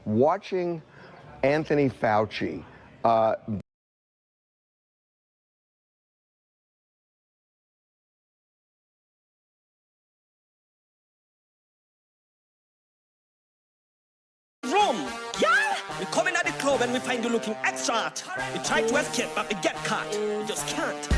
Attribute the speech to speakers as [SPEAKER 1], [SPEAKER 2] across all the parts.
[SPEAKER 1] watching Anthony Fauci
[SPEAKER 2] room. Yeah, we come in at the club and we find you looking extra hot. We try to escape, but we get caught. We just can't.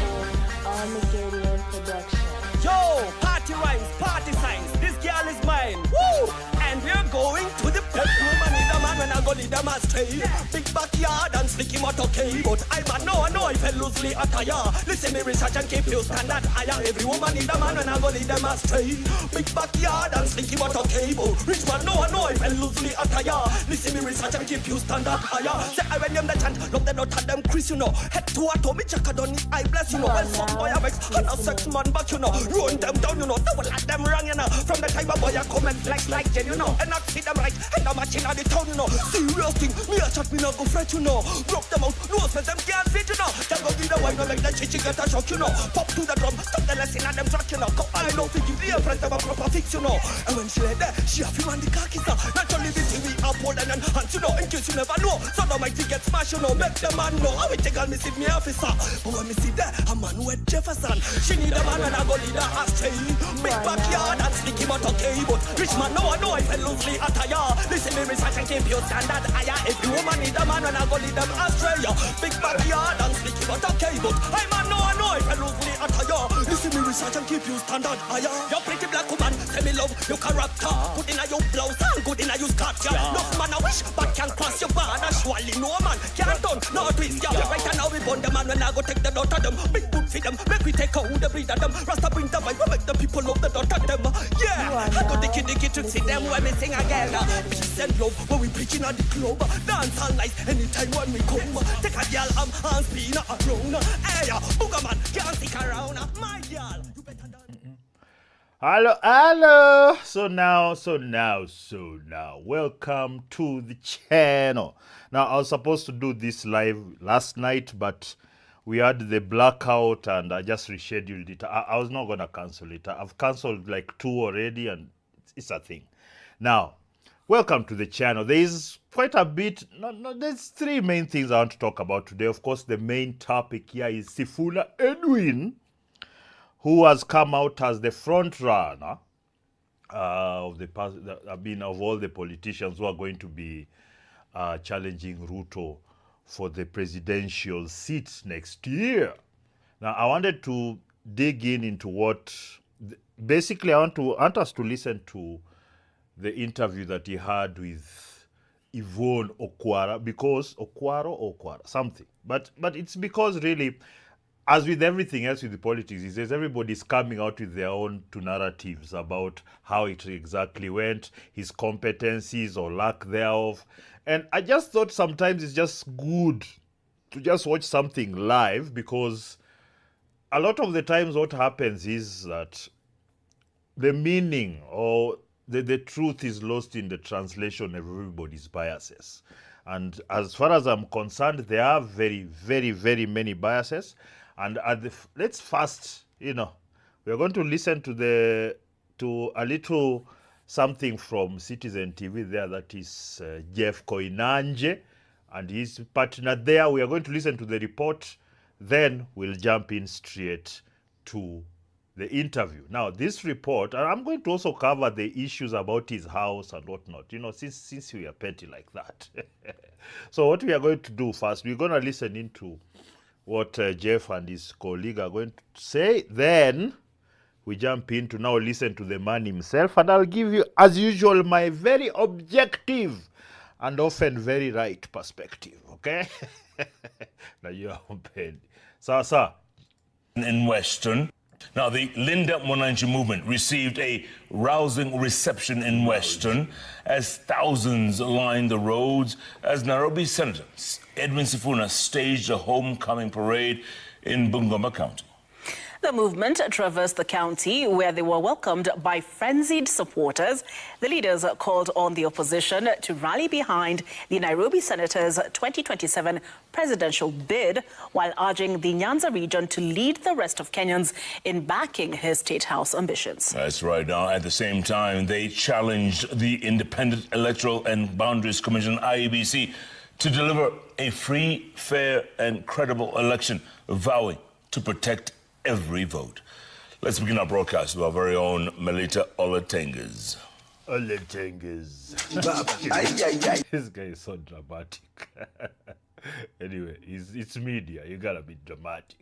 [SPEAKER 3] Armageddon production.
[SPEAKER 2] Yo, party rhymes, party signs. This girl is mine. Woo! And we're going to the bedroom. I need a man when I go lead a man stay. Big backyard and slicky motor okay. But I'm a no, if I loosely attire. Listen me research and keep you standard higher. Every woman need a man when I go lead a man stay. Big backyard and slicky motor okay. Rich man no, if I loosely attire. Listen me research and keep you standard higher. Say I when them the chant, love them not them Chris, you know. Head to a Tommy check I don't need I bless you know. Well some boy have X and a sex man back you know. Run them down you know. Double at them wrong you know. From the time a boy I come and flex like Jen you know. And not see them right and I'm matching at the town you know. Serious thing, me a chat me not go fret you know. Broke them out, no spend them can't fit you know. Tell go give the wine no like that chichi get a shock you know. Pop to the drum, stop the lesson and them track you know. Go I don't think give the friend them a proper fix you know. And when she like that, she have you on the khakis now. Naturally this thing we are Poland and hands you know. In case you never know, so the mighty get smashed you know. Make the man know, I will take all me see me officer. But when me see that, a man with Jefferson. She need a man when I go lead her stay. Big backyard and sneaky but okay. But rich man no I know if I loosely attire. Listen me research and keep you standard higher. If you woman need a man when I go lead them Australia. Big backyard and sneaky but okay. But I man no I know if I loosely attire. Listen me research and keep you standard higher. You're pretty black woman, tell me love your character. Good in a your blouse and good in a your skirt. Yeah. No man I wish but can't cross your border. Surely no man can't done no twist. Yeah. Right now we burn the man when I go take the dot of them. Big boot feed them, make we take out the breed of them. Rasta bring the vibe, we make the people love the dot of them. Yeah, I go dicky tricksy them when we sing again. Peace and love when we preaching at the club. Dance all night anytime when we come. Take a girl and spin around. Hey, booger man can't stick around. My girl, you better dance.
[SPEAKER 4] Hello. So now, welcome to the channel. Now, I was supposed to do this live last night, but we had the blackout and I just rescheduled it. I was not going to cancel it. I've canceled like 2 already and it's a thing. Now, welcome to the channel. There is quite a bit. There's 3 main things I want to talk about today. Of course, the main topic here is SIFUNA'S Edwin, who has come out as the front runner of all the politicians who are going to be challenging Ruto for the presidential seat next year. Now, I wanted to dig into what, basically, I want us to listen to the interview that he had with Yvonne Okwara, because Okwara, something. But it's because really, as with everything else with the politics, he says everybody's coming out with their own 2 narratives about how it exactly went, his competencies or lack thereof. And I just thought sometimes it's just good to just watch something live, because a lot of the times what happens is that the meaning or the truth is lost in the translation of everybody's biases. And as far as I'm concerned, there are very, very, very many biases. And let's first, we're going to listen to a little something from Citizen TV there, that is Jeff Koinange and his partner there. We are going to listen to the report, then we'll jump in straight to the interview. Now, this report, and I'm going to also cover the issues about his house and whatnot, since we are petty like that. So what we are going to do first, we're going to listen into what Jeff and his colleague are going to say. Then we jump in to now listen to the man himself, and I'll give you, as usual, my very objective and often very right perspective, okay? Now you are paid. Sir.
[SPEAKER 5] In Western. Now, the Linda Mwananchi movement received a rousing reception in Western as thousands lined the roads as Nairobi Senator Edwin Sifuna staged a homecoming parade in Bungoma County.
[SPEAKER 6] The movement traversed the county where they were welcomed by frenzied supporters. The leaders called on the opposition to rally behind the Nairobi Senator's 2027 presidential bid, while urging the Nyanza region to lead the rest of Kenyans in backing his State House ambitions.
[SPEAKER 5] That's right. Now, at the same time, they challenged the Independent Electoral and Boundaries Commission, IEBC, to deliver a free, fair and credible election, vowing to protect every vote. Let's begin our broadcast with our very own Melita Olatengas.
[SPEAKER 4] This guy is so dramatic. Anyway, it's media. You gotta be dramatic.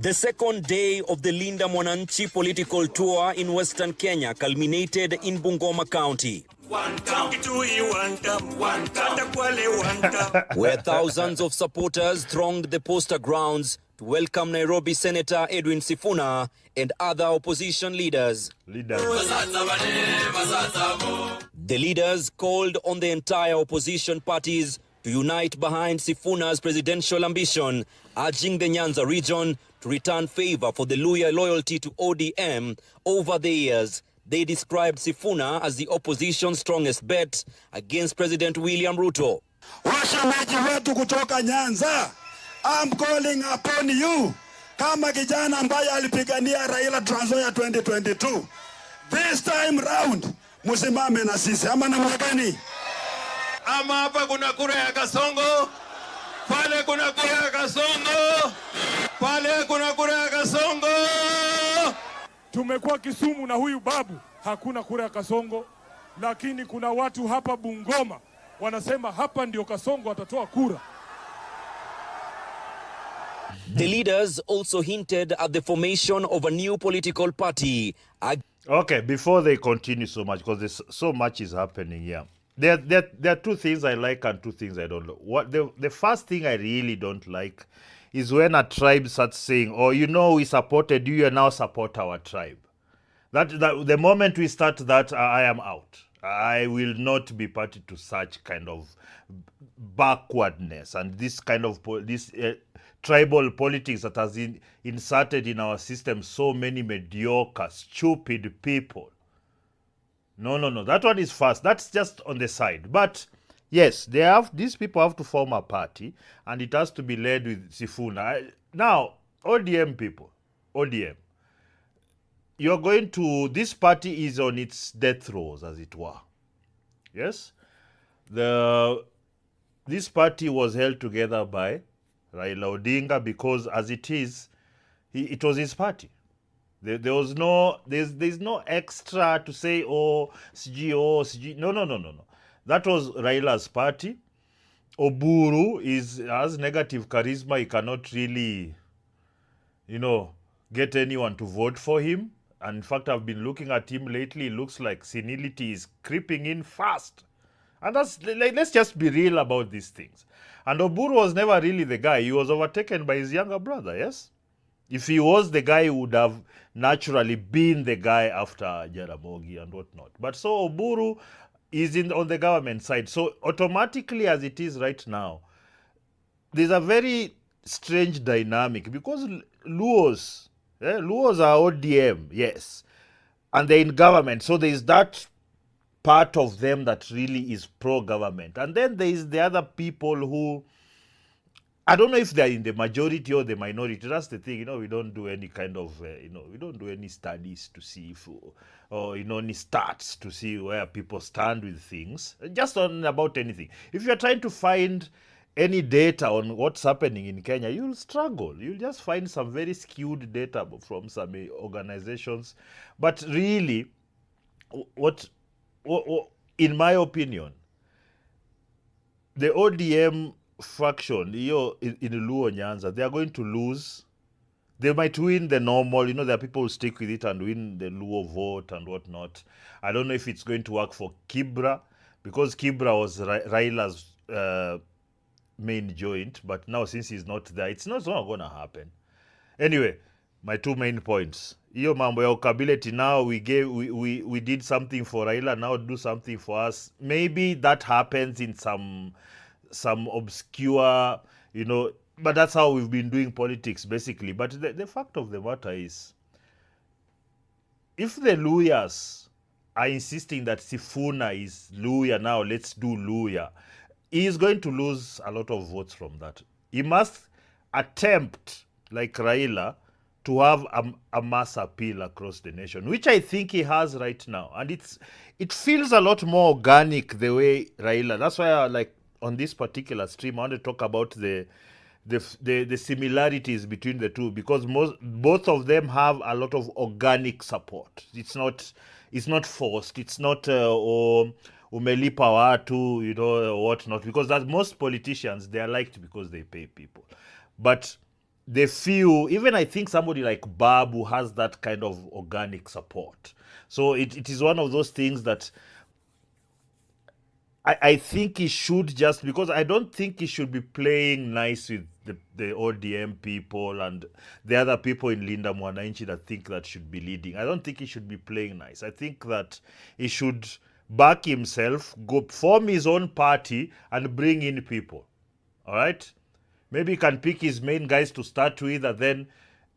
[SPEAKER 7] The second day of the Linda Mwananchi political tour in Western Kenya culminated in Bungoma County, where thousands of supporters thronged the poster grounds to welcome Nairobi Senator Edwin Sifuna and other opposition leaders. The leaders called on the entire opposition parties to unite behind Sifuna's presidential ambition, urging the Nyanza region to return favor for the Luya loyalty to ODM over the years. They described Sifuna as the opposition's strongest bet against President William Ruto.
[SPEAKER 8] Washemeji wetu kutoka Nyanza, I'm calling upon you kama kijana ambaye alipigania Raila Trans Nzoia 2022. This time round, musimame na sisi. Ama namna gani?
[SPEAKER 9] Ama hapa kuna kura ya Kasongo, pale kuna kura ya Kasongo, pale kuna kura ya Kasongo.
[SPEAKER 10] Tumekuwa Kisumu na huyu babu, hakuna kura ya Kasongo, lakini kuna watu hapa Bungoma wanasema hapa ndio Kasongo atatoa kura.
[SPEAKER 7] The leaders also hinted at the formation of a new political party.
[SPEAKER 4] Okay, before they continue so much, because there's so much is happening here. There are two things I like and two things I don't like. The first thing I really don't like is when a tribe starts saying, oh, you know, we supported you, you now support our tribe. That the moment we start that, I am out. I will not be party to such kind of backwardness and this kind of tribal politics that has inserted in our system so many mediocre, stupid people. No. That one is first. That's just on the side. But yes, these people have to form a party, and it has to be led with Sifuna. Now, ODM people, ODM, you're going to, this party is on its death throes, as it were. Yes? This party was held together by Raila Odinga because, as it is, it was his party. There's no extra to say, CG. No. That was Raila's party. Oburu has negative charisma. He cannot really, get anyone to vote for him. And in fact, I've been looking at him lately. It looks like senility is creeping in fast. And that's, let's just be real about these things. And Oburu was never really the guy. He was overtaken by his younger brother, yes? If he was the guy, he would have naturally been the guy after Jaramogi and whatnot. But so Oburu is on the government side. So automatically, as it is right now, there's a very strange dynamic because Luos are ODM, yes, and they're in government. So there's that part of them that really is pro-government. And then there's the other people who, I don't know if they're in the majority or the minority. That's the thing, we don't do any kind of, we don't do any studies to see or any stats to see where people stand with things, just on about anything. If you're trying to find any data on what's happening in Kenya, you'll struggle. You'll just find some very skewed data from some organizations. But really, what in my opinion, the ODM faction in Luo Nyanza, they are going to lose. They might win the normal, there are people who stick with it and win the Luo vote and whatnot. I don't know if it's going to work for Kibra, because Kibra was Raila's main joint, but now since he's not there, it's not going to happen. Anyway, my two main points. Iyo mambo ya ukability, now we did something for Raila, now do something for us. Maybe that happens in some obscure, But that's how we've been doing politics, basically. But the fact of the matter is, if the Luyas are insisting that Sifuna is Luya now, let's do Luya, he is going to lose a lot of votes from that. He must attempt, like Raila, to have a mass appeal across the nation, which I think he has right now. And it feels a lot more organic the way Raila. That's why on this particular stream, I want to talk about the similarities between the two, because both of them have a lot of organic support. It's not forced. It's not umelipa watu, or whatnot, because that most politicians, they are liked because they pay people. But the few, even I think somebody like Babu has that kind of organic support. So it is one of those things that I think he should just, because I don't think he should be playing nice with the ODM people and the other people in Linda Mwananchi that think that should be leading. I don't think he should be playing nice. I think that he should back himself, go form his own party and bring in people. All right? Maybe he can pick his main guys to start with, and then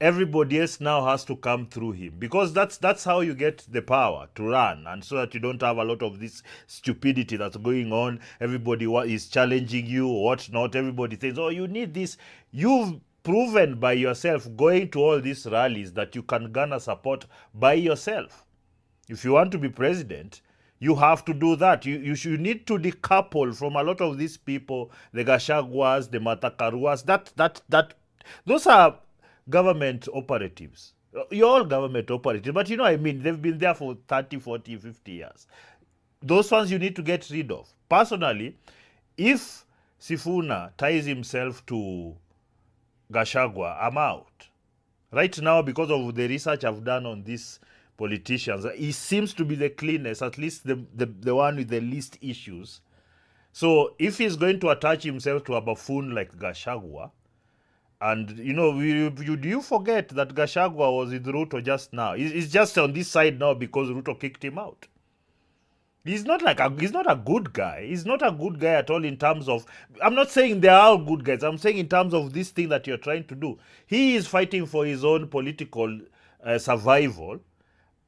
[SPEAKER 4] everybody else now has to come through him, because that's how you get the power to run, and so that you don't have a lot of this stupidity that's going on. Everybody is challenging you or whatnot. Everybody says, oh, you need this. You've proven by yourself going to all these rallies that you can garner support by yourself. If you want to be president, you have to do that. You need to decouple from a lot of these people, the Gachagwas, the Matakaruas. Those are government operatives. You're all government operatives, but they've been there for 30, 40, 50 years. Those ones you need to get rid of. Personally, if Sifuna ties himself to Gachagua, I'm out. Right now, because of the research I've done on these politicians, he seems to be the cleanest, at least the one with the least issues. So if he's going to attach himself to a buffoon like Gachagua, and do you forget that Gachagua was with Ruto just now? He's just on this side now because Ruto kicked him out. He's not a good guy. He's not a good guy at all in terms of, I'm not saying they are all good guys. I'm saying in terms of this thing that you're trying to do. He is fighting for his own political survival.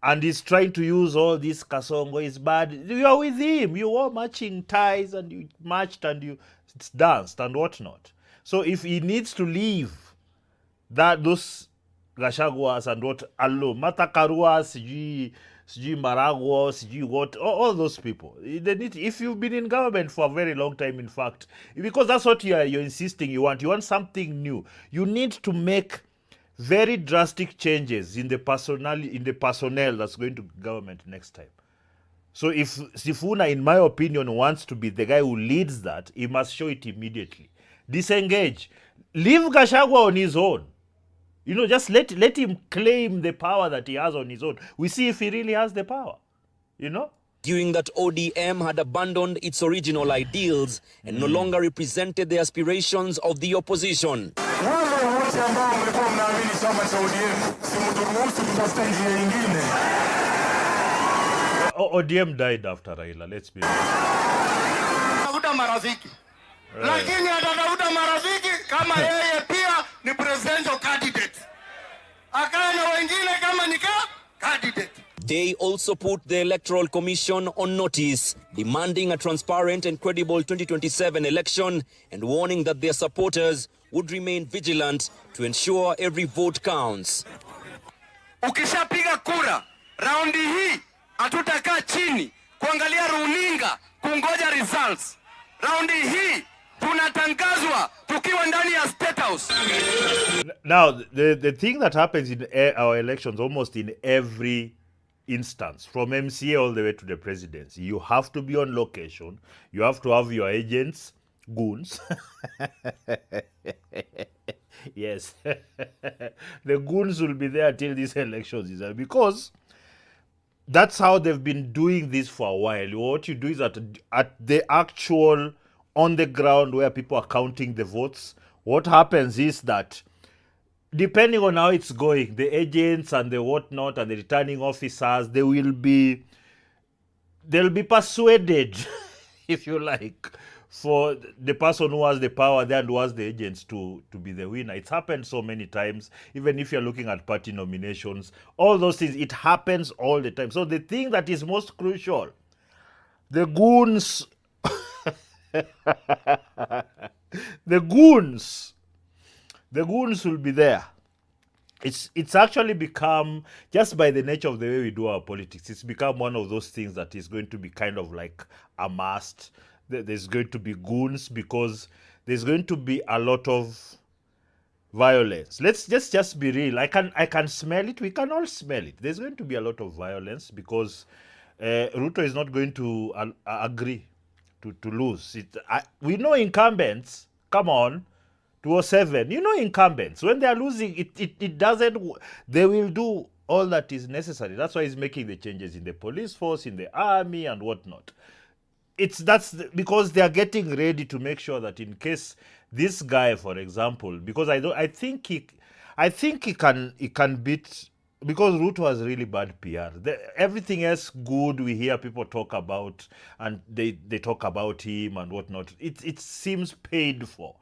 [SPEAKER 4] And he's trying to use all this Kasongo is bad. You are with him. You wore matching ties and you marched and you danced and whatnot. So if he needs to leave those Gashaguas and Matakaruas, Siji Maragua, Siji what, all those people. They need, if you've been in government for a very long time, in fact, because that's what you're insisting you want. You want something new. You need to make very drastic changes in the personnel that's going to government next time. So if Sifuna, in my opinion, wants to be the guy who leads that, he must show it immediately. Disengage. Leave Gachagua on his own. Just let him claim the power that he has on his own. We see if he really has the power.
[SPEAKER 7] Arguing that ODM had abandoned its original ideals and no longer represented the aspirations of the opposition.
[SPEAKER 4] ODM died after Raila, let's be honest.
[SPEAKER 9] Lakini atatafuta marafiki kama yeye pia ni presidential candidate. Akae na wengine kama nika candidate.
[SPEAKER 7] They also put the Electoral Commission on notice, demanding a transparent and credible 2027 election and warning that their supporters would remain vigilant to ensure every vote counts.
[SPEAKER 9] Ukishapiga kura, raundi hii hatutakaa chini kuangalia runinga kungoja results. Raundi hii tunatangazwa tukiwa ndani ya State House.
[SPEAKER 4] Now, the thing that happens in our elections almost in every instance, from MCA all the way to the presidency, you have to be on location. You have to have your agents, goons. Yes. The goons will be there till these elections is because that's how they've been doing this for a while. What you do is at the actual on the ground where people are counting the votes, what happens is that depending on how it's going, the agents and the whatnot and the returning officers, they'll be persuaded, if you like, for the person who has the power there and who has the agents to be the winner. It's happened so many times, even if you're looking at party nominations, all those things, it happens all the time. So the thing that is most crucial, the goons, the goons will be there. It's actually become, just by the nature of the way we do our politics, it's become one of those things that is going to be kind of like a must. There's going to be goons because there's going to be a lot of violence. Let's just be real. I can smell it. We can all smell it. There's going to be a lot of violence because Ruto is not going to agree to lose. We know incumbents. Come on. 207. You know incumbents. When they are losing, it doesn't. They will do all that is necessary. That's why he's making the changes in the police force, in the army, and whatnot. Because they are getting ready to make sure that in case this guy, for example, because I think he can beat, because Ruto has really bad PR. Everything else good we hear people talk about, and they talk about him and whatnot. It seems paid for.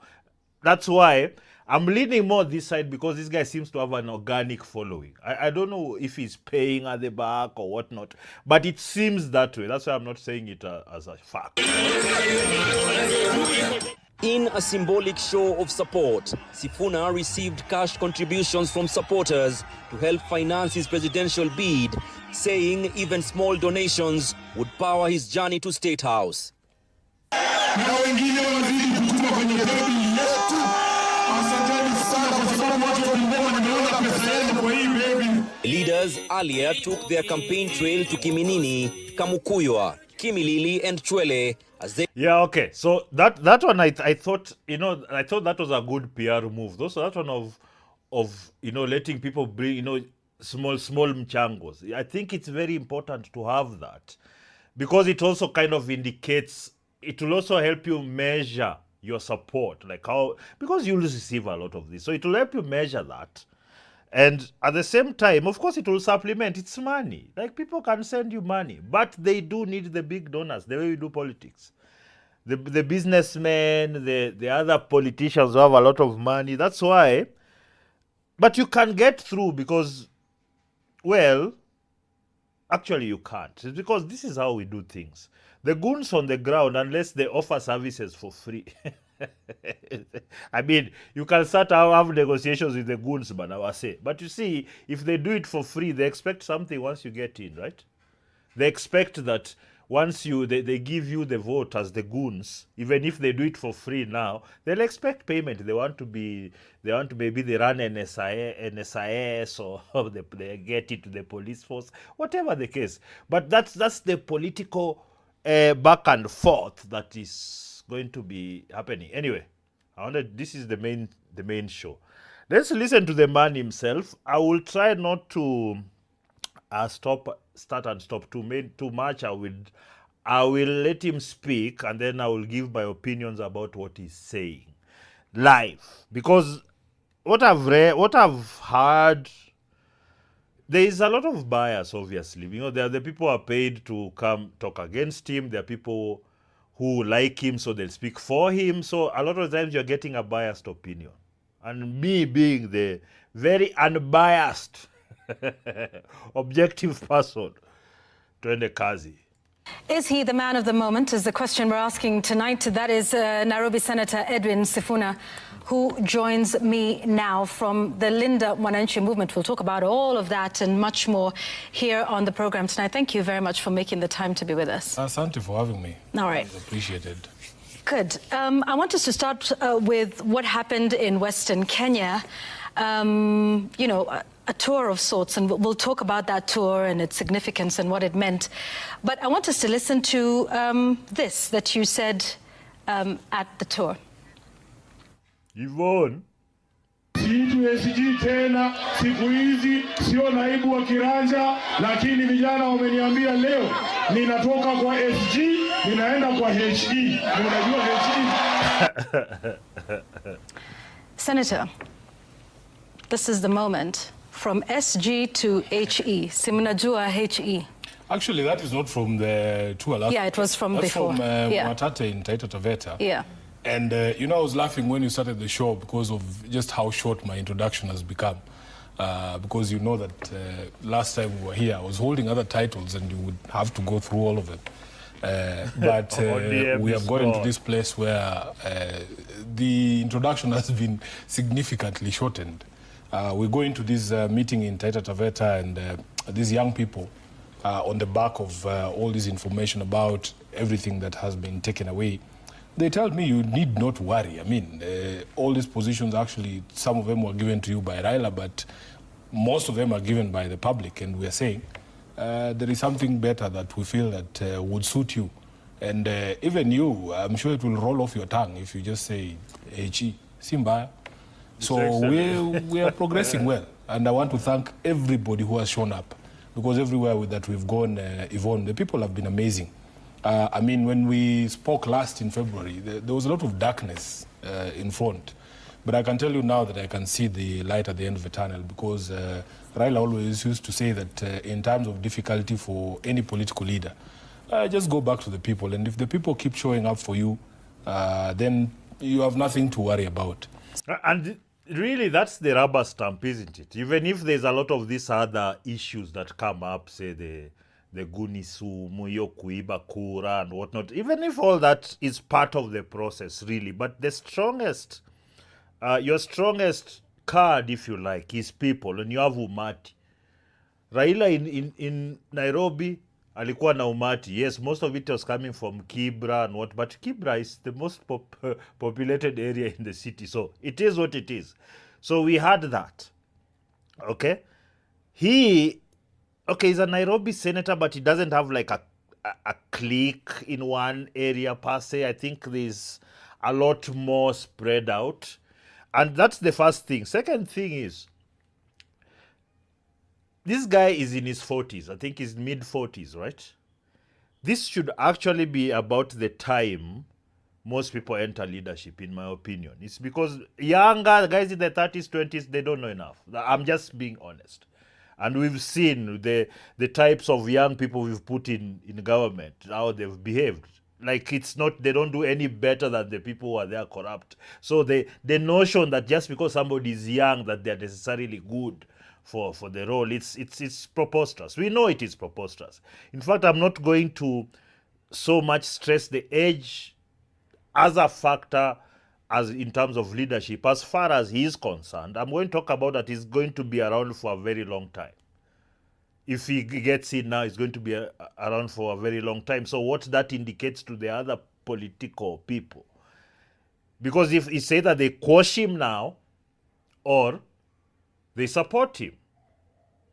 [SPEAKER 4] That's why I'm leaning more this side, because this guy seems to have an organic following. I don't know if he's paying at the back or whatnot, but it seems that way. That's why I'm not saying it as a fact.
[SPEAKER 7] In a symbolic show of support, Sifuna received cash contributions from supporters to help finance his presidential bid, saying even small donations would power his journey to State House. Leaders earlier took their campaign trail to Kiminini, Kamukuywa, Kimilili and Chwele as they...
[SPEAKER 4] Yeah, okay. So that one I thought, I thought that was a good PR move. Also that one of letting people bring, small mchangos. I think it's very important to have that, because it also kind of indicates, it will also help you measure your support, like how, because you'll receive a lot of this. So it will help you measure that. And at the same time, of course, it will supplement. It's money. Like, people can send you money, but they do need the big donors, the way we do politics. The businessmen, the other politicians who have a lot of money. That's why. But you can get through because, well, actually you can't. It's because this is how we do things. The goons on the ground, unless they offer services for free. I mean, you can start to have negotiations with the goons, but I say. But you see, if they do it for free, they expect something once you get in, right? They expect that once they give you the vote as the goons, even if they do it for free now, they'll expect payment. They want to maybe they run NSIS or they get into the police force, whatever the case. But that's the political back and forth that is going to be happening. Anyway, this is the main show. Let's listen to the man himself. I will try not to start and stop too much. I will let him speak, and then I will give my opinions about what he's saying live. Because what I've read, what I've heard, there is a lot of bias, obviously. There are the people who are paid to come talk against him. There are people who like him, so they'll speak for him. So a lot of times you're getting a biased opinion. And me being the very unbiased, objective person, Twende Kazi.
[SPEAKER 11] Is he the man of the moment, is the question we're asking tonight. That is Nairobi Senator Edwin Sifuna, who joins me now from the Linda Mwananchi movement. We'll talk about all of that and much more here on the program tonight. Thank you very much for making the time to be with us.
[SPEAKER 12] Asante for having me.
[SPEAKER 11] All right.
[SPEAKER 12] It's appreciated.
[SPEAKER 11] Good. I want us to start with what happened in Western Kenya. A tour of sorts, and we'll talk about that tour and its significance and what it meant. But I want us to listen to this that you said at the tour.
[SPEAKER 4] Yvonne.
[SPEAKER 10] SG tena siku hizi sio naibu wa kiranja, lakini vijana wameniambia leo ninatoka kwa SG ninaenda kwa HE. Unajua HE?
[SPEAKER 11] Senator, this is the moment from SG to HE. Simnajua HE.
[SPEAKER 10] Actually, that is not from the tour last.
[SPEAKER 11] Yeah, it was from
[SPEAKER 10] That's
[SPEAKER 11] before.
[SPEAKER 10] from
[SPEAKER 11] Yeah.
[SPEAKER 10] Mwatate in Taita Taveta.
[SPEAKER 11] Yeah.
[SPEAKER 10] And, you know, I was laughing when you started the show because of just how short my introduction has become. Because you know that last time we were here, I was holding other titles and you would have to go through all of them. But we have gotten to this place where the introduction has been significantly shortened. We're going to this meeting in Taita Taveta, and these young people, on the back of all this information about everything that has been taken away, they tell me you need not worry. I mean, all these positions, actually, some of them were given to you by Raila, but most of them are given by the public, and we are saying there is something better that we feel that would suit you. And even you, I'm sure it will roll off your tongue if you just say, H.E. Simba. So we are progressing well. And I want to thank everybody who has shown up, because everywhere that we've gone, Yvonne, the people have been amazing. I mean, when we spoke last in February, there was a lot of darkness in front. But I can tell you now that I can see the light at the end of the tunnel, because Raila always used to say that in times of difficulty for any political leader, just go back to the people. And if the people keep showing up for you, then you have nothing to worry about.
[SPEAKER 4] And really, that's the rubber stamp, isn't it? Even if there's a lot of these other issues that come up, say the Gunisumu, hiyo kuiba kura and whatnot, even if all that is part of the process, really, but the strongest, your strongest card, if you like, is people, and you have umati. Raila in Nairobi, alikuwa na umati. Yes, most of it was coming from Kibra and what, but Kibra is the most populated area in the city, so it is what it is. So we had that, okay? He's a Nairobi senator, but he doesn't have like a clique in one area per se. I think there's a lot more spread out. And that's the first thing. Second thing is, this guy is in his 40s. I think he's mid-40s, right? This should actually be about the time most people enter leadership, in my opinion. It's because younger guys in their 30s, 20s, they don't know enough. I'm just being honest. And we've seen the types of young people we've put in government, how they've behaved. Like, it's not, they don't do any better than the people who are there corrupt. So the notion that just because somebody is young, that they're necessarily good for the role, it's preposterous. We know it is preposterous. In fact, I'm not going to so much stress the age as a factor as in terms of leadership. As far as he is concerned, I'm going to talk about that he's going to be around for a very long time. If he gets in now, he's going to be around for a very long time. So what that indicates to the other political people, because if he say that they quash him now or they support him,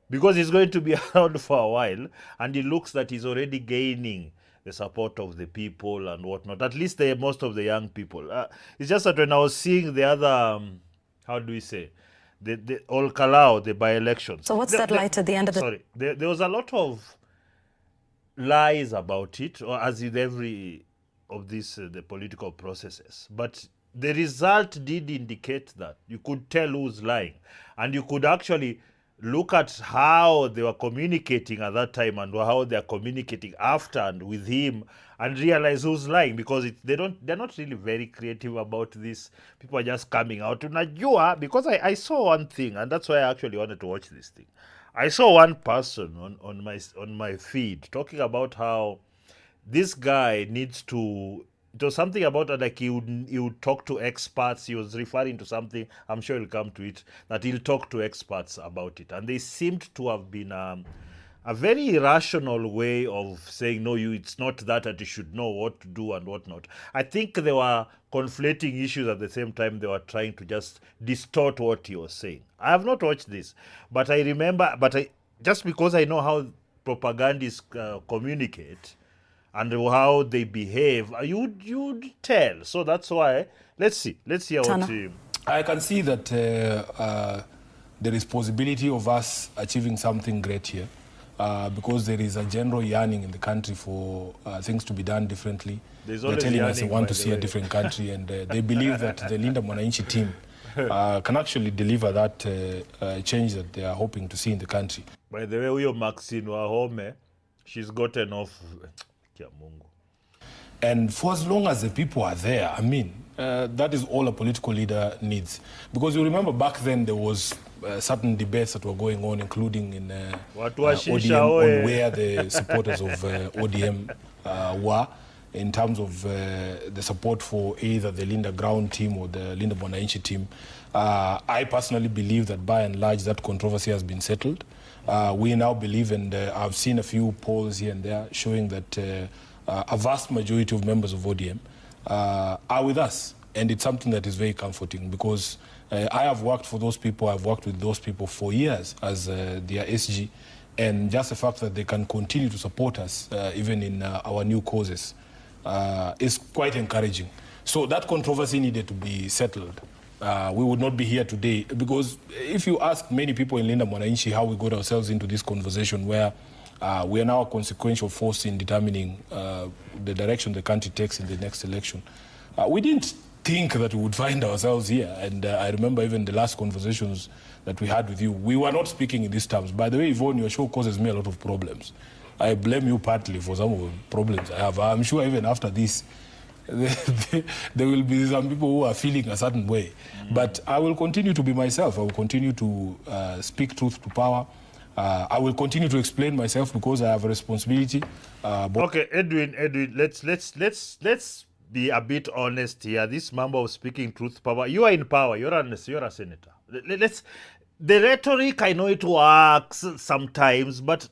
[SPEAKER 4] because he's going to be around for a while, and it looks that he's already gaining the support of the people and whatnot, at least most of the young people. It's just that when I was seeing the other, how do we say, the Olkalau, the by-elections.
[SPEAKER 11] So what's that light at the end of the...
[SPEAKER 4] Sorry, there was a lot of lies about it, or as in every of these, the political processes. But the result did indicate that. You could tell who's lying. And you could actually look at how they were communicating at that time and how they're communicating after and with him, and realize who's lying, because they're not really very creative about this. People are just coming out. Unajua, because I saw one thing, and that's why I actually wanted to watch this thing. I saw one person on my feed talking about how this guy needs to. It was something about like he would talk to experts. He was referring to something. I'm sure he'll come to it, that he'll talk to experts about it. And they seemed to have been a very irrational way of saying, no, it's not that you should know what to do and what not. I think they were conflating issues at the same time. They were trying to just distort what he was saying. I have not watched this, but I remember, just because I know how propagandists communicate, and how they behave, you'd tell. So that's why, let's hear what he...
[SPEAKER 10] I can see that there is possibility of us achieving something great here, because there is a general yearning in the country for things to be done differently. They're telling us they want to see a different country, and they believe that the Linda Mwananchi team can actually deliver that change that they are hoping to see in the country.
[SPEAKER 4] By the way, huyo Maxine Wahome, She's gotten off. Kia Mungu.
[SPEAKER 10] And for as long as the people are there, I mean, that is all a political leader needs. Because you remember back then there was certain debates that were going on, including in ODM, on where the supporters of ODM were in terms of the support for either the Linda Ground team or the Linda Mwananchi team. I personally believe that by and large that controversy has been settled. We now believe, and I've seen a few polls here and there showing that a vast majority of members of ODM are with us. And it's something that is very comforting because I have worked for those people, I've worked with those people for years as their SG. And just the fact that they can continue to support us, even in our new causes, is quite encouraging. So that controversy needed to be settled. We would not be here today because if you ask many people in Linda Mwananchi how we got ourselves into this conversation where we are now a consequential force in determining the direction the country takes in the next election. We didn't think that we would find ourselves here. And I remember even the last conversations that we had with you, we were not speaking in these terms. By the way, Yvonne, your show causes me a lot of problems. I blame you partly for some of the problems I have. I'm sure even after this, there will be some people who are feeling a certain way. But I will continue to be myself. I will continue to speak truth to power. I will continue to explain myself because I have a responsibility.
[SPEAKER 4] Okay, Edwin, let's be a bit honest here. This member of speaking truth power, you are in power. You're a senator. The rhetoric, I know it works sometimes, but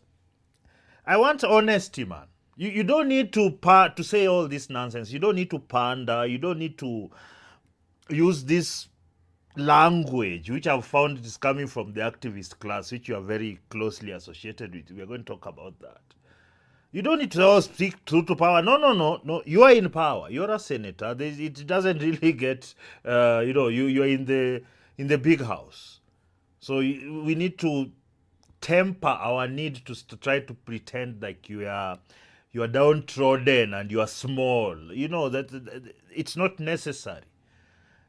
[SPEAKER 4] I want honesty, man. You don't need to say all this nonsense. You don't need to pander. You don't need to use this language, which I've found is coming from the activist class, which you are very closely associated with. We are going to talk about that. You don't need to speak truth to power. No. You are in power. You're a senator. It doesn't really get, you're in the big house. So we need to temper our need to try to pretend like you are downtrodden and you are small. That it's not necessary.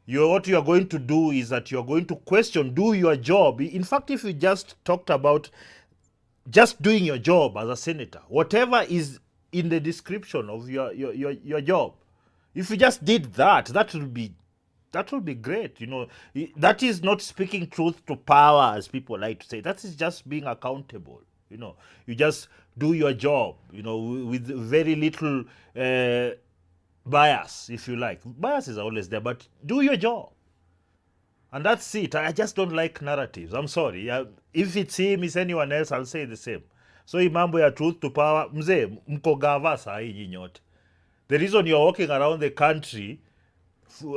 [SPEAKER 4] What you are going to do is that you are going to do your job. In fact, if you just talked about just doing your job as a senator, whatever is in the description of your job, if you just did that will be great. That is not speaking truth to power, as people like to say. That is just being accountable. You just do your job, with very little bias, if you like. Biases are always there, but do your job. And that's it. I just don't like narratives. I'm sorry. If it's him, it's anyone else, I'll say the same. So mambo ya truth to power, mzee, mko gava saa hii nyinyote. The reason you're walking around the country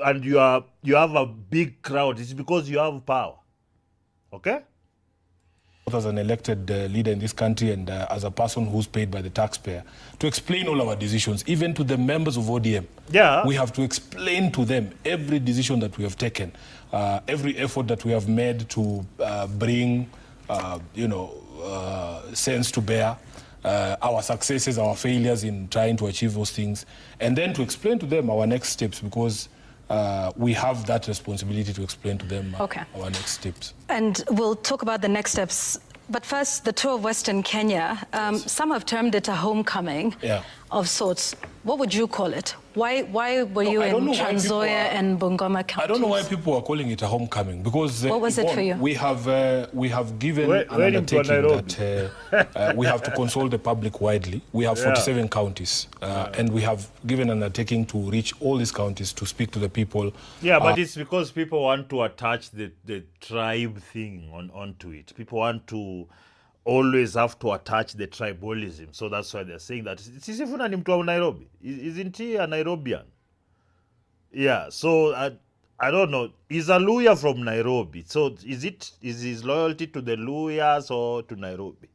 [SPEAKER 4] and you have a big crowd is because you have power. Okay?
[SPEAKER 10] As an elected leader in this country and as a person who's paid by the taxpayer, to explain all our decisions, even to the members of ODM.
[SPEAKER 4] Yeah.
[SPEAKER 10] We have to explain to them every decision that we have taken, every effort that we have made to bring, sense to bear, our successes, our failures in trying to achieve those things, and then to explain to them our next steps, because we have that responsibility to explain to them our next steps.
[SPEAKER 11] And we'll talk about the next steps. But first, the tour of Western Kenya. Some have termed it a homecoming of sorts. What would you call it? Why were you in Trans Nzoia and Bungoma counties?
[SPEAKER 10] I don't know why people are calling it a homecoming, because
[SPEAKER 11] what was it for you?
[SPEAKER 10] We have given an undertaking that we have to consult the public widely. We have 47 counties, and we have given an undertaking to reach all these counties to speak to the people.
[SPEAKER 4] Yeah, but it's because people want to attach the tribe thing onto it. People want to always have to attach the tribalism. So that's why they're saying that. Sifuna ni mtu wa Nairobi. Isn't he a Nairobian? Yeah, so I don't know. He's a Luya from Nairobi. So is his loyalty to the Luyas or to Nairobi?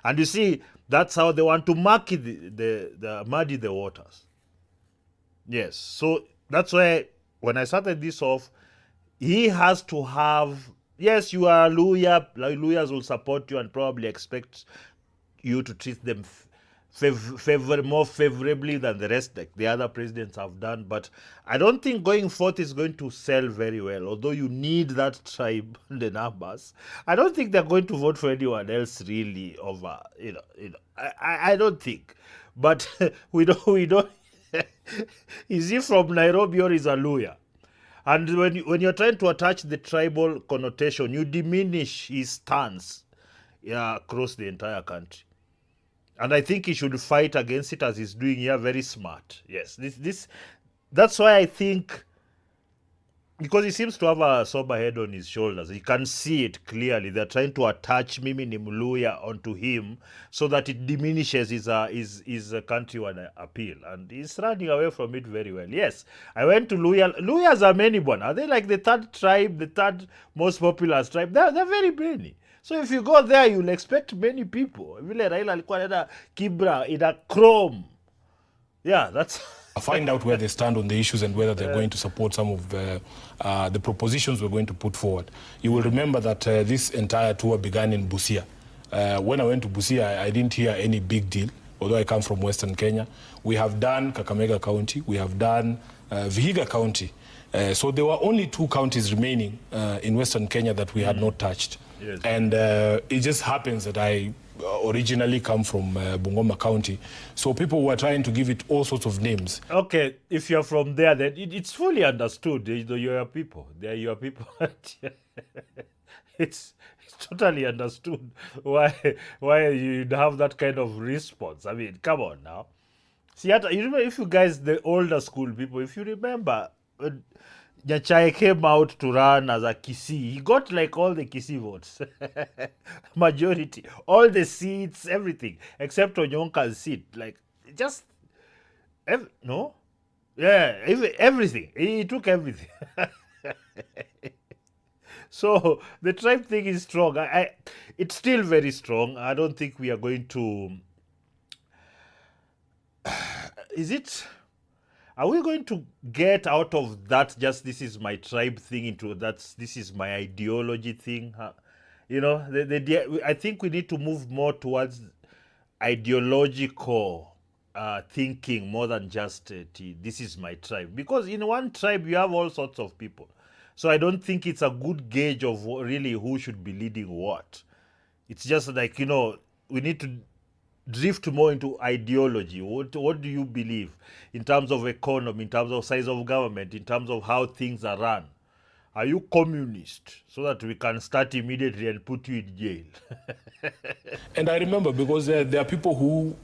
[SPEAKER 4] And you see, that's how they want to muddy the waters. Yes, so that's why when I started this off, he has to have... Yes, you are a Luya. Luyas will support you and probably expect you to treat them more favorably than the rest, like the other presidents have done. But I don't think going forth is going to sell very well. Although you need that tribe, the numbers, I don't think they're going to vote for anyone else really over. I don't think. But we don't. Is he from Nairobi or is a Luya? And when you're trying to attach the tribal connotation, you diminish his stance across the entire country. And I think he should fight against it as he's doing here. Very smart. Yes. That's why I think, because he seems to have a sober head on his shoulders. You can see it clearly. They're trying to attach Mimi Nimluya onto him so that it diminishes his country-wide appeal. And he's running away from it very well. Yes, I went to Luya. Luyas are many, one. Are they like the third tribe, the third most popular tribe? They're very many. So if you go there, you'll expect many people. Vile Raila alikuwa anaenda Kibra, ina Chrome. Yeah, that's...
[SPEAKER 10] Find out where they stand on the issues and whether they're going to support some of the propositions we're going to put forward. You will remember that this entire tour began in Busia. When I went to Busia, I didn't hear any big deal, although I come from Western Kenya. We have done Kakamega County, we have done Vihiga County. So there were only 2 counties remaining in Western Kenya that we had not touched. Yes. And it just happens that I originally come from Bungoma County. So people were trying to give it all sorts of names.
[SPEAKER 4] Okay, if you're from there, then it's fully understood. You're your people. They're your people. It's totally understood why you'd have that kind of response. I mean, come on now. See, you remember, if you guys, the older school people, if you remember, Nyachai came out to run as a Kisii. He got like all the Kisii votes. Majority. All the seats, everything. Except Onyonka's seat. Like, just... no? Yeah, everything. He took everything. So, the tribe thing is strong. It's still very strong. I don't think we are going to... Are we going to get out of that just this is my tribe thing into this is my ideology thing? I think we need to move more towards ideological thinking more than just this is my tribe. Because in one tribe you have all sorts of people. So I don't think it's a good gauge of really who should be leading what. It's just like, we need to drift more into ideology. What do you believe in terms of economy, in terms of size of government, in terms of how things are run? Are you communist? So that we can start immediately and put you in jail.
[SPEAKER 10] And I remember, because there are people who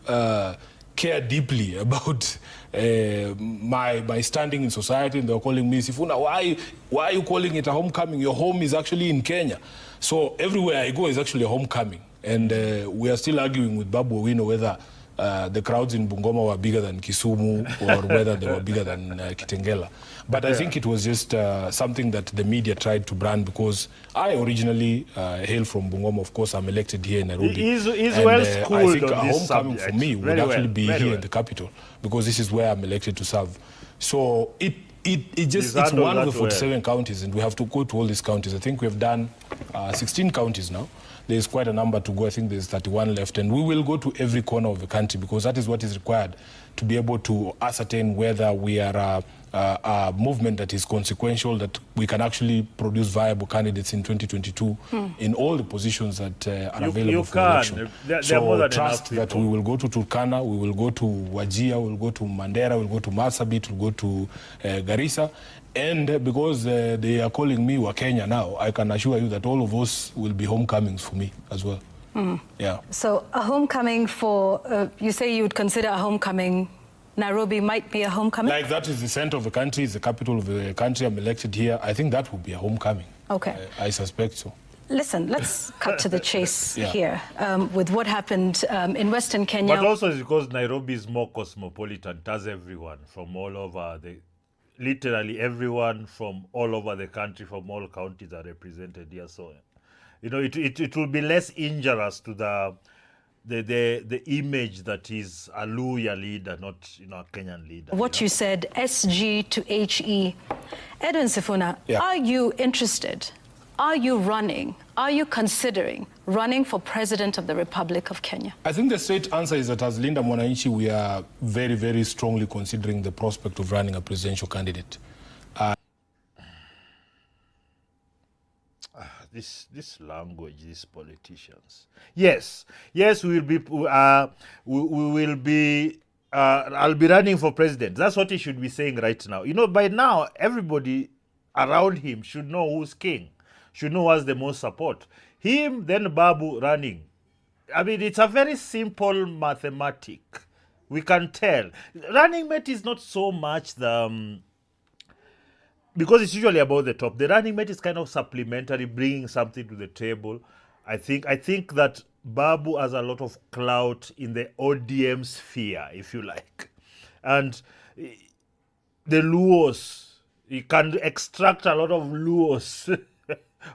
[SPEAKER 10] care deeply about my standing in society, and they're calling me, Sifuna, why are you calling it a homecoming? Your home is actually in Kenya. So everywhere I go is actually a homecoming. And we are still arguing with Babu Owino whether the crowds in Bungoma were bigger than Kisumu or whether they were bigger than Kitengela. But I think it was just something that the media tried to brand, because I originally hail from Bungoma. Of course, I'm elected here in Nairobi.
[SPEAKER 4] He's well schooled.
[SPEAKER 10] I think a homecoming for me would actually be here in the capital, because this is where I'm elected to serve. So it's one of the 47 counties, and we have to go to all these counties. I think we have done 16 counties now. There's quite a number to go. I think there's 31 left, and we will go to every corner of the country, because that is what is required to be able to ascertain whether we are a movement that is consequential, that we can actually produce viable candidates in 2022 in all the positions that are available for election. So trust that we will go to Turkana, we will go to Wajir, we will go to Mandera, we will go to Marsabit, we will go to Garissa. And because they are calling me Wakenya now, I can assure you that all of us will be homecomings for me as well. Yeah.
[SPEAKER 11] So a homecoming for, you say you would consider a homecoming, Nairobi might be a homecoming?
[SPEAKER 10] Like, that is the center of the country, it's the capital of the country, I'm elected here. I think that would be a homecoming.
[SPEAKER 11] Okay.
[SPEAKER 10] I suspect so.
[SPEAKER 11] Listen, let's cut to the chase here with what happened in Western Kenya.
[SPEAKER 4] But also it's because Nairobi is more cosmopolitan. It has everyone from all over literally everyone from all over the country, from all counties are represented here. So, it will be less injurious to the image that is a Luya leader, not a Kenyan leader.
[SPEAKER 11] What you said, SG to HE. Edwin Sifuna, are you interested Are you considering running for President of the Republic of Kenya?
[SPEAKER 10] I think the straight answer is that as Linda Mwananchi, we are very, very strongly considering the prospect of running a presidential candidate.
[SPEAKER 4] This language, these politicians. Yes, we will be. I'll be running for president. That's what he should be saying right now. You know, by now everybody around him should know who's king, should know who has the most support. Him, then Babu running. I mean, it's a very simple mathematic. We can tell. Running mate is not so much the. Because it's usually about the top. The running mate is kind of supplementary, bringing something to the table. I think that Babu has a lot of clout in the ODM sphere, if you like. And the Luos, you can extract a lot of Luos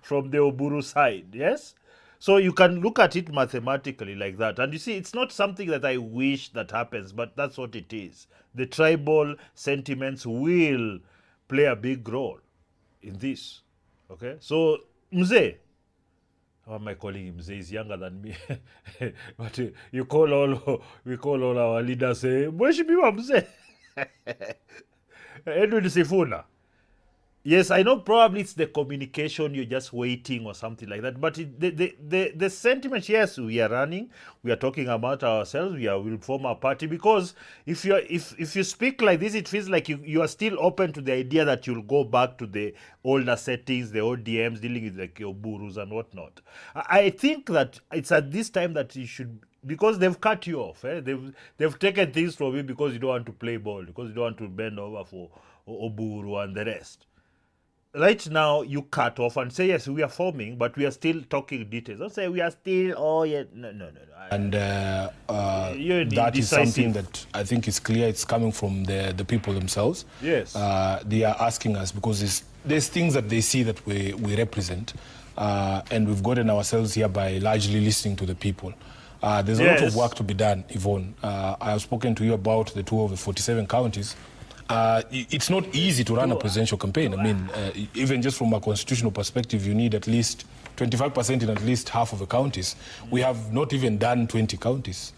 [SPEAKER 4] from the Oburu side, yes? So you can look at it mathematically like that. And you see, it's not something that I wish that happens, but that's what it is. The tribal sentiments will play a big role in this. Okay? So, Mzee, how am I calling him? Mzee is younger than me. But we call all our leaders, say, Mheshimiwa Mzee. Edwin Sifuna. Yes, I know probably it's the communication, you're just waiting or something like that. But the sentiment, yes, we are running, we are talking about ourselves, we'll form a party. Because if you speak like this, it feels like you are still open to the idea that you'll go back to the older settings, the old DMs, dealing with like your burus and whatnot. I think that it's at this time that you should, because they've cut you off. They've taken things from you because you don't want to play ball, because you don't want to bend over for Oburu and the rest. Right now, you cut off and say, yes, we are forming, but we are still talking details. Don't say we are still, no.
[SPEAKER 10] And that is something that I think is clear. It's coming from the people themselves.
[SPEAKER 4] Yes.
[SPEAKER 10] They are asking us because there's things that they see that we represent. And we've gotten ourselves here by largely listening to the people. There's a lot of work to be done, Yvonne. I have spoken to you about the tour of the 47 counties. It's not easy to run a presidential campaign. I mean, even just from a constitutional perspective, you need at least 25% in at least half of the counties. We have not even done 20 counties.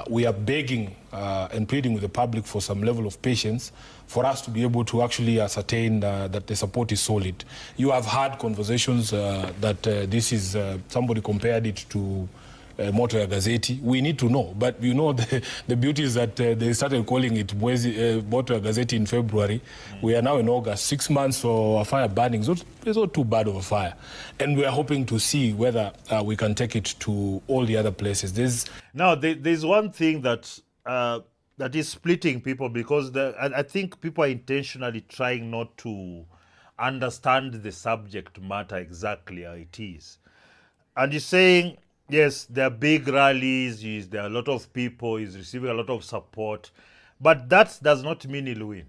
[SPEAKER 10] We are begging and pleading with the public for some level of patience for us to be able to actually ascertain that the support is solid. You have had conversations that this is, somebody compared it to Moto ya Gazeti. We need to know, but you know the beauty is that they started calling it Moto ya Gazeti in February. We are now in August. 6 months for a fire burning. So it's not too bad of a fire, and we are hoping to see whether we can take it to all the other places.
[SPEAKER 4] There's one thing that is splitting people, because I think people are intentionally trying not to understand the subject matter exactly how it is, and you're saying, yes, there are big rallies, there are a lot of people, he's receiving a lot of support, but that does not mean he'll win.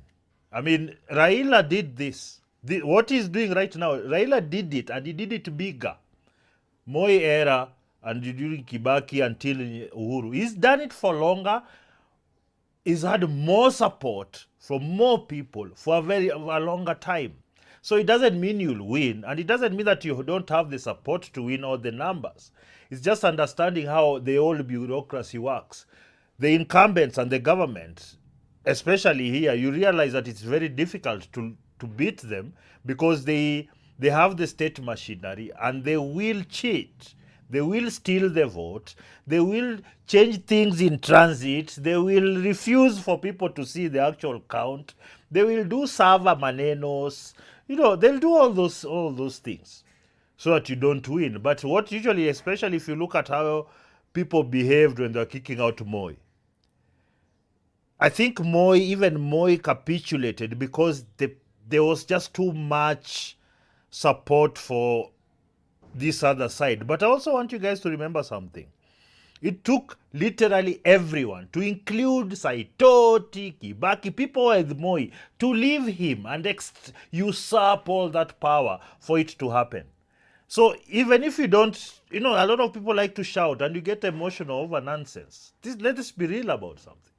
[SPEAKER 4] I mean, Raila did this. What he's doing right now, Raila did it, and he did it bigger. Moi era, and during Kibaki until Uhuru. He's done it for longer. He's had more support from more people for a longer time. So it doesn't mean you'll win, and it doesn't mean that you don't have the support to win all the numbers. It's just understanding how the old bureaucracy works. The incumbents and the government, especially here, you realize that it's very difficult to beat them, because they have the state machinery, and they will cheat. They will steal the vote. They will change things in transit. They will refuse for people to see the actual count. They will do server manenos. You know, they'll do all those things so that you don't win. But what usually, especially if you look at how people behaved when they were kicking out Moi, I think even Moi capitulated because there was just too much support for this other side. But I also want you guys to remember something. It took literally everyone, to include Saitoti, Kibaki, people with Moi, to leave him and usurp all that power for it to happen. So even if you don't, a lot of people like to shout and you get emotional over nonsense. Let us be real about something.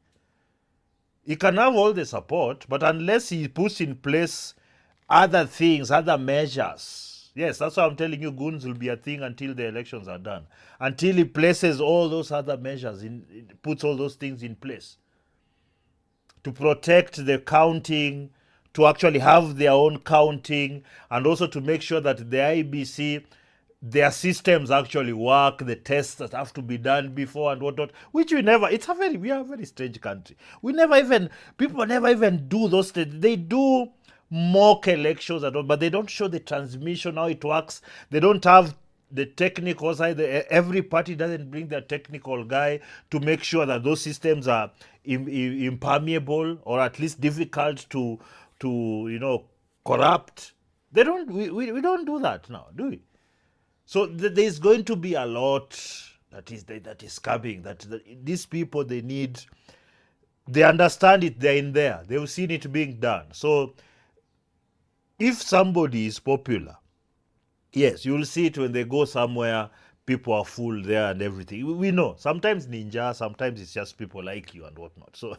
[SPEAKER 4] He can have all the support, but unless he puts in place other things, other measures Yes, that's why I'm telling you, goons will be a thing until the elections are done. Until he places all those other measures, puts all those things in place to protect the counting, to actually have their own counting, and also to make sure that the IBC, their systems actually work, the tests that have to be done before and whatnot, which we are a very strange country. People never even do those things. They do mock elections, but they don't show the transmission, how it works. They don't have the technical side. Every party doesn't bring their technical guy to make sure that those systems are impermeable or at least difficult to corrupt. They don't. We don't do that now, do we? So there's going to be a lot that is coming. That these people, they understand it. They're in there. They've seen it being done. So if somebody is popular, yes, you'll see it when they go somewhere. People are full there and everything. We know. Sometimes ninja, sometimes it's just people like you and whatnot. So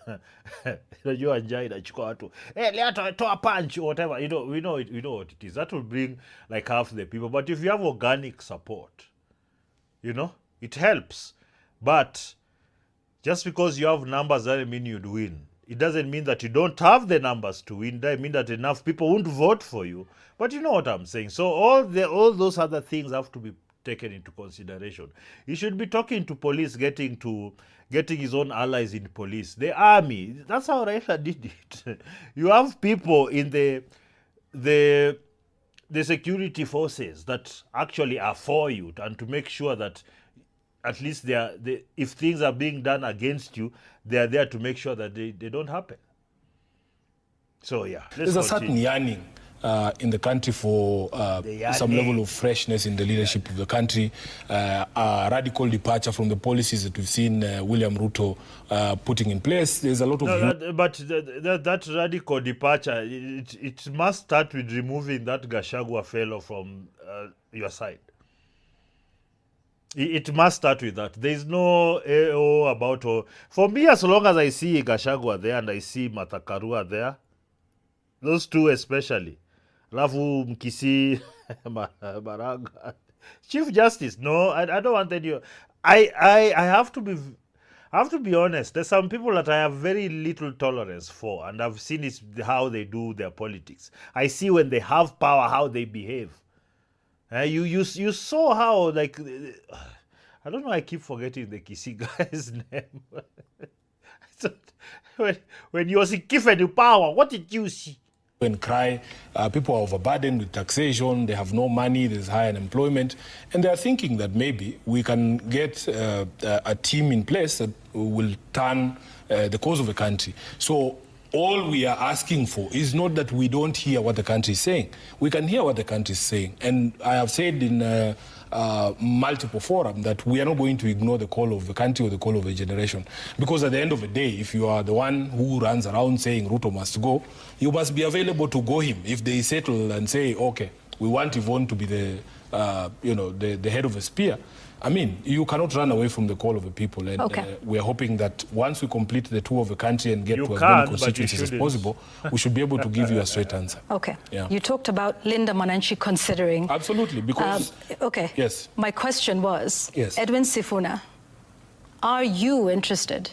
[SPEAKER 4] you enjoy that. Hey, to a punch or whatever. We know what it is. That will bring like half the people. But if you have organic support, it helps. But just because you have numbers doesn't mean you'd win. It doesn't mean that you don't have the numbers to win. It doesn't mean that enough people won't vote for you. But you know what I'm saying. So all those other things have to be taken into consideration. He should be talking to police, getting his own allies in police, the army. That's how Raila did it. You have people in the security forces that actually are for you, and to make sure that at least if things are being done against you, they are there to make sure that they don't happen. So yeah,
[SPEAKER 10] there's a certain yearning in the country for some level of freshness in the leadership of the country, a radical departure from the policies that we've seen William Ruto putting in place. There's a lot of...
[SPEAKER 4] that radical departure, it must start with removing that Gachagua fellow from your side. It must start with that. There's no about... For me, as long as I see Gachagua there and I see Martha Karua there, those two especially, Lavu Mkisi, Maraga, Chief Justice. No, I don't want any. I have to be honest. There's some people that I have very little tolerance for, and I've seen how they do their politics. I see when they have power how they behave. You saw how, like, I don't know. I keep forgetting the Kisi guy's name. when you was given power, what did you see?
[SPEAKER 10] And cry, people are overburdened with taxation, they have no money, there's high unemployment, and they're thinking that maybe we can get a team in place that will turn the course of the country. So all we are asking for is not that we don't hear what the country is saying. We can hear what the country is saying. And I have said in multiple forums that we are not going to ignore the call of the country or the call of a generation. Because at the end of the day, if you are the one who runs around saying Ruto must go, you must be available to go him. If they settle and say, okay, we want Yvonne to be the head of a spear, I mean, you cannot run away from the call of the people. And we're hoping that once we complete the tour of the country and get to as many constituencies as possible, we should be able to give you a straight answer. Okay. Yeah.
[SPEAKER 11] You talked about Linda Mwananchi considering...
[SPEAKER 10] Absolutely, because...
[SPEAKER 11] Yes. My question was, Edwin Sifuna, are you interested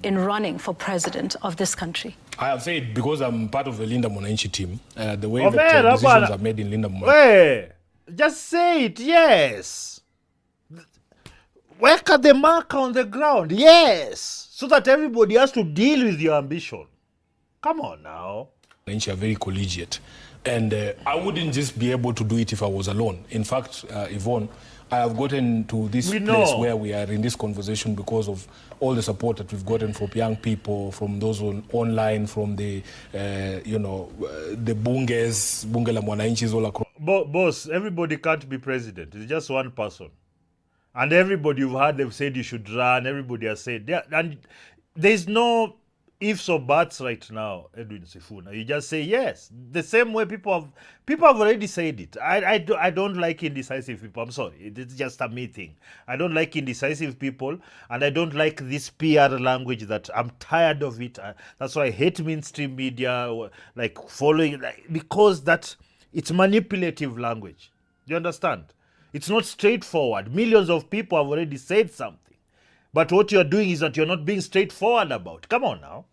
[SPEAKER 11] in running for president of this country?
[SPEAKER 10] I have said, because I'm part of the Linda Mwananchi team, the way that decisions are made in Linda
[SPEAKER 4] Mwananchi... Just say it, yes. Work at the mark on the ground, yes, so that everybody has to deal with your ambition. Come on now.
[SPEAKER 10] They are very collegiate, and I wouldn't just be able to do it if I was alone. In fact, Yvonne, I have gotten to this place where we are in this conversation because of all the support that we've gotten from young people, from those online, from the, the bunge la mwananchis all across.
[SPEAKER 4] Boss, everybody can't be president. It's just one person. And everybody you've heard, they've said you should run. Everybody has said, and there's no ifs or buts right now, Edwin Sifuna. You just say yes. The same way people have already said it. I don't like indecisive people. I'm sorry. It's just a me thing. I don't like indecisive people, and I don't like this PR language that I'm tired of it. That's why I hate mainstream media, like following, because it's manipulative language. You understand? It's not straightforward. Millions of people have already said something. But what you're doing is that you're not being straightforward about. Come on now.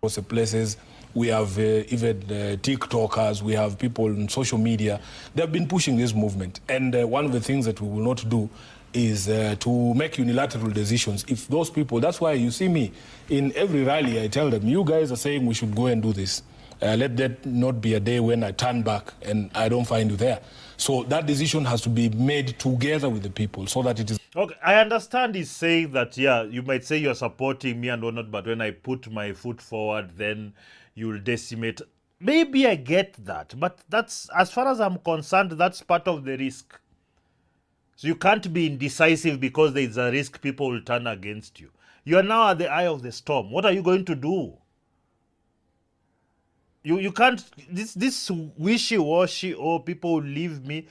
[SPEAKER 10] Also places, we have even TikTokers, we have people on social media. They've been pushing this movement. And one of the things that we will not do is to make unilateral decisions. If those people, that's why you see me in every rally, I tell them, you guys are saying we should go and do this. Let that not be a day when I turn back and I don't find you there. So that decision has to be made together with the people so that it is...
[SPEAKER 4] Okay, I understand he's saying that, yeah, you might say you're supporting me and whatnot, but when I put my foot forward, then you'll decimate. Maybe I get that, but that's, as far as I'm concerned, that's part of the risk. So you can't be indecisive because there's a risk people will turn against you. You are now at the eye of the storm. What are you going to do? You can't, this wishy-washy, oh, people will leave me.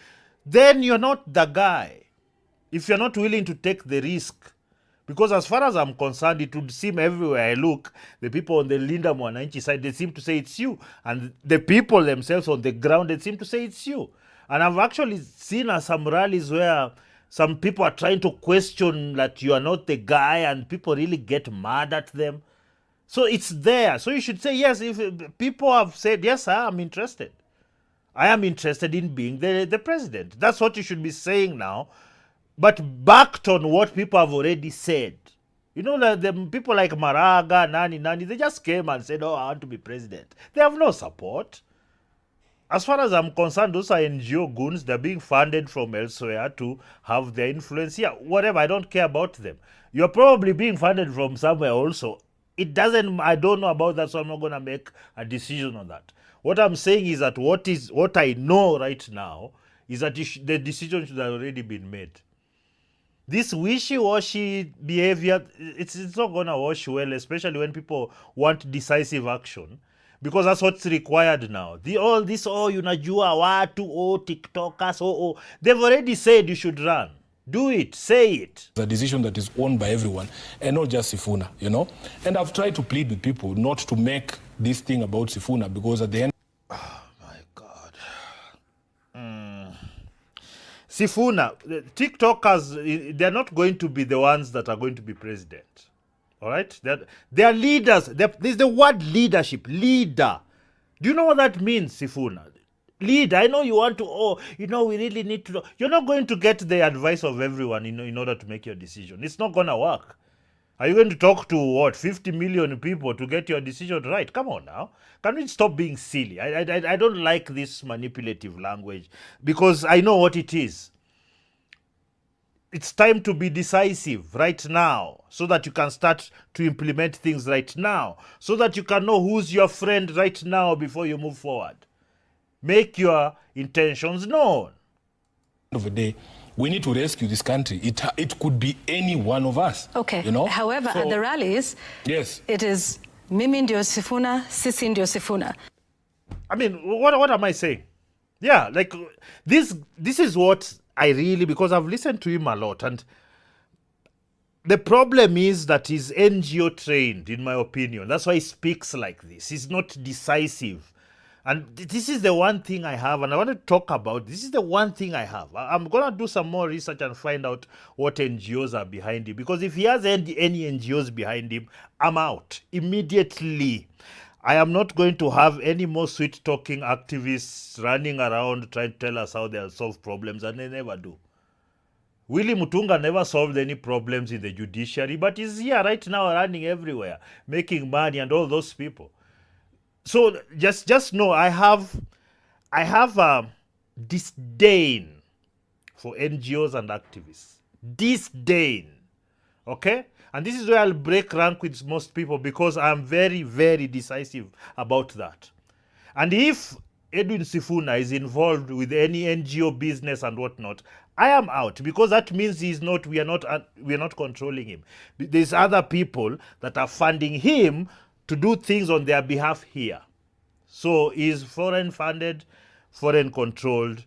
[SPEAKER 4] Then you're not the guy. If you're not willing to take the risk. Because as far as I'm concerned, it would seem everywhere I look, the people on the Linda Mwananchi side, they seem to say it's you. And the people themselves on the ground, they seem to say it's you. And I've actually seen some rallies where some people are trying to question that you are not the guy and people really get mad at them. So it's there. So you should say, yes, if people have said, yes, I am interested. I am interested in being the president. That's what you should be saying now. But backed on what people have already said. You know, the people like Maraga, Nani, they just came and said, oh, I want to be president. They have no support. As far as I'm concerned, those are NGO goons. They're being funded from elsewhere to have their influence here. Whatever, I don't care about them. You're probably being funded from somewhere also. It doesn't, I don't know about that, so I'm not going to make a decision on that. What I'm saying is that what I know right now is that the decision should have already been made. This wishy-washy behavior, it's not going to wash well, especially when people want decisive action. Because that's what's required now. All this, unajua watu, TikTokers, they've already said you should run. Do it, say it.
[SPEAKER 10] The decision that is owned by everyone, and not just Sifuna, you know. And I've tried to plead with people not to make this thing about Sifuna, because at the end...
[SPEAKER 4] Oh, my God. Sifuna, TikTokers, they're not going to be the ones that are going to be president. All right? They're leaders. There's the word leadership. Leader. Do you know what that means, Sifuna? Leader. I know you want to, we really need to know. You're not going to get the advice of everyone in order to make your decision. It's not going to work. Are you going to talk to, 50 million people to get your decision right? Come on now. Can we stop being silly? I don't like this manipulative language because I know what it is. It's time to be decisive right now so that you can start to implement things right now, so that you can know who's your friend right now before you move forward. Make your intentions known.
[SPEAKER 10] End of the day, we need to rescue this country. It could be any one of us.
[SPEAKER 11] Okay.
[SPEAKER 10] You know?
[SPEAKER 11] However, at the rallies,
[SPEAKER 10] yes,
[SPEAKER 11] it is Mimi ndio Sifuna, Sisi ndio Sifuna.
[SPEAKER 4] I mean, what am I saying? Yeah, like this is what I really, because I've listened to him a lot, and the problem is that he's NGO trained, in my opinion. That's why he speaks like this. He's not decisive. And this is the one thing I have, and I want to talk about. This is the one thing I have. I'm going to do some more research and find out what NGOs are behind him. Because if he has any NGOs behind him, I'm out immediately. I am not going to have any more sweet-talking activists running around trying to tell us how they'll solve problems, and they never do. Willy Mutunga never solved any problems in the judiciary, but he's here right now running everywhere, making money, and all those people. So just know I have a disdain for NGOs and activists. Disdain. Okay? And this is where I'll break rank with most people, because I'm very, very decisive about that. And if Edwin Sifuna is involved with any NGO business and whatnot, I am out, because that means we are not controlling him. There's other people that are funding him to do things on their behalf here. So he's foreign funded, foreign controlled.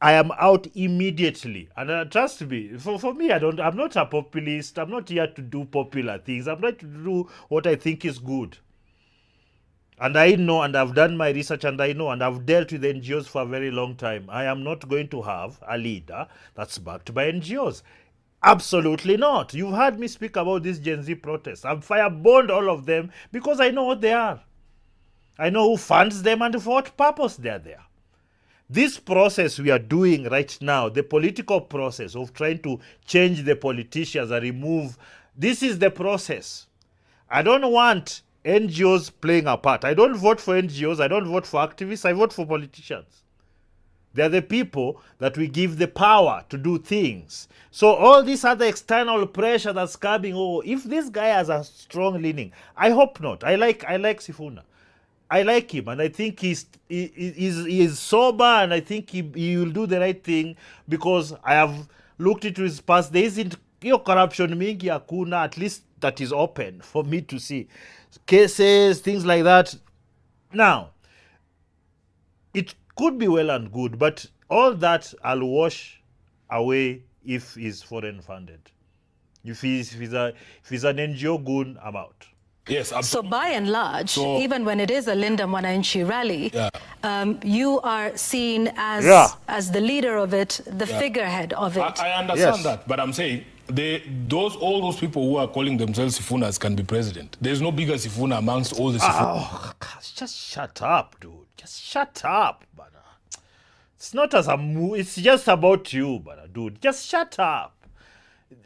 [SPEAKER 4] I am out immediately. And trust me, for me, I'm not a populist. I'm not here to do popular things. I'm here to do what I think is good. And I know, and I've done my research, and I know, and I've dealt with NGOs for a very long time. I am not going to have a leader that's backed by NGOs. Absolutely not. You've heard me speak about these Gen Z protests. I've fireburned all of them because I know what they are. I know who funds them and for what purpose they are there. This process we are doing right now, the political process of trying to change the politicians and remove, this is the process. I don't want NGOs playing a part. I don't vote for NGOs. I don't vote for activists. I vote for politicians. They're the people that we give the power to do things. So all this other external pressure that's coming, if this guy has a strong leaning, I hope not. I like Sifuna. I like him, and I think he is sober, and I think he will do the right thing, because I have looked into his past. There isn't corruption mingi hakuna, at least that is open for me to see. Cases, things like that. Now, it could be well and good, but all that I'll wash away if he's foreign funded. If he's an NGO goon, I'm out.
[SPEAKER 10] Yes,
[SPEAKER 11] so by and large, even when it is a Linda Mwananchi rally, you are seen as the leader of it, the figurehead of it.
[SPEAKER 10] I understand that, but I'm saying all those people who are calling themselves Sifunas can be president. There's no bigger Sifuna amongst all the Sifuna.
[SPEAKER 4] Just shut up, dude. Just shut up, brother. It's not as it's just about you, brother, dude. Just shut up.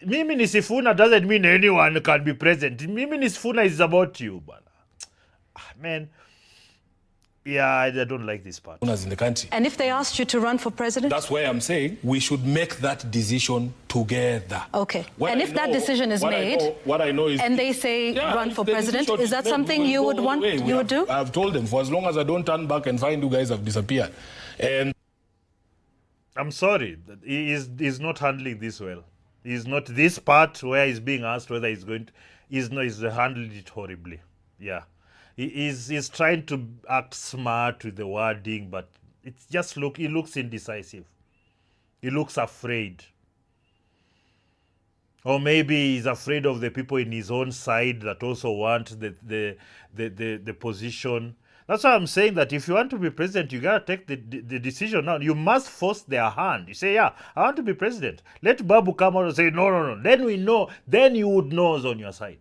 [SPEAKER 4] Mimi ni Sifuna doesn't mean anyone can be president. Mimi ni Sifuna is about you, brother. Man, I don't like this part.
[SPEAKER 10] In the country.
[SPEAKER 11] And if they asked you to run for president?
[SPEAKER 10] That's why I'm saying we should make that decision together.
[SPEAKER 11] Okay. And if that decision is made,
[SPEAKER 10] what I know is,
[SPEAKER 11] and they say run for president, is that something you would want? You would do?
[SPEAKER 10] I've told them, for as long as I don't turn back and find you guys have disappeared. And
[SPEAKER 4] I'm sorry, he's not handling this well. He's not this part where he's being asked whether he's going to. He's handled it horribly. Yeah, he's trying to act smart with the wording, but it's just he looks indecisive. He looks afraid, or maybe he's afraid of the people in his own side that also want the position. That's why I'm saying that if you want to be president, you gotta take the decision now. You must force their hand. You say, I want to be president. Let Babu come out and say, no. Then we know. Then you would know who's on your side.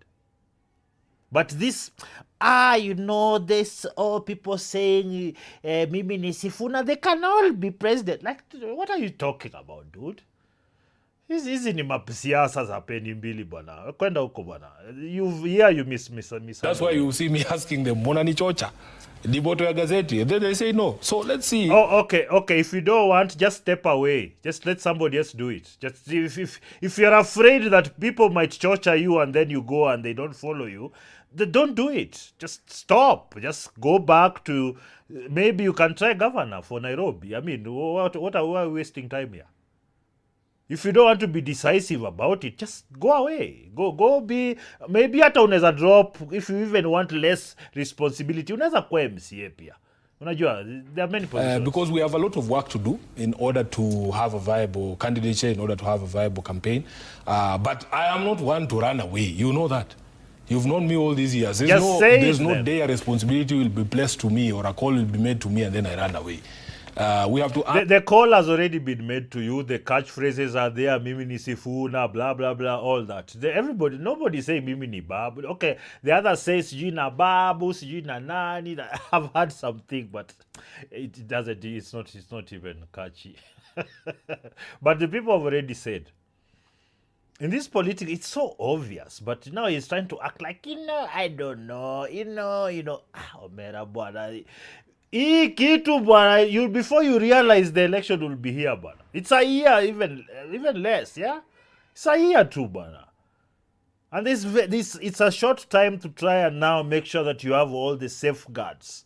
[SPEAKER 4] But this, this all people saying, Mimi ni Sifuna, they can all be president. Like, what are you talking about, dude? Hizi ni mapisiasa za peni mbili bwana. Kwenda huko bwana. You miss.
[SPEAKER 10] That's why you see me asking them, Mona ni chocha? Diboto ya gazeti. And then they say no. So let's see.
[SPEAKER 4] Oh, okay. If you don't want, just step away. Just let somebody else do it. Just if you're afraid that people might torture you and then you go and they don't follow you, then don't do it. Just stop. Just go back to, maybe you can try governor for Nairobi. I mean, what are we wasting time here? If you don't want to be decisive about it, just go away. Go be, maybe hata unaweza drop, if you even want less responsibility, unaweza kuwa MCA pia. Unajua, there are many positions.
[SPEAKER 10] Because we have a lot of work to do in order to have a viable candidature, in order to have a viable campaign. But I am not one to run away. You know that. You've known me all these years. There's no day a responsibility will be placed to me or a call will be made to me and then I run away. We have to.
[SPEAKER 4] The call has already been made to you. The catchphrases are there. Mimi ni Sifuna, blah blah blah, all that. Nobody say Mimi ni Babu. Okay, the other says sijui na Babu, sijui na nani. I've heard something, but it doesn't. It's not even catchy. But the people have already said. In this politics, it's so obvious, but now he's trying to act like, I don't know, Omera bwana. Hii kitu bwana, before you realize the election will be here bwana. It's a year, even less, yeah? It's a year too bwana. And this it's a short time to try and now make sure that you have all the safeguards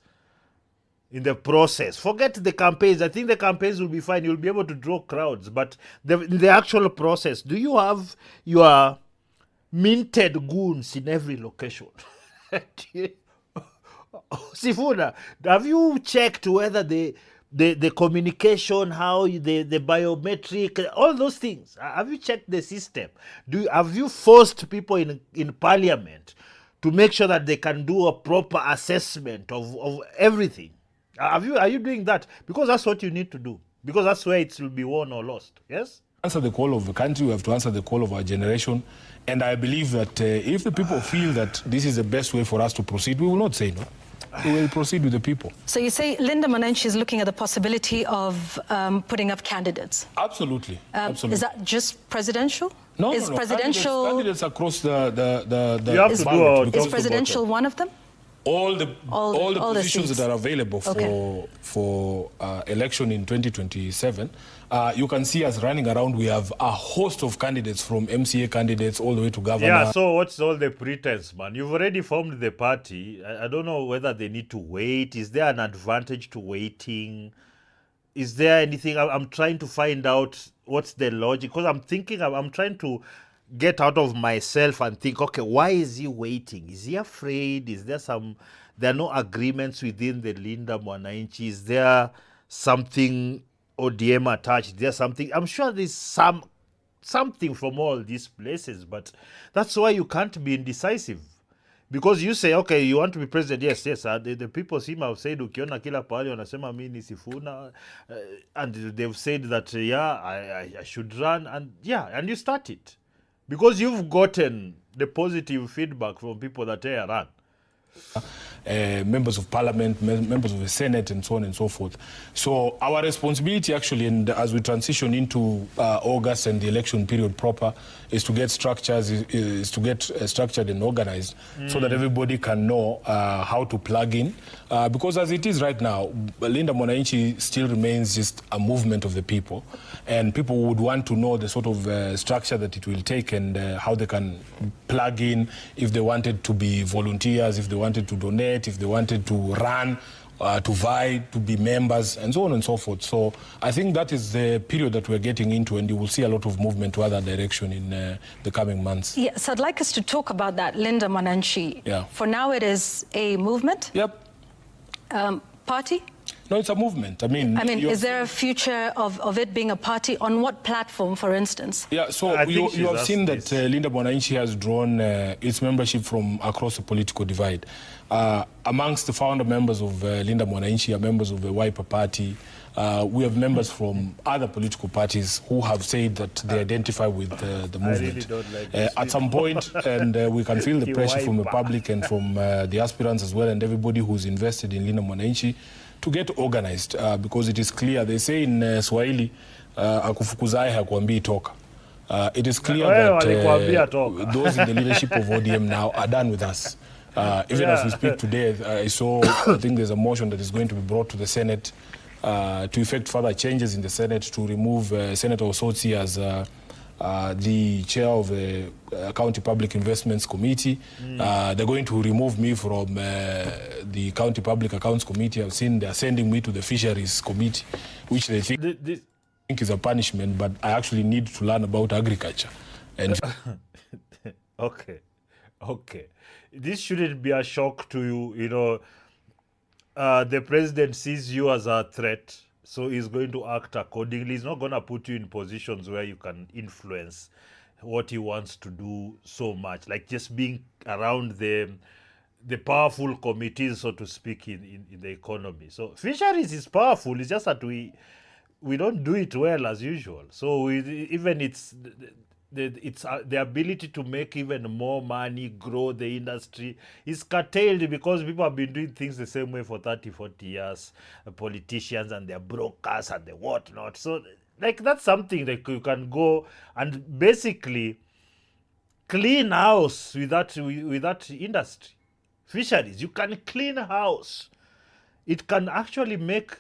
[SPEAKER 4] in the process. Forget the campaigns. I think the campaigns will be fine. You'll be able to draw crowds. But in the actual process, do you have your minted goons in every location? Sifuna, have you checked whether the communication, how the biometric, all those things? Have you checked the system? Have you forced people in parliament to make sure that they can do a proper assessment of everything. Are you doing that? Because that's what you need to do. Because that's where it will be won or lost. Yes?
[SPEAKER 10] Answer the call of the country, we have to answer the call of our generation. And I believe that if the people feel that this is the best way for us to proceed, we will not say no. We will proceed with the people.
[SPEAKER 11] So you say Linda Mwananchi is looking at the possibility of putting up candidates?
[SPEAKER 10] Absolutely. Absolutely.
[SPEAKER 11] Is that just presidential?
[SPEAKER 10] No,
[SPEAKER 11] is
[SPEAKER 10] no.
[SPEAKER 11] Candidates
[SPEAKER 10] across the
[SPEAKER 4] You have to do
[SPEAKER 11] is presidential one of them?
[SPEAKER 10] All the positions
[SPEAKER 11] seats
[SPEAKER 10] that are available for election in 2027, you can see us running around. We have a host of candidates, from MCA candidates all the way to governor.
[SPEAKER 4] Yeah, so what's all the pretense, man? You've already formed the party. I don't know whether they need to wait. Is there an advantage to waiting? Is there anything? I'm trying to find out what's the logic, because I'm trying to get out of myself and think, okay, why is he waiting? Is he afraid? There are no agreements within the Linda Mwananchi? Is there something ODM attached? There's something. I'm sure there's something from all these places, but that's why you can't be indecisive. Because you say, okay, you want to be president, yes. The people seem to have said, ukiona kila pahali wanasema mimi ni Sifuna, and they've said that, I should run, and you start it. Because you've gotten the positive feedback from people that they run.
[SPEAKER 10] Members of parliament, members of the Senate, and so on and so forth. So our responsibility actually, and as we transition into August and the election period proper, is to get structures, is to get structured and organized so that everybody can know how to plug in. Because as it is right now, Linda Mwananchi still remains just a movement of the people, and people would want to know the sort of structure that it will take and how they can plug in if they wanted to be volunteers, if they wanted to donate, if they wanted to run, to vie, to be members, and so on and so forth. So I think that is the period that we're getting into, and you will see a lot of movement to other direction in the coming months.
[SPEAKER 11] Yeah, so I'd like us to talk about that, Linda Mwananchi.
[SPEAKER 10] Yeah.
[SPEAKER 11] For now, it is a movement?
[SPEAKER 10] Yep.
[SPEAKER 11] Party?
[SPEAKER 10] No, it's a movement. I mean,
[SPEAKER 11] is there a future of it being a party? On what platform, for instance?
[SPEAKER 10] Yeah, so you have seen that Linda Mwananchi has drawn its membership from across the political divide. Amongst the founder members of Linda Mwananchi are members of the Wiper Party. We have members from other political parties who have said that they identify with the movement.
[SPEAKER 4] I really don't like this
[SPEAKER 10] at some point, and we can feel the pressure from the public and from the aspirants as well, and everybody who's invested in Linda Mwananchi, to get organized, because it is clear, they say in Swahili, akufukuzae hakuambii toka. It is clear that those in the leadership of ODM now are done with us. Even as we speak today, I think there's a motion that is going to be brought to the Senate to effect further changes in the Senate to remove Senator Osotsi as the chair of the County Public Investments Committee. They're going to remove me from the County Public Accounts Committee. I've seen they're sending me to the Fisheries Committee, which they think is a punishment, but I actually need to learn about agriculture. And
[SPEAKER 4] Okay. This shouldn't be a shock to you. The president sees you as a threat, so he's going to act accordingly. He's not going to put you in positions where you can influence what he wants to do so much, like just being around the powerful committees, so to speak, in the economy. So fisheries is powerful. It's just that we don't do it well as usual. So it's the ability to make even more money, grow the industry is curtailed because people have been doing things the same way for 30, 40 years. The politicians and their brokers and the whatnot. So that's something that you can go and basically clean house with that industry. Fisheries, you can clean house. It can actually make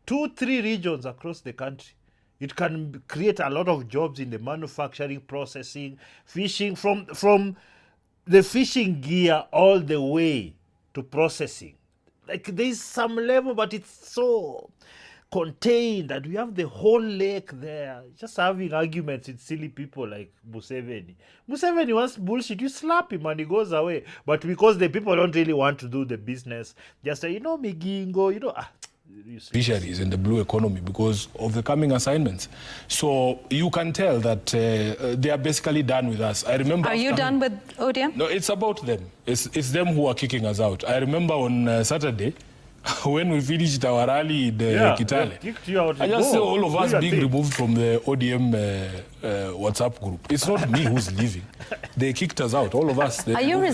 [SPEAKER 4] 2-3 regions across the country. It can create a lot of jobs in the manufacturing, processing, fishing, from the fishing gear all the way to processing. There's some level, but it's so contained that we have the whole lake there. Just having arguments with silly people like Museveni. Museveni wants bullshit, you slap him and he goes away. But because the people don't really want to do the business, just say, Migingo,
[SPEAKER 10] fisheries and the blue economy because of the coming assignments. So you can tell that they are basically done with us. I remember.
[SPEAKER 11] Are you done with ODM?
[SPEAKER 10] No, it's about them. It's them who are kicking us out. I remember on Saturday, when we finished our rally in Kitale, I just saw all of us being removed from the ODM WhatsApp group. It's not me who's leaving. They kicked us out, all of us.
[SPEAKER 11] Are you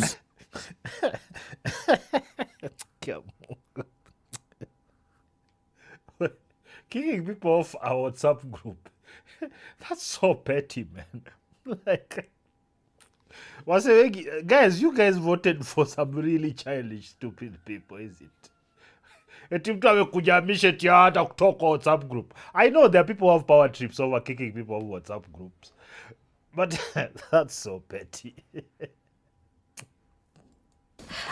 [SPEAKER 4] kicking people off our WhatsApp group? That's so petty, man. Like, guys, you guys voted for some really childish, stupid people, is it? Eti mtu amekujamisha eti hata kutoka WhatsApp group. I know there are people who have power trips over kicking people off WhatsApp groups. But that's so petty.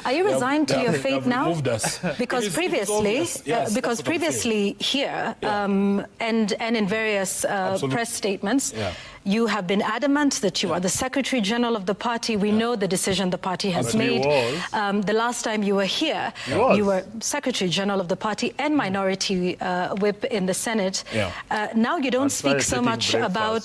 [SPEAKER 11] Are you resigned to your fate now?
[SPEAKER 10] Us.
[SPEAKER 11] Because previously, here and in various press statements, you have been adamant that you are the Secretary General of the party. We know the decision the party has made. The last time you were here, you were Secretary General of the party and Minority Whip in the Senate. Now you don't speak so much about,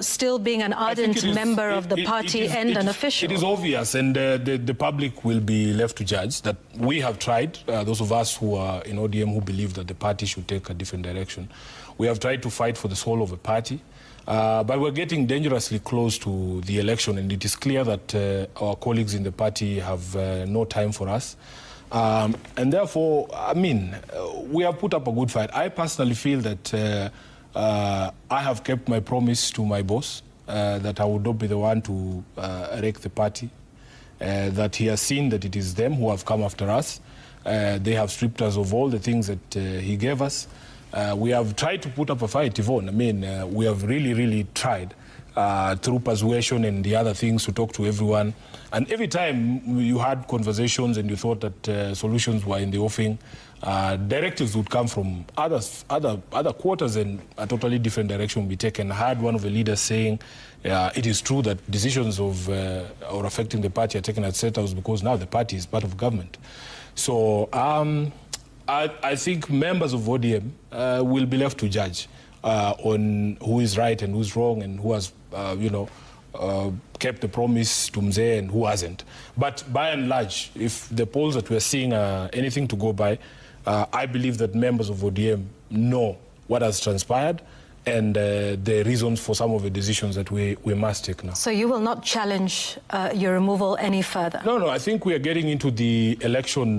[SPEAKER 11] still being an ardent member of the party and an official.
[SPEAKER 10] It is obvious, and the public will be left to judge that we have tried, those of us who are in ODM who believe that the party should take a different direction. We have tried to fight for the soul of a party. But we're getting dangerously close to the election, and it is clear that our colleagues in the party have no time for us. And therefore, I mean, we have put up a good fight. I personally feel that I have kept my promise to my boss, that I would not be the one to wreck the party, that he has seen that it is them who have come after us. They have stripped us of all the things that he gave us. We have tried to put up a fight, Yvonne. I mean, we have really, really tried through persuasion and the other things to talk to everyone. And every time you had conversations and you thought that solutions were in the offing, directives would come from other quarters and a totally different direction would be taken. I had one of the leaders saying, it is true that decisions of or affecting the party are taken at State House because now the party is part of government. So I think members of ODM will be left to judge on who is right and who's wrong and who has, kept the promise to Mzee and who hasn't. But by and large, if the polls that we're seeing are anything to go by, I believe that members of ODM know what has transpired and the reasons for some of the decisions that we must take now.
[SPEAKER 11] So you will not challenge your removal any further?
[SPEAKER 10] No, I think we are getting into the election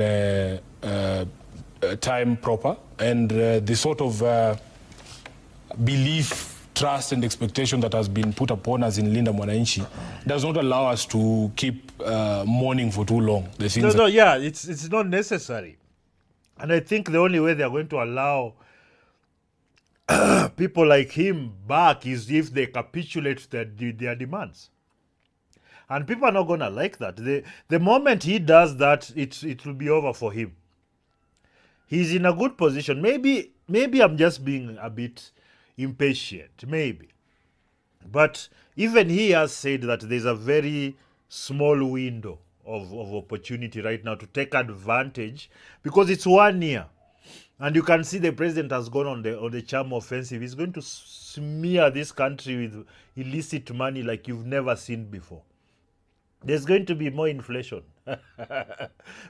[SPEAKER 10] time proper, and the sort of belief, trust and expectation that has been put upon us in Linda Mwananchi does not allow us to keep mourning for too long.
[SPEAKER 4] It's not necessary. And I think the only way they're going to allow people like him back is if they capitulate their demands. And people are not going to like that. The moment he does that, it will be over for him. He's in a good position. Maybe I'm just being a bit impatient, maybe. But even he has said that there's a very small window of opportunity right now to take advantage because it's 1 year. And you can see the president has gone on the charm offensive. He's going to smear this country with illicit money like you've never seen before. There's going to be more inflation.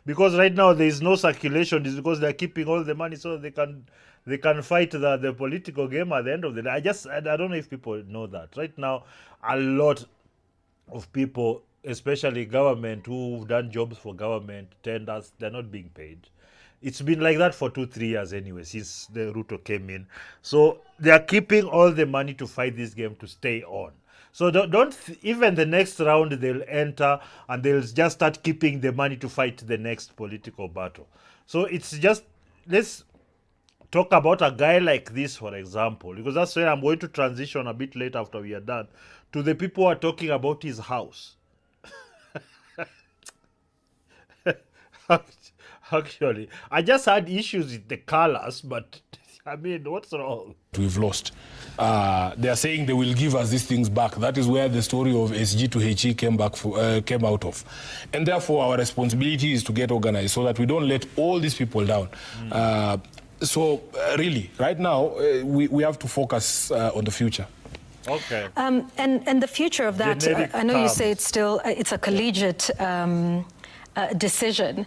[SPEAKER 4] Because right now there is no circulation. It's because they're keeping all the money so they can fight the political game at the end of the day. I don't know if people know that. Right now, a lot of people, especially government, who've done jobs for government, tenders, they're not being paid. It's been like that for 2-3 years anyway, since the Ruto came in. So they are keeping all the money to fight this game to stay on. So don't even the next round they'll enter and they'll just start keeping the money to fight the next political battle. So it's just, let's talk about a guy like this, for example, because that's where I'm going to transition a bit later after we are done, to the people who are talking about his house. Actually, I just had issues with the colors, but I mean, what's wrong?
[SPEAKER 10] We've lost. They are saying they will give us these things back. That is where the story of SG to HE came out of. And therefore, our responsibility is to get organized so that we don't let all these people down. Really, right now, we have to focus on the future.
[SPEAKER 11] Okay. And the future of that, I know you say it's a collegiate decision.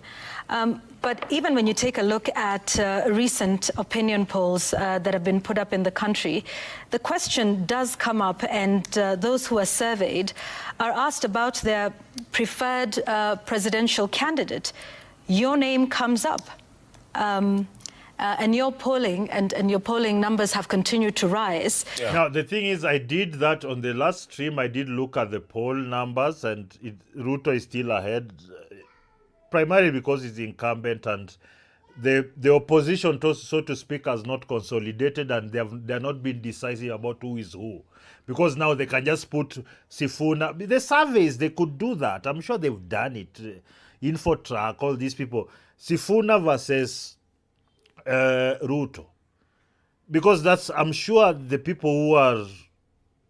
[SPEAKER 11] But even when you take a look at recent opinion polls that have been put up in the country, the question does come up, and those who are surveyed are asked about their preferred presidential candidate. Your name comes up. And your polling and your polling numbers have continued to rise.
[SPEAKER 4] Yeah. Now, the thing is, I did that on the last stream. I did look at the poll numbers, and Ruto is still ahead, primarily because he's incumbent, and the opposition, so to speak, has not consolidated, and they're not been decisive about who is who. Because now they can just put Sifuna. The surveys, they could do that. I'm sure they've done it. Infotrack, all these people. Sifuna versus Ruto, because I'm sure the people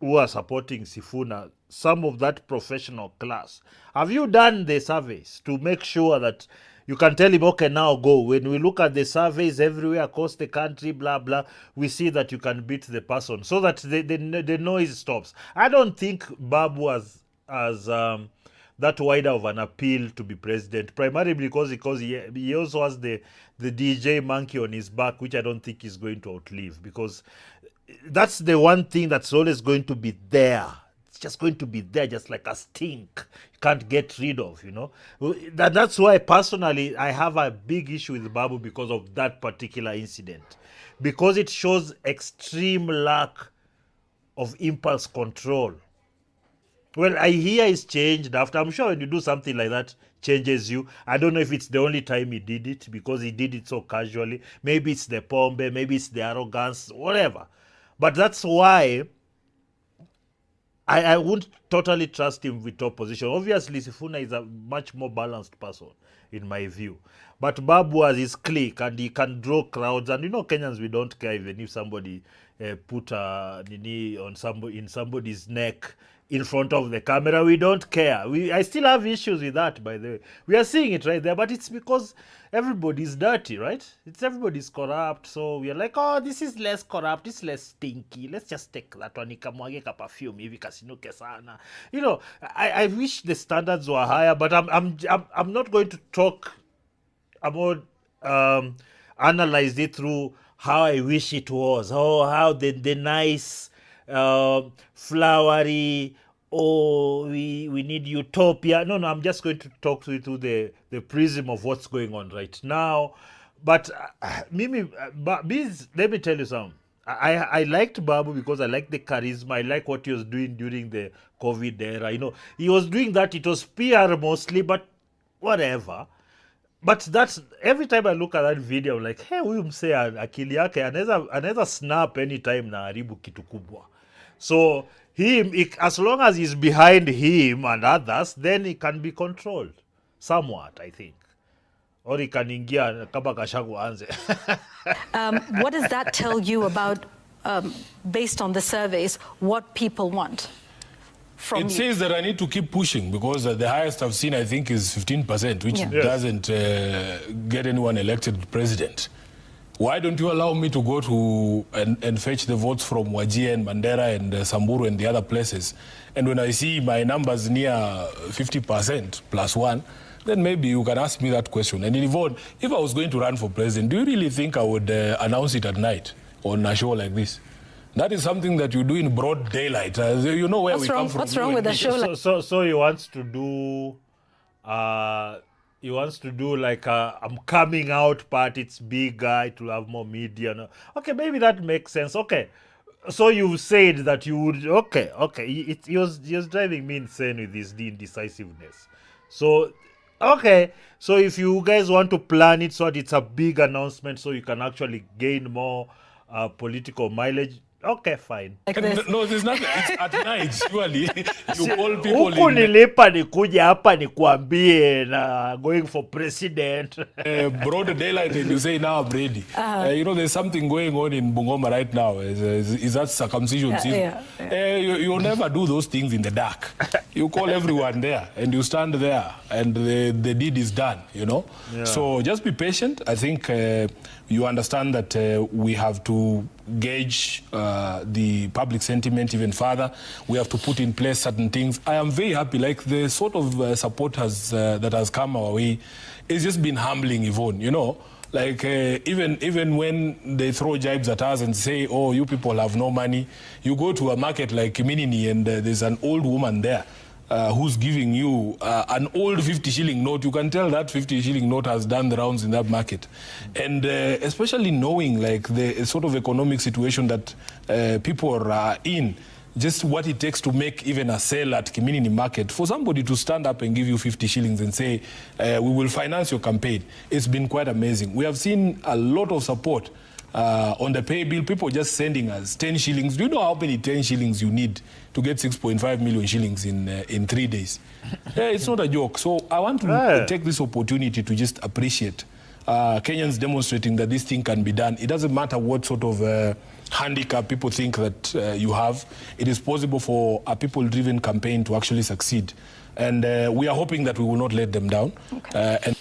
[SPEAKER 4] who are supporting Sifuna, some of that professional class. Have you done the surveys to make sure that you can tell him, okay, now go? When we look at the surveys everywhere across the country, blah blah, we see that you can beat the person, so that the noise stops. I don't think Babu has that wider of an appeal to be president, primarily because he also has the DJ monkey on his back, which I don't think he's going to outlive, because that's the one thing that's always going to be there. It's just going to be there, just like a stink you can't get rid of, you know. That's why personally I have a big issue with Babu, because of that particular incident, because it shows extreme lack of impulse control. Well, I hear he's changed after. I'm sure when you do something like that, changes you. I don't know if it's the only time he did it, because he did it so casually. Maybe it's the pombe, maybe it's the arrogance, whatever. But that's why I wouldn't totally trust him with opposition. Obviously, Sifuna is a much more balanced person, in my view. But Babu has his clique, and he can draw crowds. And you know, Kenyans, we don't care even if somebody put a nini on in somebody's neck in front of the camera. We don't care. I still have issues with that, by the way. We are seeing it right there, but it's because everybody's dirty, right? Everybody's corrupt, so we are like, oh, this is less corrupt, this is less stinky. Let's just take that one, ikamwage ka perfume hivi kasinuke sana. You know, I wish the standards were higher, but I'm not going to talk about analyze it through how I wish it was, how the nice, flowery, we need utopia. No, I'm just going to talk to you through the prism of what's going on right now. But Mimi, let me tell you something. I liked Babu because I liked the charisma. I like what he was doing during the COVID era. You know, he was doing that. It was PR mostly, but whatever. But that's, every time I look at that video, I'm like, hey, huyu msee akili yake anaweza snap anytime na haribu kitu kubwa. So as long as he's behind him and others, then he can be controlled somewhat, I think. Or he can ingia kama kashagu anze.
[SPEAKER 11] What does that tell you about, based on the surveys, what people want from you?
[SPEAKER 10] It says that I need to keep pushing, because the highest I've seen, I think, is 15%, which doesn't get anyone elected president. Why don't you allow me to go to and fetch the votes from Wajir and Mandera and Samburu and the other places? And when I see my numbers near 50% plus one, then maybe you can ask me that question. And Yvonne, if I was going to run for president, do you really think I would announce it at night on a show like this? That is something that you do in broad daylight. You know where we come from.
[SPEAKER 11] What's wrong with a show like
[SPEAKER 4] that? So he wants to do... He wants to do like I'm coming out part. It's bigger. It will have more media. Okay, maybe that makes sense. Okay, so you said that you would. Okay. He was driving me insane with his indecisiveness. So, okay. So if you guys want to plan it so that it's a big announcement, so you can actually gain more political mileage, Okay, fine.
[SPEAKER 11] Like this.
[SPEAKER 10] No, there's nothing. It's at night, surely. You call people
[SPEAKER 4] Huku
[SPEAKER 10] in...
[SPEAKER 4] nilipa nikuja hapa nikuambie na going for president.
[SPEAKER 10] broad daylight and you say, now I'm ready. You know, there's something going on in Bungoma right now. Is that circumcision season? You'll never do those things in the dark. You call everyone there and you stand there and the deed is done, you know?
[SPEAKER 4] Yeah.
[SPEAKER 10] So just be patient. I think you understand that we have to gauge the public sentiment even further. We have to put in place certain things. I am very happy, like the sort of support that has come our way. It's just been humbling, Yvonne, you know? Like even when they throw jibes at us and say, oh, you people have no money, you go to a market like Kiminini and there's an old woman there who's giving you an old 50 shilling note. You can tell that 50 shilling note has done the rounds in that market. And especially knowing like the sort of economic situation that people are in, just what it takes to make even a sale at Kiminini market, for somebody to stand up and give you 50 shillings and say, we will finance your campaign, it's been quite amazing. We have seen a lot of support on the pay bill, people just sending us 10 shillings. Do you know how many 10 shillings you need to get 6.5 million shillings in 3 days? It's not a joke. So I want to take this opportunity to just appreciate Kenyans demonstrating that this thing can be done. It doesn't matter what sort of handicap people think that you have. It is possible for a people-driven campaign to actually succeed. And we are hoping that we will not let them down. And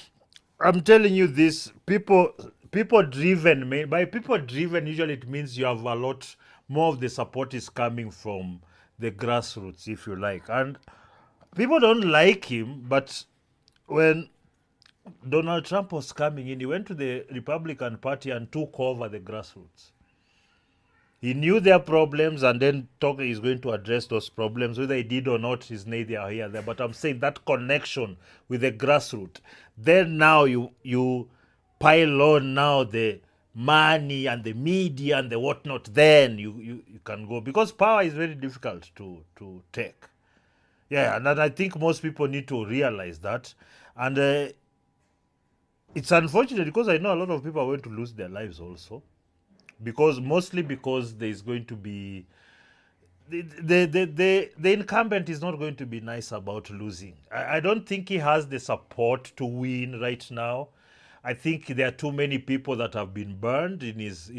[SPEAKER 4] I'm telling you this, people-driven, by people-driven, usually it means you have a lot more of the support is coming from the grassroots, if you like. And people don't like him, but when Donald Trump was coming in, he went to the Republican Party and took over the grassroots. He knew their problems and then he's going to address those problems. Whether he did or not is neither here or there. But I'm saying that connection with the grassroots. Then now you pile on now the money and the media and the whatnot. Then you can go. Because power is very difficult to take. Yeah, and I think most people need to realize that. And it's unfortunate because I know a lot of people are going to lose their lives also. Mostly because there's going to be the incumbent is not going to be nice about losing. I don't think he has the support to win right now. I think there are too many people that have been burned in his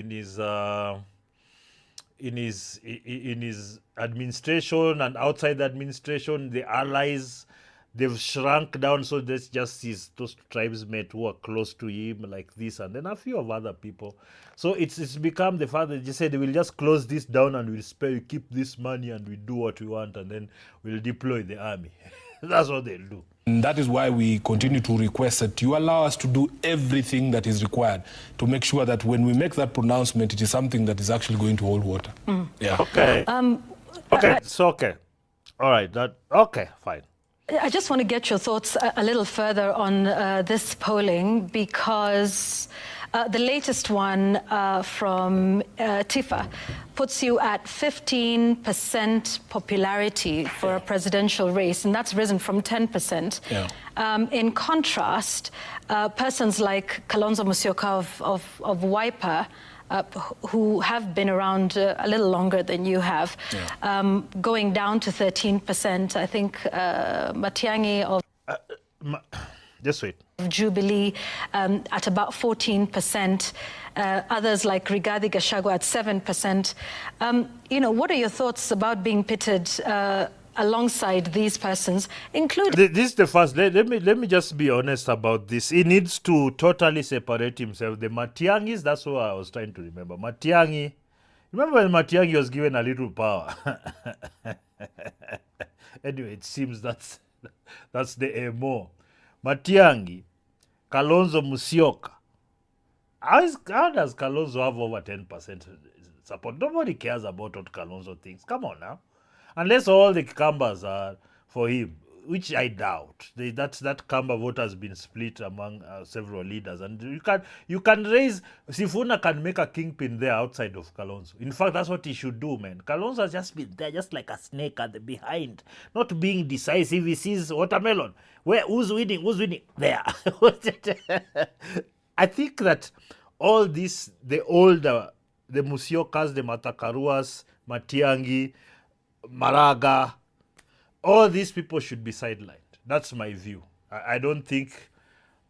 [SPEAKER 4] administration and outside the administration. The allies, they've shrunk down, so that's just those tribesmen who are close to him, like this, and then a few of other people. So it's become the fact that they said we'll just close this down and we'll keep this money and we do what we want and then we'll deploy the army. That's what they'll do.
[SPEAKER 10] And that is why we continue to request that you allow us to do everything that is required to make sure that when we make that pronouncement, it is something that is actually going to hold water. Yeah.
[SPEAKER 4] Okay. Okay. It's okay. All right. Okay. Fine.
[SPEAKER 11] I just want to get your thoughts a little further on this polling because the latest one from TIFA puts you at 15% popularity for a presidential race, and that's risen from 10%. Yeah. In contrast, persons like Kalonzo Musyoka of Wiper, who have been around a little longer than you have, going down to 13%. I think Matiang'i of
[SPEAKER 4] just wait.
[SPEAKER 11] Jubilee at about 14%. Others like Rigathi Gachagua at 7%. What are your thoughts about being pitted alongside these persons, including...
[SPEAKER 4] This is the first. Let me just be honest about this. He needs to totally separate himself. The Matiang'is, that's what I was trying to remember. Matiang'i, remember when Matiang'i was given a little power? Anyway, it seems that's the MO. Matiang'i, Kalonzo Musyoka. How does Kalonzo have over 10% support? Nobody cares about what Kalonzo thinks. Come on now. Unless all the Kambas are for him, which I doubt. That Kamba vote has been split among several leaders. And you can raise... Sifuna can make a kingpin there outside of Kalonzo. In fact, that's what he should do, man. Kalonzo has just been there just like a snake at the behind. Not being decisive. He sees watermelon. Who's winning? There. I think that all this, the older the Musyokas, the Matakaruas, Matiangi, Maraga, all these people should be sidelined. That's my view. I don't think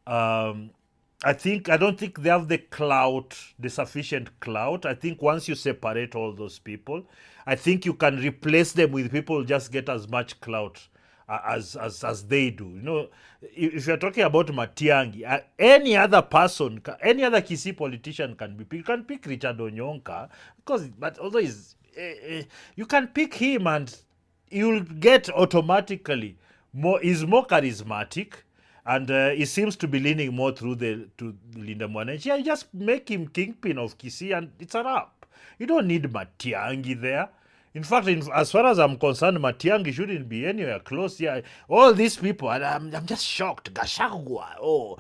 [SPEAKER 4] they have the clout, the sufficient clout. I think once you separate all those people, I think you can replace them with people who just get as much clout as they do. You know, if you're talking about Matiangi, any other person, any other Kisii politician can be picked. You can pick Richard Onyonka, but although you can pick him and you'll get automatically more. He's more charismatic, and he seems to be leaning more to Linda Mwananchi. You just make him kingpin of Kisii, and it's a wrap. You don't need Matiangi there. In fact, as far as I'm concerned, Matiangi shouldn't be anywhere close here. All these people, and I'm just shocked. Gachagua,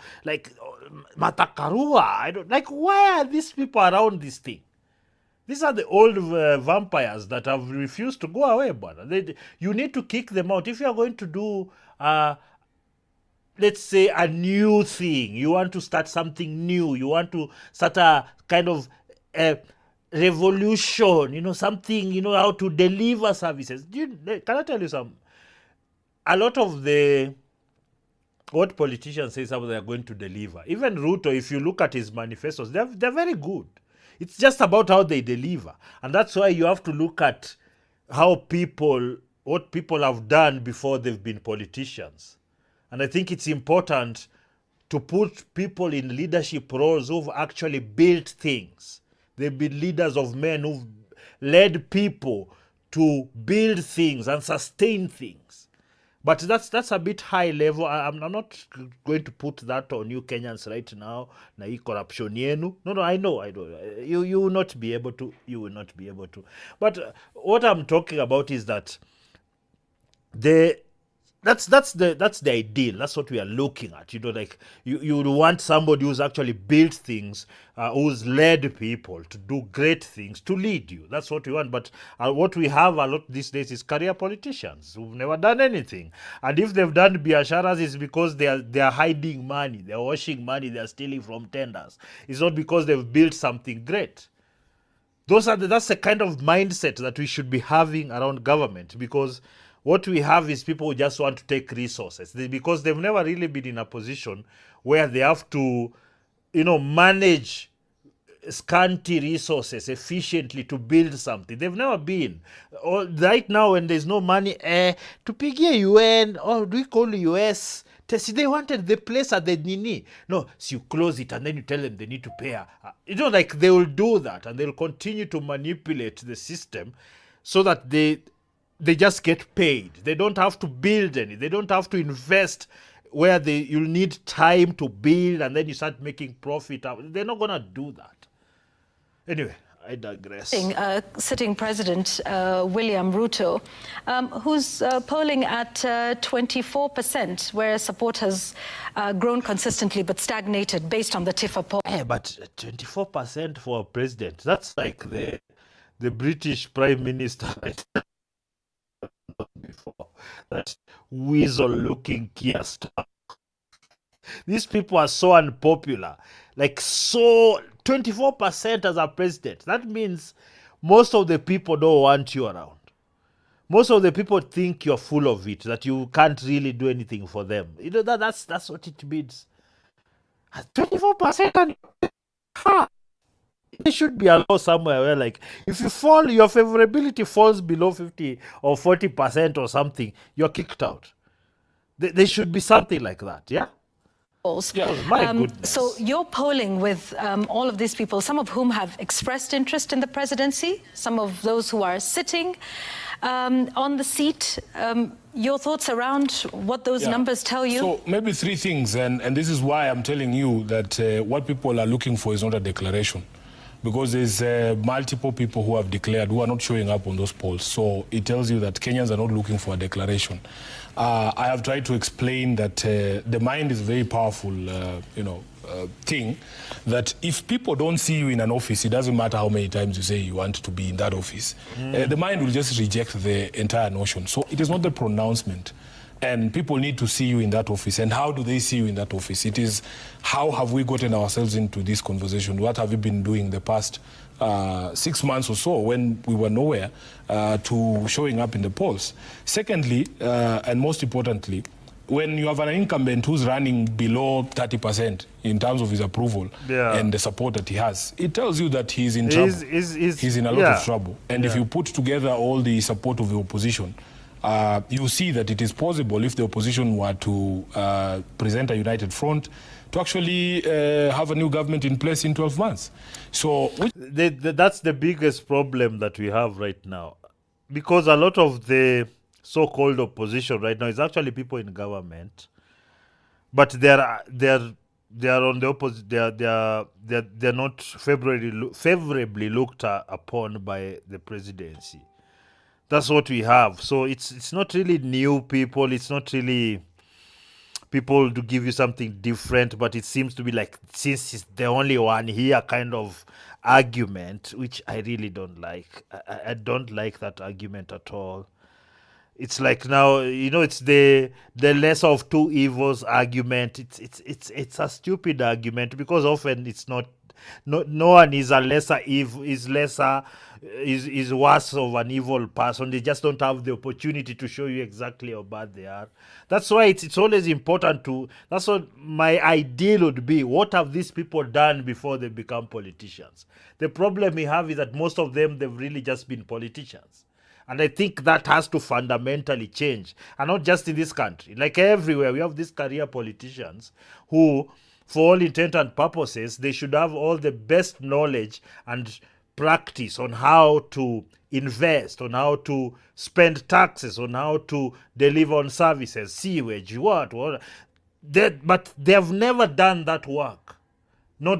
[SPEAKER 4] Matakarua. I don't like. Why are these people around this thing? These are the old vampires that have refused to go away, brother. You need to kick them out. If you are going to do, let's say, a new thing, you want to start something new, you want to start a kind of revolution, something, how to deliver services. Can I tell you something? A lot of what politicians say they are going to deliver, even Ruto, if you look at his manifestos, they're very good. It's just about how they deliver. And that's why you have to look at what people have done before they've been politicians. And I think it's important to put people in leadership roles who've actually built things. They've been leaders of men who've led people to build things and sustain things. But that's a bit high level. I'm not going to put that on you Kenyans right now. Na hii corruption yenu. No, I know. You will not be able to. You will not be able to. But what I'm talking about is that that's the ideal. That's what we are looking at. You would want somebody who's actually built things, who's led people to do great things, to lead you. That's what we want. But what we have a lot these days is career politicians who've never done anything. And if they've done biasharas, it's because they are hiding money, they're washing money, they're stealing from tenders. It's not because they've built something great. That's the kind of mindset that we should be having around government, because what we have is people who just want to take resources because they've never really been in a position where they have to, manage scanty resources efficiently to build something. They've never been. Right now, when there's no money, to pigia UN, or do we call the US? They wanted the place at the Nini. No, so you close it and then you tell them they need to pay. They will do that, and they'll continue to manipulate the system so that they just get paid. They don't have to build any. They don't have to invest where you'll need time to build and then you start making profit. They're not going to do that. Anyway, I digress.
[SPEAKER 11] Sitting President William Ruto, who's polling at 24%, where support has grown consistently but stagnated based on the TIFA poll.
[SPEAKER 4] Yeah, but 24% for a president, that's like the British Prime Minister, right? Before that weasel-looking Keir Starmer. These people are so unpopular. 24% as a president. That means most of the people don't want you around. Most of the people think you're full of it, that you can't really do anything for them. That's what it means. 24% and there should be a law somewhere where, if your favorability falls below 50 or 40% or something, you're kicked out. There should be something like that, yeah? My goodness.
[SPEAKER 11] So you're polling with all of these people, some of whom have expressed interest in the presidency, some of those who are sitting on the seat. Your thoughts around what those numbers tell you?
[SPEAKER 10] So maybe three things, and this is why I'm telling you that what people are looking for is not a declaration. Because there's multiple people who have declared who are not showing up on those polls. So it tells you that Kenyans are not looking for a declaration. I have tried to explain that the mind is a very powerful, thing, that if people don't see you in an office, it doesn't matter how many times you say you want to be in that office. The mind will just reject the entire notion. So it is not the pronouncement. And people need to see you in that office. And how do they see you in that office? It is, how have we gotten ourselves into this conversation? What have you been doing the past 6 months or so when we were nowhere to showing up in the polls? Secondly, and most importantly, when you have an incumbent who's running below 30% in terms of his approval and the support that he has, it tells you that he's in trouble. He's in a lot of trouble. And if you put together all the support of the opposition, you see that it is possible, if the opposition were to present a united front, to actually have a new government in place in 12 months. So
[SPEAKER 4] that's the biggest problem that we have right now, because a lot of the so-called opposition right now is actually people in government, but they're on the opposite. They're not favorably looked upon by the presidency. That's what we have. So it's not really new people. It's not really people to give you something different, but it seems to be like, since it's the only one here kind of argument, which I really don't like. I don't like that argument at all. It's like now, it's the lesser of two evils argument. It's a stupid argument, because often it's not. No one is a lesser evil, is worse of an evil person. They just don't have the opportunity to show you exactly how bad they are. That's why it's always important to. That's what my ideal would be. What have these people done before they become politicians? The problem we have is that most of them, they've really just been politicians. And I think that has to fundamentally change. And not just in this country. Like everywhere, we have these career politicians who, for all intent and purposes, they should have all the best knowledge and practice on how to invest, on how to spend taxes, on how to deliver on services, sewage, what. But they have never done that work. Nor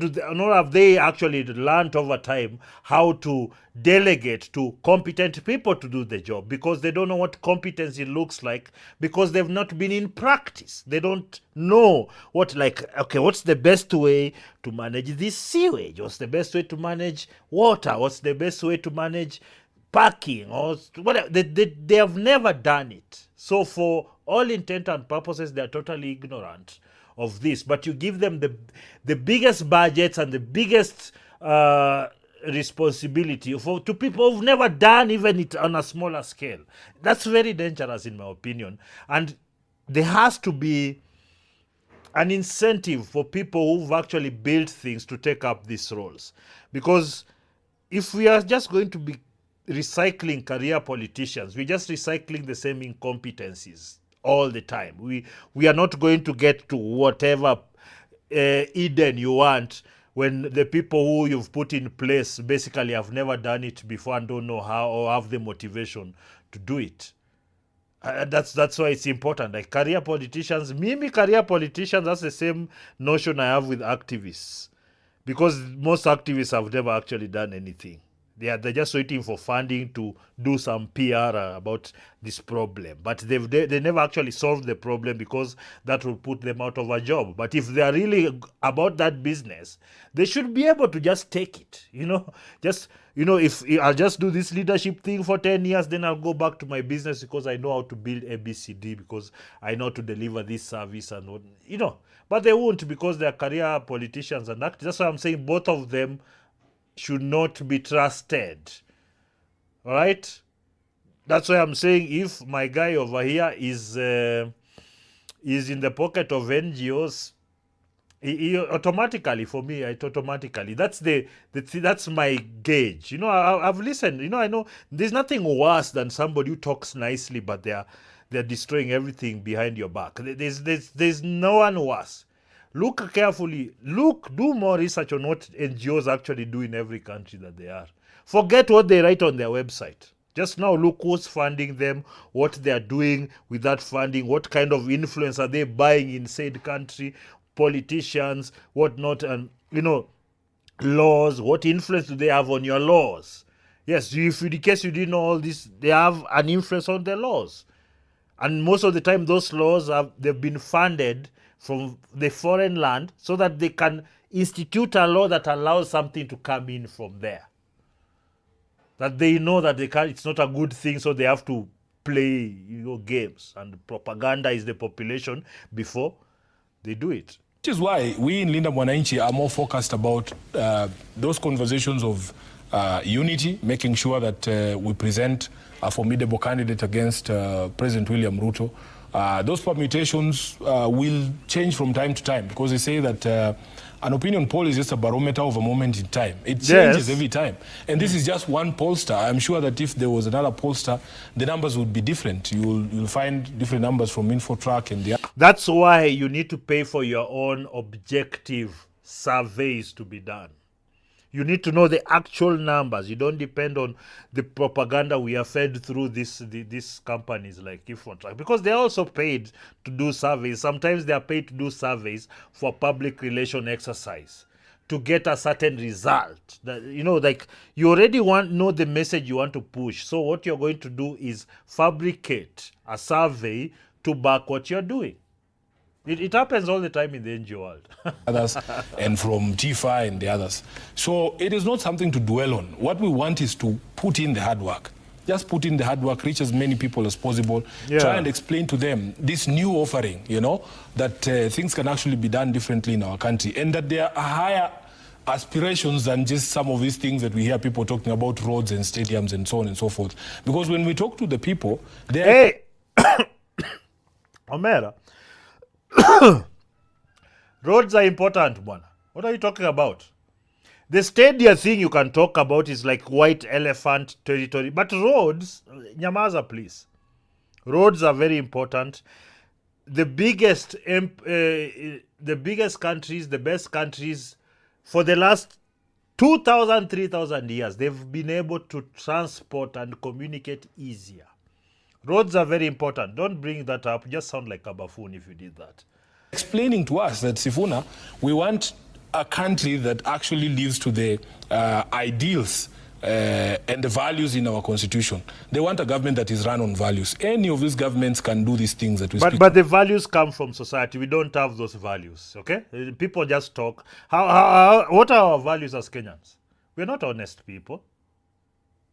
[SPEAKER 4] have they actually learned over time how to delegate to competent people to do the job, because they don't know what competency looks like, because they've not been in practice. They don't know what's the best way to manage this sewage? What's the best way to manage water? What's the best way to manage parking? Or whatever. They have never done it. So for all intent and purposes, they are totally ignorant of this. But you give them the biggest budgets and the biggest responsibility to people who've never done even it on a smaller scale. That's very dangerous, in my opinion. And there has to be an incentive for people who've actually built things to take up these roles. Because if we are just going to be recycling career politicians, we're just recycling the same incompetencies all the time. We are not going to get to whatever Eden you want, when the people who you've put in place basically have never done it before and don't know how, or have the motivation to do it. That's why it's important. Like career politicians, career politicians, that's the same notion I have with activists, because most activists have never actually done anything. They're just waiting for funding to do some PR about this problem. But they never actually solved the problem, because that will put them out of a job. But if they are really about that business, they should be able to just take it. If I'll just do this leadership thing for 10 years, then I'll go back to my business because I know how to build ABCD, because I know to deliver this service and what, But they won't, because they're career politicians and actors. That's why I'm saying both of them should not be trusted. All right? That's why I'm saying if my guy over here is in the pocket of NGOs, he automatically, for me, that's my gauge. I've listened. I know there's nothing worse than somebody who talks nicely, but they're destroying everything behind your back. There's no one worse. Look carefully. Do more research on what NGOs actually do in every country that they are. Forget what they write on their website. Just now look who's funding them, what they are doing with that funding, what kind of influence are they buying in said country, politicians, whatnot, and, laws. What influence do they have on your laws? Yes, if in case you didn't know all this, they have an influence on their laws. And most of the time, those laws they've been funded from the foreign land so that they can institute a law that allows something to come in from there. That they know that it's not a good thing, so they have to play games, and propaganda is the population before they do it.
[SPEAKER 10] Which is why we in Linda Mwananchi are more focused about those conversations of unity, making sure that we present a formidable candidate against President William Ruto. Those permutations will change from time to time, because they say that an opinion poll is just a barometer of a moment in time. It changes every time. And this is just one pollster. I'm sure that if there was another pollster, the numbers would be different. You'll find different numbers from InfoTrack and the other.
[SPEAKER 4] That's why you need to pay for your own objective surveys to be done. You need to know the actual numbers. You don't depend on the propaganda we are fed through these companies like InfoTrack, because they're also paid to do surveys. Sometimes they are paid to do surveys for public relation exercise to get a certain result. Like you already know the message you want to push. So what you're going to do is fabricate a survey to back what you're doing. It happens all the time in the NGO world.
[SPEAKER 10] Others, and from TIFA and the others. So it is not something to dwell on. What we want is to put in the hard work. Just put in the hard work, reach as many people as possible. Try and explain to them this new offering, that things can actually be done differently in our country, and that there are higher aspirations than just some of these things that we hear people talking about, roads and stadiums and so on and so forth. Because when we talk to the people,
[SPEAKER 4] Hey! Omera. Roads are important, man. What are you talking about? The stadium thing you can talk about is like white elephant territory. But roads, Nyamaza, please. Roads are very important. The biggest countries, the best countries, for the last 2,000, 3,000 years, they've been able to transport and communicate easier. Roads are very important. Don't bring that up. You just sound like a buffoon if you did that.
[SPEAKER 10] Explaining to us that, Sifuna, we want a country that actually lives to the ideals and the values in our constitution. They want a government that is run on values. Any of these governments can do these things that we speak.
[SPEAKER 4] But the values come from society. We don't have those values, okay? People just talk. What are our values as Kenyans? We're not honest people.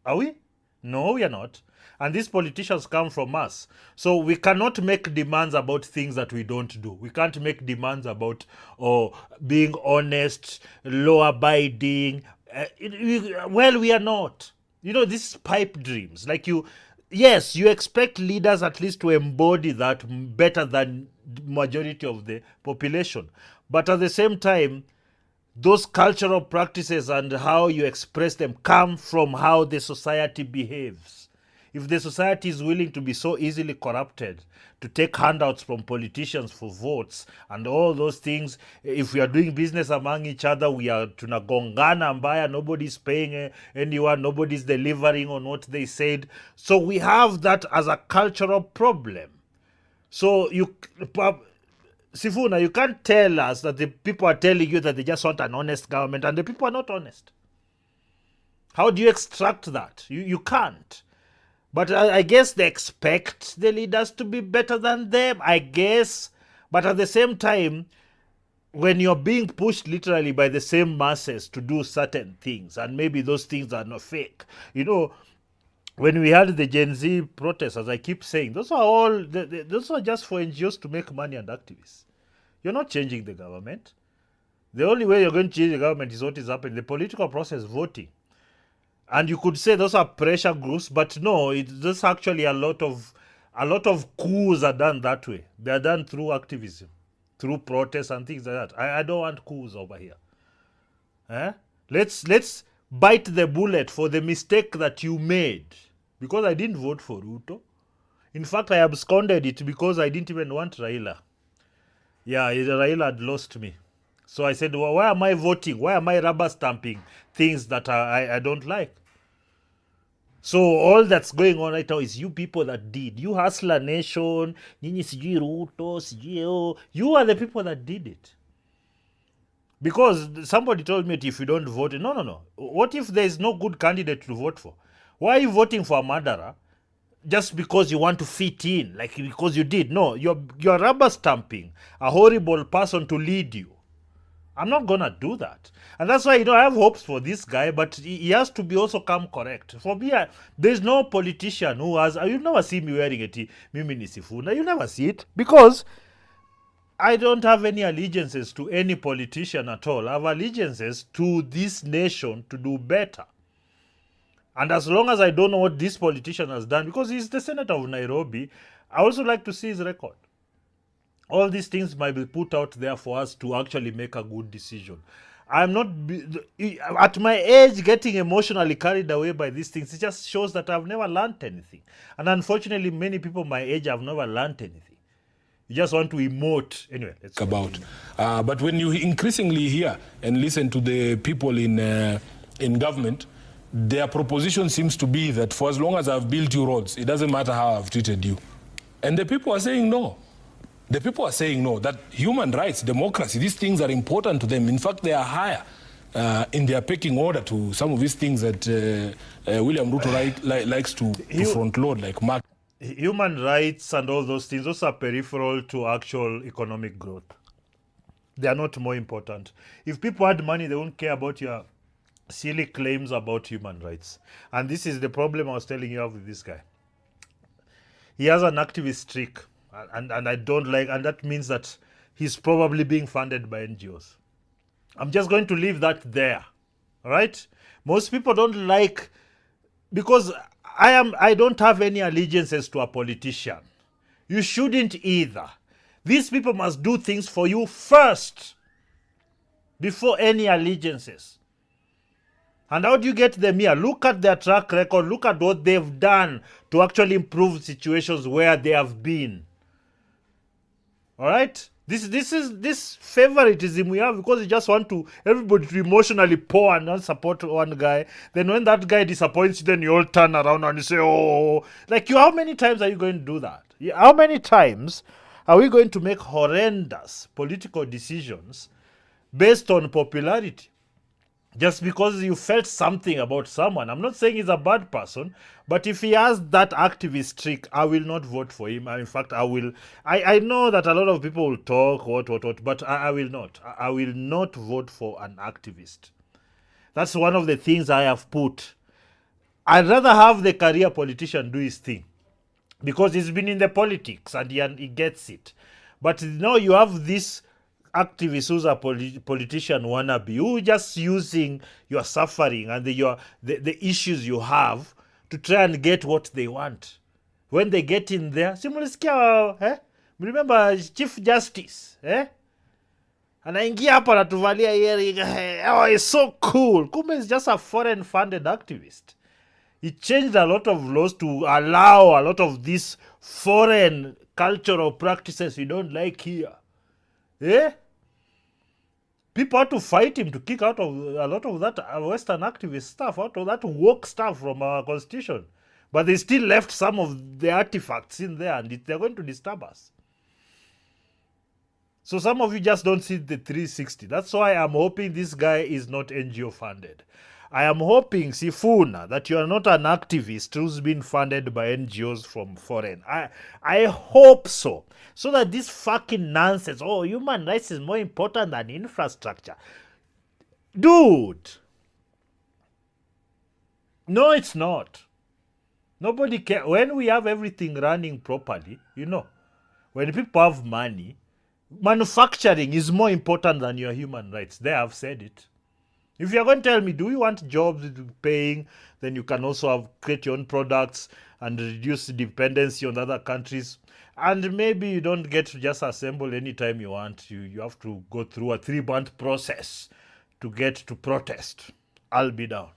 [SPEAKER 4] Are we? No, we are not. And these politicians come from us. So we cannot make demands about things that we don't do. We can't make demands about being honest, law-abiding. We are not. This is pipe dreams. Like yes, you expect leaders at least to embody that better than the majority of the population. But at the same time, those cultural practices and how you express them come from how the society behaves. If the society is willing to be so easily corrupted, to take handouts from politicians for votes and all those things, if we are doing business among each other, we are tunagongana mbaya, nobody's paying anyone, nobody's delivering on what they said. So we have that as a cultural problem. So Sifuna, you can't tell us that the people are telling you that they just want an honest government and the people are not honest. How do you extract that? You can't. But I guess they expect the leaders to be better than them, I guess. But at the same time, when you're being pushed literally by the same masses to do certain things, and maybe those things are not fake. When we had the Gen Z protests, as I keep saying, those are just for NGOs to make money and activists. You're not changing the government. The only way you're going to change the government is what is happening. The political process, voting. And you could say those are pressure groups, but no, there's actually a lot of coups are done that way. They are done through activism, through protests and things like that. I don't want coups over here. Let's bite the bullet for the mistake that you made. Because I didn't vote for Ruto. In fact, I absconded it because I didn't even want Raila. Yeah, Raila had lost me. So I said, well, why am I voting? Why am I rubber stamping things that I don't like? So all that's going on right now is you people that did. You Hustler Nation, Nini sijui Ruto, sijui you are the people that did it. Because somebody told me that if you don't vote, no. What if there is no good candidate to vote for? Why are you voting for a murderer? Just because you want to fit in, like because you did. No, you're rubber stamping a horrible person to lead you. I'm not going to do that. And that's why, I have hopes for this guy, but he has to be also come correct. For me, there's no politician who has... You never see me wearing a Mimi ni Sifuna. You never see it. Because I don't have any allegiances to any politician at all. I have allegiances to this nation to do better. And as long as I don't know what this politician has done, because he's the senator of Nairobi, I also like to see his record. All these things might be put out there for us to actually make a good decision. I'm not, at my age, getting emotionally carried away by these things. It just shows that I've never learned anything. And unfortunately, many people my age have never learned anything. You just want to emote. Anyway, let's
[SPEAKER 10] about. But when you increasingly hear and listen to the people in government, their proposition seems to be that for as long as I've built you roads, it doesn't matter how I've treated you. And the people are saying no. The people are saying no, that human rights, democracy, these things are important to them. In fact, they are higher in their pecking order to some of these things that William Ruto likes to front load, like mark.
[SPEAKER 4] Human rights and all those things, those are peripheral to actual economic growth. They are not more important. If people had money, they won't care about your silly claims about human rights. And this is the problem I was telling you of with this guy. He has an activist streak. And I don't like, and that means that he's probably being funded by NGOs. I'm just going to leave that there. All right? Most people don't like, because I don't have any allegiances to a politician. You shouldn't either. These people must do things for you first, before any allegiances. And how do you get them here? Look at their track record. Look at what they've done to actually improve situations where they have been. All right, this favoritism we have because we just want everybody to emotionally pour and not support one guy. Then when that guy disappoints you, then you all turn around and you say, "Oh, like you." How many times are you going to do that? How many times are we going to make horrendous political decisions based on popularity? Just because you felt something about someone. I'm not saying he's a bad person, but if he has that activist trick, I will not vote for him. In fact, I will. I know that a lot of people will talk, what, but I will not. I will not vote for an activist. That's one of the things I have put. I'd rather have the career politician do his thing because he's been in the politics and he gets it. But now you have this activist who's a politician wannabe, who just using your suffering and the issues you have to try and get what they want. When they get in there, remember Chief Justice, anaingia hapa anatuvalia hearing, oh, it's so cool. Kumbe is just a foreign funded activist. He changed a lot of laws to allow a lot of these foreign cultural practices we don't like here. People had to fight him to kick out of a lot of that Western activist stuff, out of that woke stuff from our constitution. But they still left some of the artifacts in there and they're going to disturb us. So some of you just don't see the 360. That's why I'm hoping this guy is not NGO funded. I am hoping, Sifuna, that you are not an activist who's been funded by NGOs from foreign. I hope so. So that this fucking nonsense, oh, human rights is more important than infrastructure. Dude. No, it's not. Nobody cares. When we have everything running properly, when people have money, manufacturing is more important than your human rights. They have said it. If you're going to tell me, do you want jobs paying, then you can also create your own products and reduce dependency on other countries. And maybe you don't get to just assemble anytime you want. You have to go through a 3-month process to get to protest. I'll be down.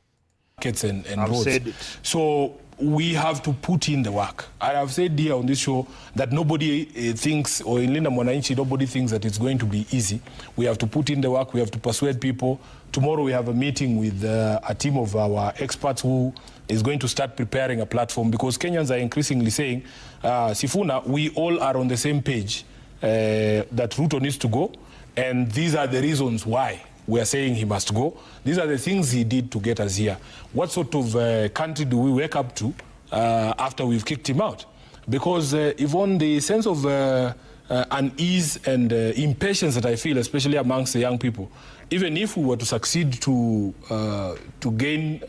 [SPEAKER 10] And
[SPEAKER 4] I've
[SPEAKER 10] roads.
[SPEAKER 4] said it.
[SPEAKER 10] So we have to put in the work. I have said here on this show that nobody thinks, or in Linda Mwananchi, nobody thinks that it's going to be easy. We have to put in the work. We have to persuade people. Tomorrow we have a meeting with a team of our experts who is going to start preparing a platform because Kenyans are increasingly saying, Sifuna, we all are on the same page that Ruto needs to go. And these are the reasons why we are saying he must go. These are the things he did to get us here. What sort of country do we wake up to after we've kicked him out? Because Yvonne, the sense of unease and impatience that I feel, especially amongst the young people. Even if we were to succeed to gain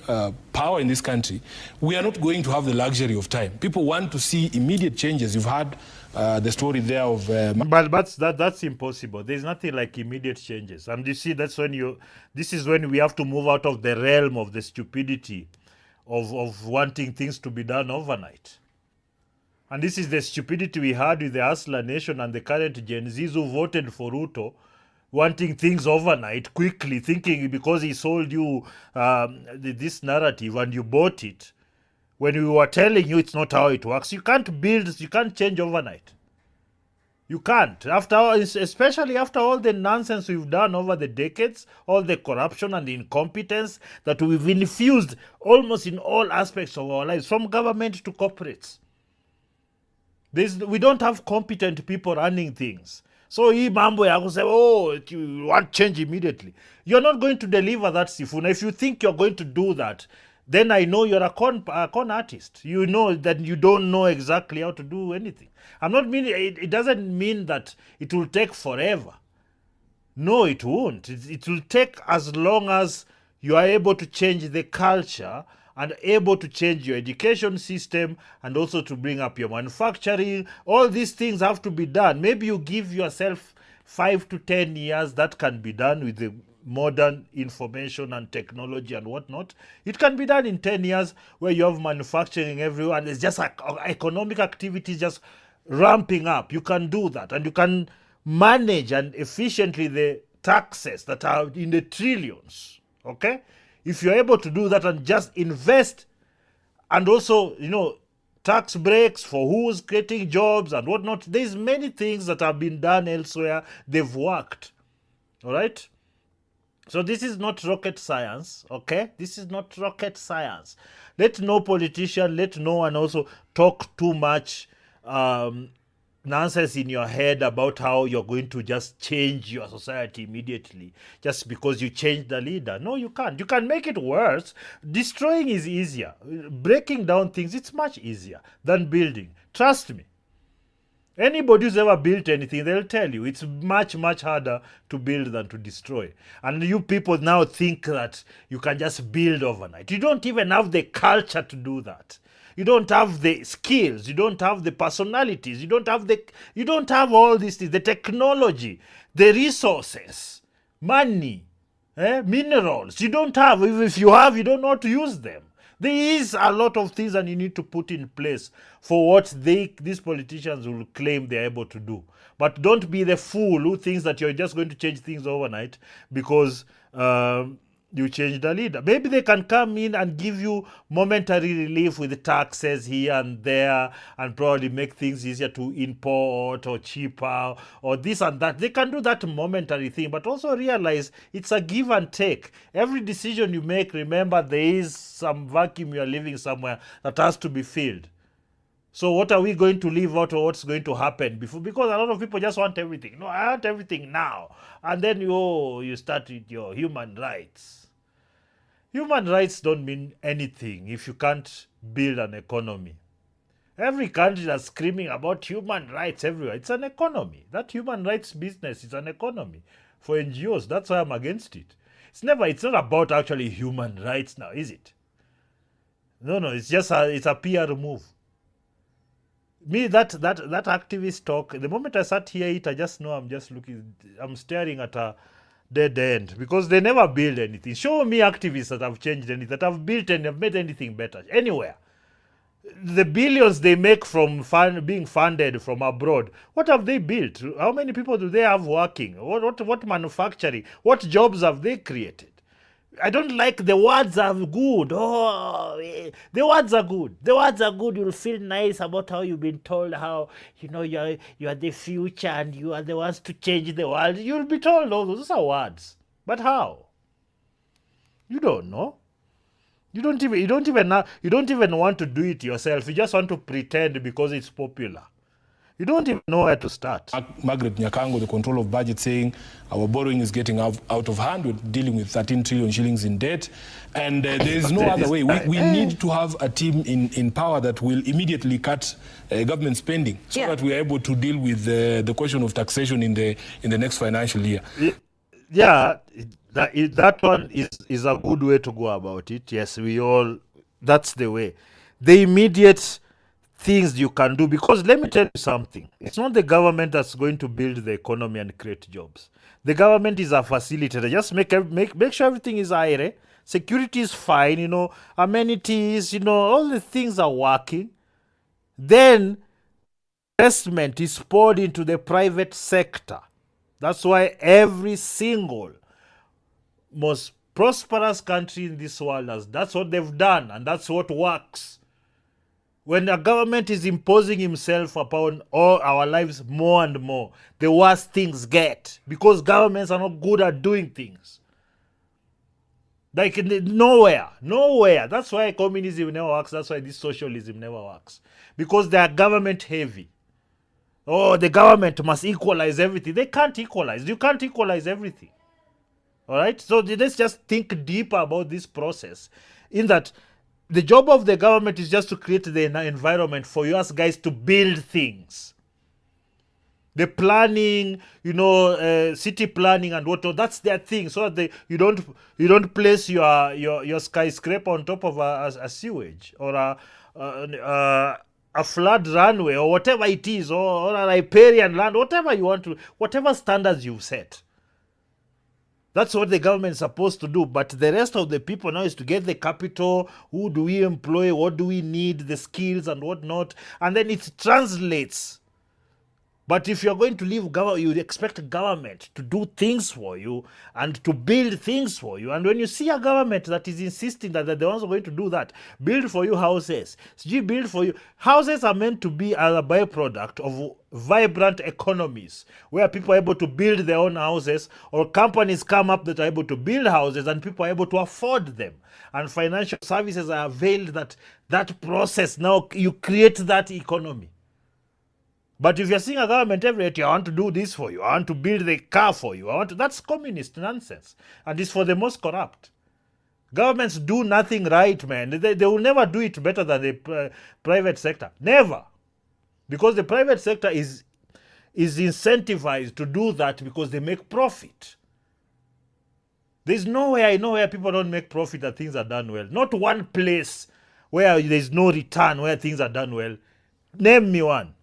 [SPEAKER 10] power in this country, we are not going to have the luxury of time. People want to see immediate changes. You've had the story there of...
[SPEAKER 4] But that's impossible. There's nothing like immediate changes. And you see, this is when we have to move out of the realm of the stupidity of wanting things to be done overnight. And this is the stupidity we had with the Hustler Nation and the current Gen Zs who voted for Ruto, wanting things overnight, quickly, thinking because he sold you this narrative and you bought it, when we were telling you it's not how it works. You can't change overnight. You can't. Especially after all the nonsense we've done over the decades, all the corruption and the incompetence that we've infused almost in all aspects of our lives, from government to corporates. We don't have competent people running things. So hii mambo ya say, you want change immediately. You're not going to deliver that, Sifuna. If you think you're going to do that, then I know you're a con artist. You know that you don't know exactly how to do anything. I'm not meaning, it doesn't mean that it will take forever. No, it won't. It will take as long as you are able to change the culture and able to change your education system and also to bring up your manufacturing. All these things have to be done. Maybe you give yourself 5 to 10 years. That can be done with the modern information and technology and whatnot. It can be done in 10 years where you have manufacturing everywhere and it's just like economic activity just ramping up. You can do that and you can manage and efficiently the taxes that are in the trillions. Okay? If you're able to do that and just invest and also, tax breaks for who's creating jobs and whatnot, there's many things that have been done elsewhere. They've worked. All right? So this is not rocket science, okay? This is not rocket science. Let no politician, let no one also talk too much nonsense in your head about how you're going to just change your society immediately just because you changed the leader. No, you can't. You can make it worse. Destroying is easier. Breaking down things, it's much easier than building. Trust me. Anybody who's ever built anything, they'll tell you it's much, much harder to build than to destroy. And you people now think that you can just build overnight. You don't even have the culture to do that. You don't have the skills. You don't have the personalities. You don't have all these things, the technology, the resources, money, minerals. You don't have. If you have, you don't know how to use them. There is a lot of things that you need to put in place for what these politicians will claim they're able to do. But don't be the fool who thinks that you're just going to change things overnight because you change the leader. Maybe they can come in and give you momentary relief with the taxes here and there and probably make things easier to import or cheaper or this and that. They can do that momentary thing, but also realize it's a give and take. Every decision you make, remember there is some vacuum you're leaving somewhere that has to be filled. So what are we going to leave out or what's going to happen before? Because a lot of people just want everything. No, I want everything now. And then you start with your human rights. Human rights don't mean anything if you can't build an economy. Every country that's screaming about human rights everywhere, it's an economy. That human rights business is an economy for NGOs. That's why I'm against it. It's not about actually human rights now, is it? No, it's just it's a PR move. Me, that activist talk, the moment I sat here, I just know I'm staring at a dead end because they never build anything. Show me activists that have changed anything, that have built and have made anything better anywhere. The billions they make from being funded from abroad, what have they built? How many people do they have working? What manufacturing? What jobs have they created? I don't like the words are good. Oh, the words are good. The words are good. You'll feel nice about how you've been told how, you are the future and you are the ones to change the world. You'll be told all those are words. But how? You don't know. You don't even want to do it yourself. You just want to pretend because it's popular. You don't even know where to start.
[SPEAKER 10] Margaret Nyakango, the control of budget, saying our borrowing is getting out of hand. We're dealing with 13 trillion shillings in debt. And there is no other way. We need to have a team in power that will immediately cut government spending so that we are able to deal with the question of taxation in the next financial year.
[SPEAKER 4] Yeah, that one is a good way to go about it. Yes, that's the way. The immediate things you can do, because let me tell you something. It's not the government that's going to build the economy and create jobs. The government is a facilitator. Just make sure everything is high. Security is fine, amenities, all the things are working. Then investment is poured into the private sector. That's why every single most prosperous country in this world that's what they've done, and that's what works. When a government is imposing himself upon all our lives more and more, the worse things get, because governments are not good at doing things. Like nowhere. That's why communism never works. That's why this socialism never works, because they are government heavy. Oh, the government must equalize everything. They can't equalize. You can't equalize everything. All right? So let's just think deeper about this process, in that the job of the government is just to create the environment for you as guys to build things. The planning, city planning and whatnot, that's their thing. So that you don't place your skyscraper on top of a sewage or a flood runway or whatever it is, or a riparian land, whatever you want to, whatever standards you've set. That's what the government is supposed to do. But the rest of the people now is to get the capital. Who do we employ? What do we need? The skills and whatnot. And then it translates. But if you're going to leave government, you expect government to do things for you and to build things for you. And when you see a government that is insisting that they're the ones who are going to do that, build for you houses. Build for you. Houses are meant to be as a byproduct of vibrant economies where people are able to build their own houses, or companies come up that are able to build houses and people are able to afford them. And financial services are availed that process. Now you create that economy. But if you're seeing a government every day, I want to do this for you, I want to build the car for you, that's communist nonsense. And it's for the most corrupt. Governments do nothing right, man. They will never do it better than the private sector. Never. Because the private sector is incentivized to do that because they make profit. There's nowhere I know where people don't make profit that things are done well. Not one place where there's no return, where things are done well. Name me one.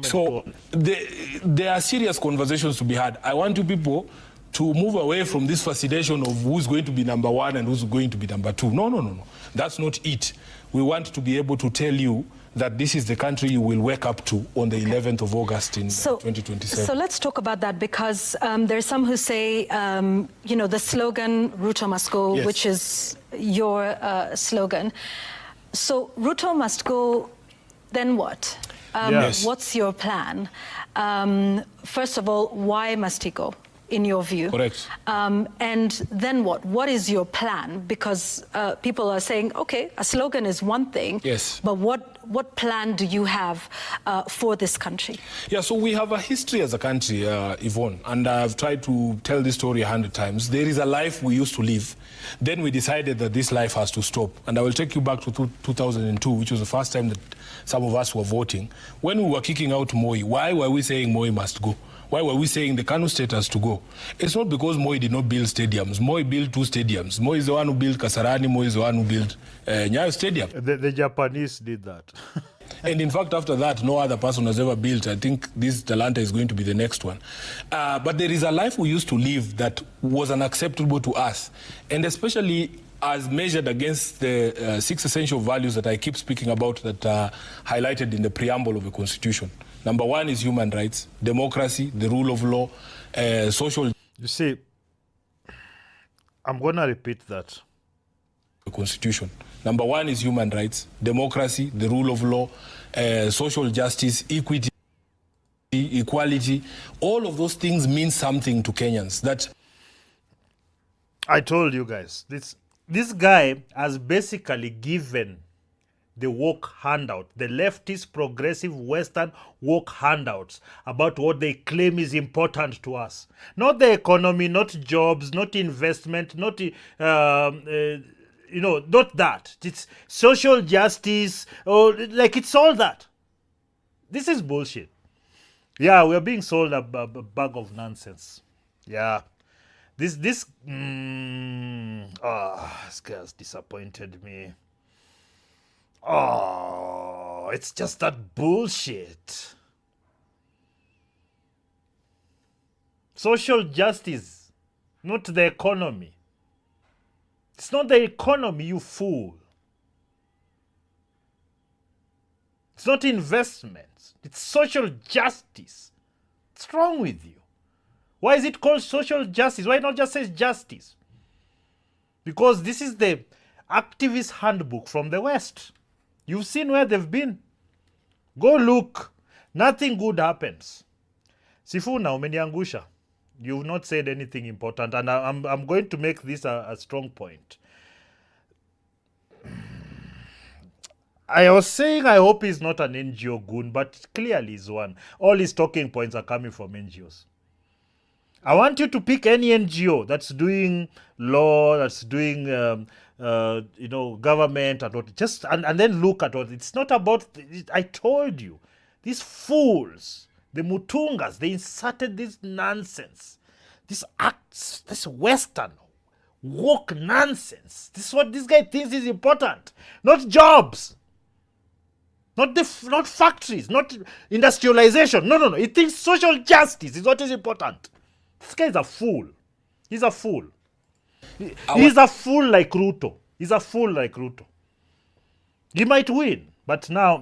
[SPEAKER 4] So
[SPEAKER 10] there are serious conversations to be had. I want you people to move away from this fascination of who's going to be number one and who's going to be number two. No. That's not it. We want to be able to tell you that this is the country you will wake up to on the 11th of August in 2027.
[SPEAKER 11] So let's talk about that, because there's some who say, the slogan, Ruto must go,
[SPEAKER 10] yes,
[SPEAKER 11] which is your slogan. So Ruto must go, then what?
[SPEAKER 10] Yes.
[SPEAKER 11] What's your plan? First of all, why must he go, in your view?
[SPEAKER 10] Correct.
[SPEAKER 11] And then what? What is your plan? Because people are saying, okay, a slogan is one thing,
[SPEAKER 10] yes,
[SPEAKER 11] but what plan do you have for this country?
[SPEAKER 10] Yeah, so we have a history as a country, Yvonne, and I've tried to tell this story 100 times. There is a life we used to live. Then we decided that this life has to stop. And I will take you back to 2002, which was the first time that some of us were voting. When we were kicking out Moi, why were we saying Moi must go? Why were we saying the Kanu State has to go? It's not because Moi did not build stadiums. Moi built 2 stadiums. Moi is the one who built Kasarani. Moi is the one who built Nyayo Stadium.
[SPEAKER 4] The Japanese did that.
[SPEAKER 10] And in fact, after that, no other person has ever built. I think this Talanta is going to be the next one. But there is a life we used to live that was unacceptable to us. And especially as measured against the 6 essential values that I keep speaking about that are highlighted in the preamble of the Constitution. Number 1 is human rights, democracy, the rule of law, social...
[SPEAKER 4] You see, I'm going to repeat that.
[SPEAKER 10] The Constitution. Number 1 is human rights, democracy, the rule of law, social justice, equity, equality. All of those things mean something to Kenyans. That
[SPEAKER 4] I told you guys, this guy has basically given the woke handout, the leftist, progressive, Western woke handouts about what they claim is important to us. Not the economy, not jobs, not investment, not, not that. It's social justice, or like it's all that. This is bullshit. Yeah, we're being sold a bag of nonsense. Yeah. This guy's disappointed me. Oh, it's just that bullshit. Social justice, not the economy. It's not the economy, you fool. It's not investments. It's social justice. What's wrong with you? Why is it called social justice? Why not just say justice? Because this is the activist handbook from the West. You've seen where they've been. Go look. Nothing good happens. Sifuna, umeniangusha. You've not said anything important, and I'm going to make this a strong point. I was saying I hope he's not an NGO goon, but clearly he's one. All his talking points are coming from NGOs. I want you to pick any NGO that's doing law, that's doing government, and what, just and then look at what. It's not about. I told you, these fools, the Mutungas, they inserted this nonsense, this acts, this Western woke nonsense. This is what this guy thinks is important, not jobs. Not factories, not industrialization. No. He thinks social justice is what is important. This guy is a fool. He's a fool. He's a fool like Ruto. He's a fool like Ruto. He might win, but now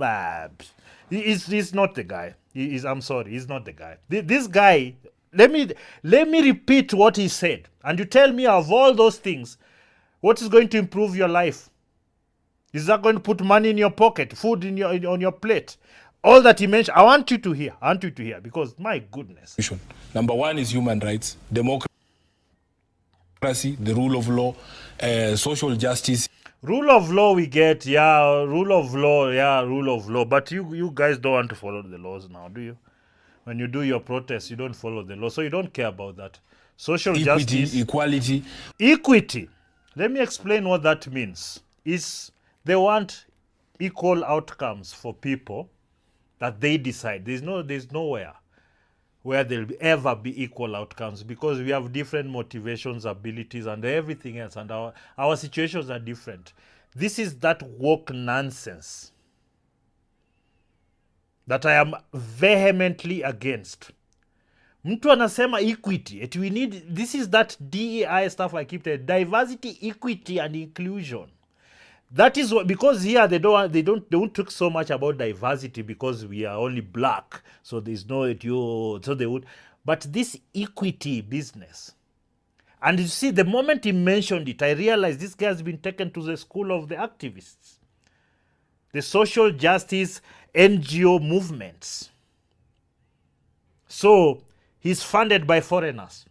[SPEAKER 4] he's not the guy. I'm sorry, he's not the guy. This guy. Let me repeat what he said, and you tell me of all those things, what is going to improve your life? Is that going to put money in your pocket, food on your plate? All that he mentioned, I want you to hear, because my goodness.
[SPEAKER 10] Number one is human rights, democracy, the rule of law, social justice.
[SPEAKER 4] Rule of law we get, rule of law. But you guys don't want to follow the laws now, do you? When you do your protest, you don't follow the law, so you don't care about that. Social justice.
[SPEAKER 10] Equality.
[SPEAKER 4] Equity. Let me explain what that means. They want equal outcomes for people that they decide. There's nowhere where there'll ever be equal outcomes, because we have different motivations, abilities, and everything else, and our situations are different. This is that woke nonsense that I am vehemently against. Mtu anasema equity. This is that DEI stuff I keep telling. Diversity, equity, and inclusion. That is what, because here they don't talk so much about diversity because we are only black, so there's no so they would. But this equity business, and you see, the moment he mentioned it, I realized this guy has been taken to the school of the activists, the social justice NGO movements. So he's funded by foreigners.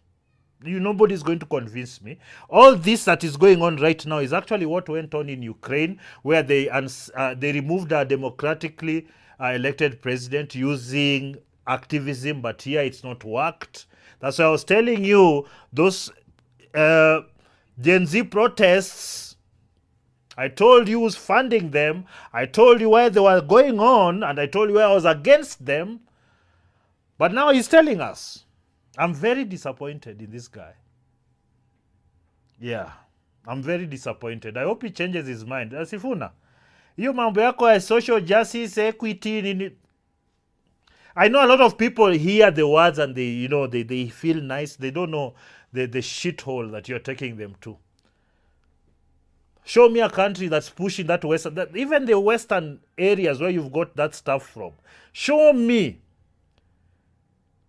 [SPEAKER 4] Nobody's going to convince me. All this that is going on right now is actually what went on in Ukraine, where they removed a democratically elected president using activism, but here it's not worked. That's why I was telling you, those Gen Z protests, I told you who's funding them, I told you why they were going on, and I told you why I was against them. But now he's telling us. I'm very disappointed in this guy. Yeah, I'm very disappointed. I hope he changes his mind. Sifuna, hiyo mambo yako ya social justice, equity, I know a lot of people hear the words and they feel nice. They don't know the shithole that you're taking them to. Show me a country that's pushing that Western, even the Western areas where you've got that stuff from. Show me.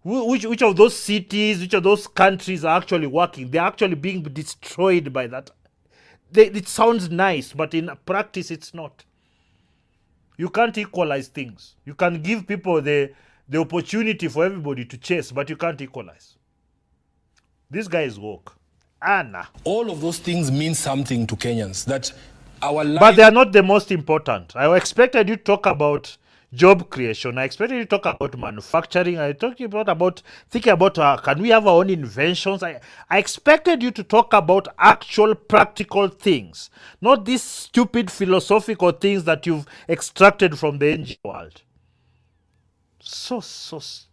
[SPEAKER 4] Which of those cities, which of those countries are actually working? They're actually being destroyed by that. It sounds nice, but in practice, it's not. You can't equalize things. You can give people the opportunity for everybody to chase, but you can't equalize. This guy is woke. Anna.
[SPEAKER 10] All of those things mean something to Kenyans. That
[SPEAKER 4] But they are not the most important. I expected you to talk about job creation. I expected you to talk about manufacturing. I talked about thinking about can we have our own inventions. I expected you to talk about actual practical things, not these stupid philosophical things that you've extracted from the NGO world. So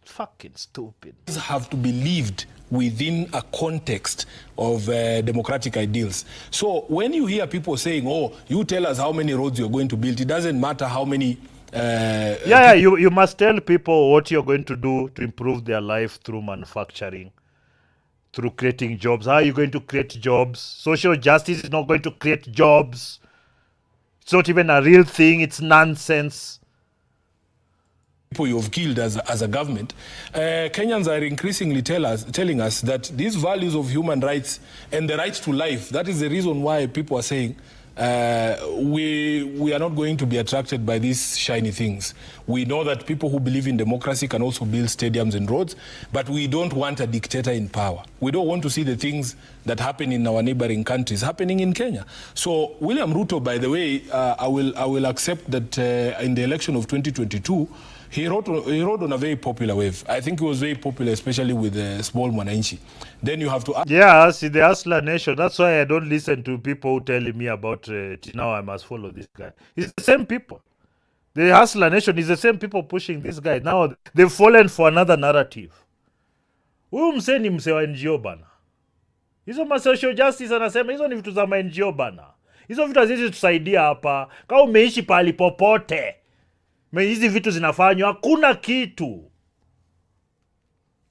[SPEAKER 4] fucking stupid.
[SPEAKER 10] Have to be lived within a context of democratic ideals. So when you hear people saying, oh, you tell us how many roads you're going to build, it doesn't matter how many...
[SPEAKER 4] you must tell people what you're going to do to improve their life through manufacturing, through creating jobs. How are you going to create jobs? Social justice is not going to create jobs. It's not even a real thing. It's nonsense.
[SPEAKER 10] People you've killed as a government, Kenyans are increasingly telling us that these values of human rights and the right to life, that is the reason why people are saying we are not going to be attracted by these shiny things. We know that people who believe in democracy can also build stadiums and roads, but we don't want a dictator in power. We don't want to see the things that happen in our neighboring countries happening in Kenya. So William Ruto, by the way, I will accept that in the election of 2022, he rode on a very popular wave. I think he was very popular, especially with small Mwananchi. Then you have to...
[SPEAKER 4] Yeah, see, the Hustler Nation. That's why I don't listen to people telling me about now I must follow this guy. It's the same people. The Hustler Nation is the same people pushing this guy. Now they've fallen for another narrative. Huyu msee ni msee wa NGO bana. Hizo ma social justice anasema hizo ni vitu za ma NGO bana. Hizo vitu haziwezi tusaidia hapa. Kama umeishi pahali popote, hizi vitu zinafanywa, hakuna kitu.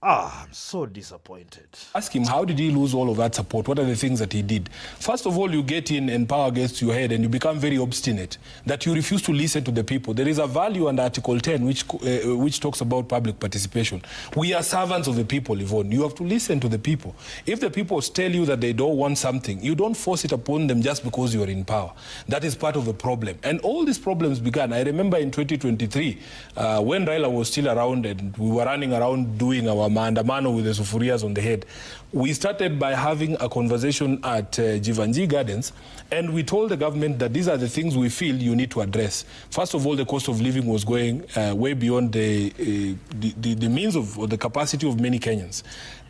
[SPEAKER 4] I'm so disappointed.
[SPEAKER 10] Ask him, how did he lose all of that support? What are the things that he did? First of all, you get in and power gets to your head and you become very obstinate, that you refuse to listen to the people. There is a value under Article 10 which talks about public participation. We are servants of the people, Yvonne. You have to listen to the people. If the people tell you that they don't want something, you don't force it upon them just because you are in power. That is part of the problem. And all these problems began. I remember in 2023, when Raila was still around and we were running around doing our maandamano with the sufurias on the head. We started by having a conversation at Jivanji Gardens, and we told the government that these are the things we feel you need to address. First of all, the cost of living was going way beyond the means of or the capacity of many Kenyans.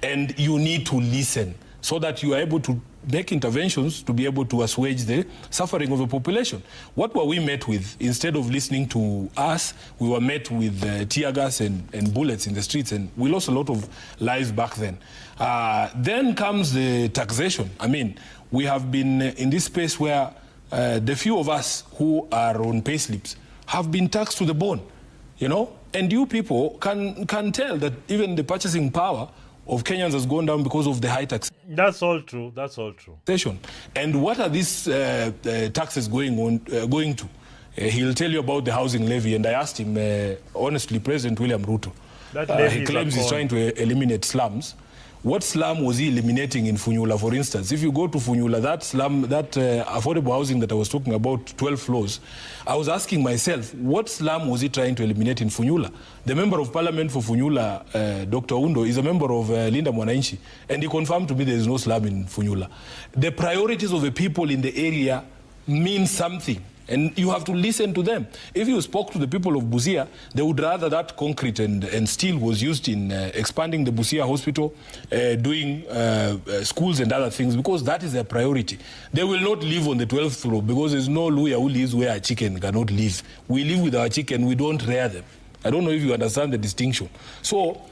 [SPEAKER 10] And you need to listen so that you are able to make interventions to be able to assuage the suffering of the population. What were we met with? Instead of listening to us, we were met with tear gas and bullets in the streets, and we lost a lot of lives back then. Then comes the taxation. I mean, we have been in this space where the few of us who are on pay slips have been taxed to the bone, you know? And you people can tell that even the purchasing power of Kenyans has gone down because of the high tax.
[SPEAKER 4] That's all true. That's all true.
[SPEAKER 10] And what are these taxes going to? He'll tell you about the housing levy. And I asked him, honestly, President William Ruto, he claims he's trying to eliminate slums. What slum was he eliminating in Funyula, for instance? If you go to Funyula, that slum, that affordable housing that I was talking about, 12 floors, I was asking myself, what slum was he trying to eliminate in Funyula? The member of parliament for Funyula, Dr. Undo, is a member of Linda Mwananchi, and he confirmed to me there is no slum in Funyula. The priorities of the people in the area mean something. And you have to listen to them. If you spoke to the people of Busia, they would rather that concrete and steel was used in expanding the Busia hospital, doing schools and other things, because that is their priority. They will not live on the 12th floor because there's no Luya who lives where a chicken cannot live. We live with our chicken, we don't rear them. I don't know if you understand the distinction. So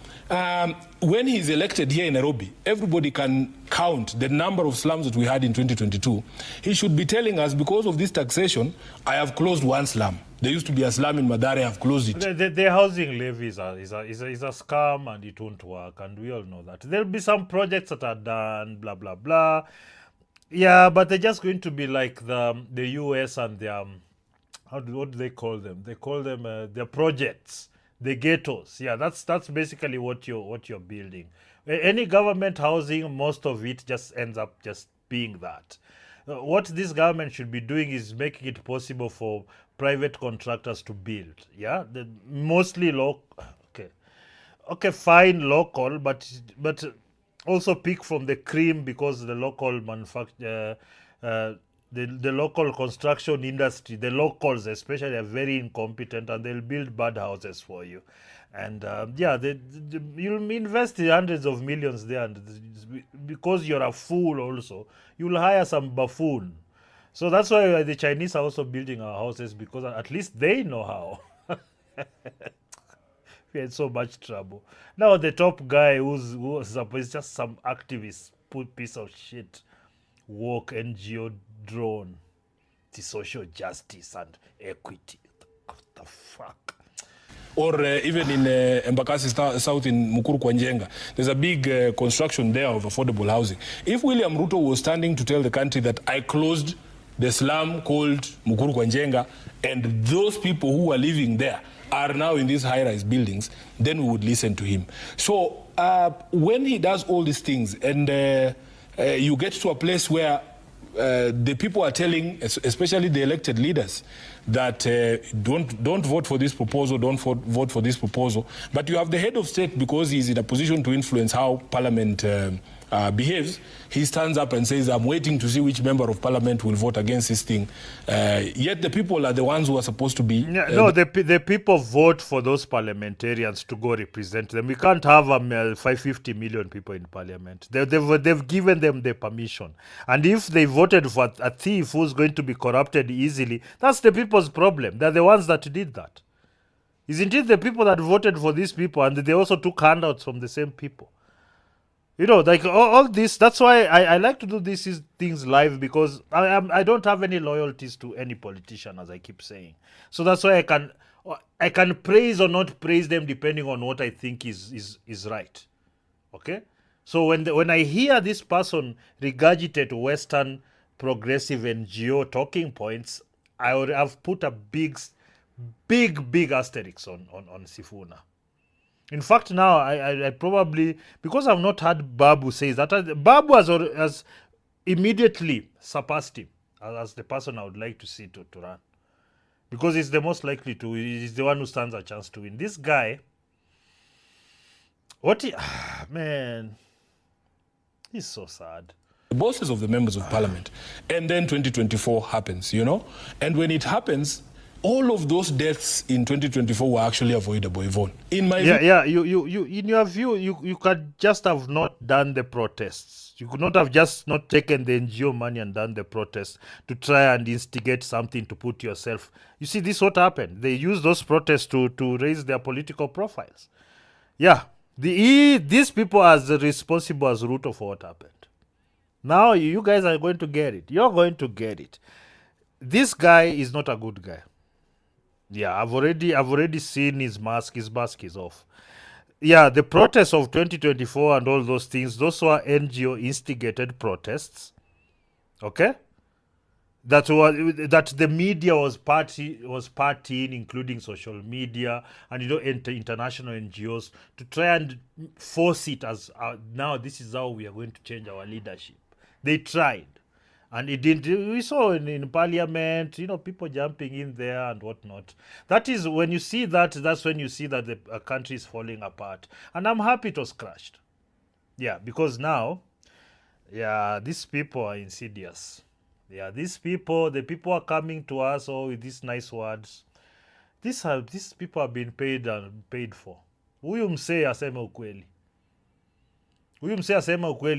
[SPEAKER 10] when he's elected here in Nairobi, everybody can count the number of slums that we had in 2022. He should be telling us, because of this taxation, I have closed one slum. There used to be a slum in Mathare, I have closed it.
[SPEAKER 4] The housing levy is a scam and it won't work, and we all know that. There'll be some projects that are done, blah, blah, blah. Yeah, but they're just going to be like the US and their, what do they call them? They call them their projects. The ghettos, yeah, that's basically what you're building. Any government housing, most of it just ends up just being that. What this government should be doing is making it possible for private contractors to build. Yeah, mostly local. Okay, fine, local, but also pick from the cream, because the local the local construction industry, the locals especially, are very incompetent, and they'll build bad houses for you. And you'll invest hundreds of millions there, and because you're a fool also, you'll hire some buffoon. So that's why the Chinese are also building our houses, because at least they know how. We had so much trouble. Now the top guy who's just some activist, piece of shit, woke NGO drone, the social justice and equity. What the fuck?
[SPEAKER 10] Or even in Embakasi South in Mukuru kwa Njenga, there's a big construction there of affordable housing. If William Ruto was standing to tell the country that I closed the slum called Mukuru kwa Njenga, and those people who are living there are now in these high-rise buildings, then we would listen to him. So when he does all these things, and you get to a place where the people are telling, especially the elected leaders, that don't vote for this proposal, don't vote for this proposal. But you have the head of state, because he's in a position to influence how Parliament behaves, he stands up and says, I'm waiting to see which member of Parliament will vote against this thing. Yet the people are the ones who are supposed to be...
[SPEAKER 4] the people vote for those parliamentarians to go represent them. We can't have 550 million people in Parliament. They've given them the permission. And if they voted for a thief who's going to be corrupted easily, that's the people's problem. They're the ones that did that. Isn't it the people that voted for these people, and they also took handouts from the same people? You know, like all this, that's why I like to do these things live, because I don't have any loyalties to any politician, as I keep saying. So that's why I can praise or not praise them depending on what I think is right. Okay? So when I hear this person regurgitate Western progressive NGO talking points, I would have put a big asterisk on Sifuna. In fact, now I probably, because I've not heard Babu say that, Babu has immediately surpassed him as the person I would like to see to run. Because he's the most likely to, he's the one who stands a chance to win. This guy, man, he's so sad.
[SPEAKER 10] The bosses of the members of Parliament. And then 2024 happens, you know? And when it happens, all of those deaths in 2024 were actually avoidable, Yvonne. In my view,
[SPEAKER 4] you in your view, you could just have not done the protests. You could not have just not taken the NGO money and done the protests to try and instigate something to put yourself. You see, this is what happened. They used those protests to raise their political profiles. Yeah, these people are as responsible as Ruto for what happened. Now you guys are going to get it. You're going to get it. This guy is not a good guy. Yeah, I've already seen his mask. His mask is off. Yeah, the protests of 2024 and all those things, those were NGO instigated protests. Okay? That the media was partying, including social media and international NGOs, to try and force it as now this is how we are going to change our leadership. They tried. And it didn't. We saw in Parliament, people jumping in there and whatnot. That is when you see that. That's when you see that the country is falling apart. And I'm happy it was crushed. Yeah, because now, these people are insidious. Yeah, the people are coming to us with these nice words. These people have been paid for. Huyu msee aseme ukweli.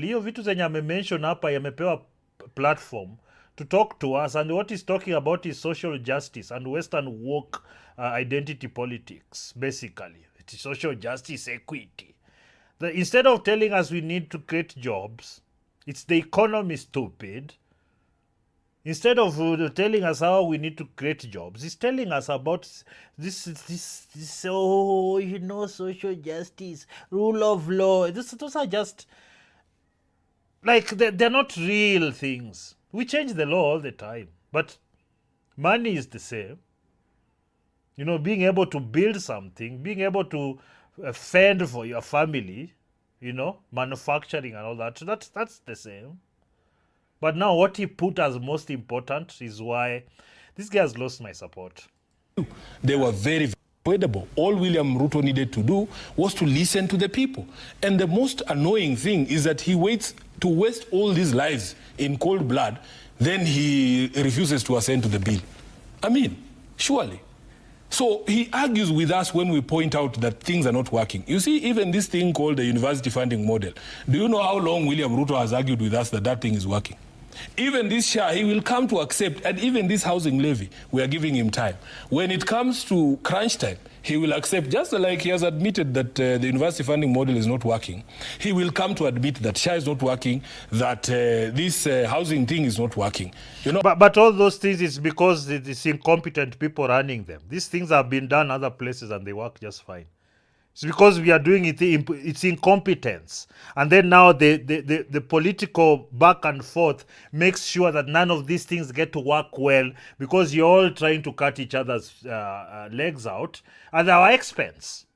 [SPEAKER 4] Hiyo vitu zenye amemention hapa yamepewa platform to talk to us, and what he's talking about is social justice and Western woke identity politics, basically. It is social justice, equity. Instead of telling us we need to create jobs, it's the economy, stupid. Instead of telling us how we need to create jobs, he's telling us about this social justice, rule of law. Those are just... like, they're not real things. We change the law all the time. But money is the same. Being able to build something, being able to fend for your family, manufacturing and all that, that's the same. But now what he put as most important is why this guy has lost my support.
[SPEAKER 10] They were very avoidable. All William Ruto needed to do was to listen to the people. And the most annoying thing is that he waits to waste all these lives in cold blood then he refuses to assent to the bill. I mean, surely. So he argues with us when we point out that things are not working. You see, even this thing called the university funding model, do you know how long William Ruto has argued with us that that thing is working? Even this share, he will come to accept, and even this housing levy, we are giving him time. When it comes to crunch time, he will accept, just like he has admitted that the university funding model is not working. He will come to admit that share is not working, that this housing thing is not working. You know.
[SPEAKER 4] But all those things is because it's incompetent people running them. These things have been done other places and they work just fine. It's because we are doing it, it's incompetence. And then now the political back and forth makes sure that none of these things get to work well because you're all trying to cut each other's legs out at our expense.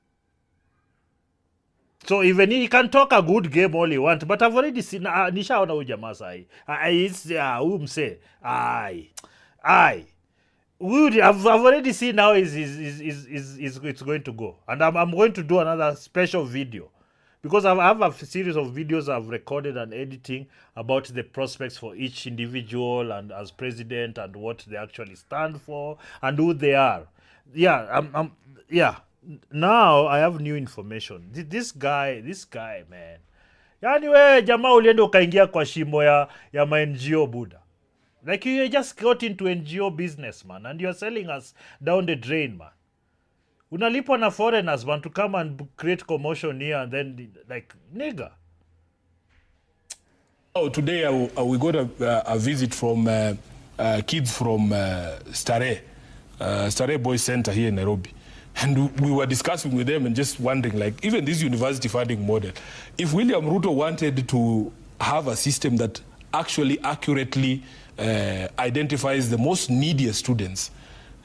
[SPEAKER 4] So even he can talk a good game all he wants, but I've already seen, nishaona huyu jamaa sahi. I've already seen how it's going to go. And I'm going to do another special video because I have a series of videos I've recorded and editing about the prospects for each individual and as president and what they actually stand for and who they are. Yeah, now I have new information. This guy, man. Yani we jamaa ulienda ukaingia kwa shimo ya NGO Buddha. Like you just got into NGO business, man, and you're selling us down the drain, man. Unalipwa na foreigners, man, to come and create commotion here and then, like, nigga.
[SPEAKER 10] Oh, today we got a visit from kids from Starehe Boys Center here in Nairobi. And we were discussing with them and just wondering, like, even this university funding model, if William Ruto wanted to have a system that actually accurately identifies the most needy students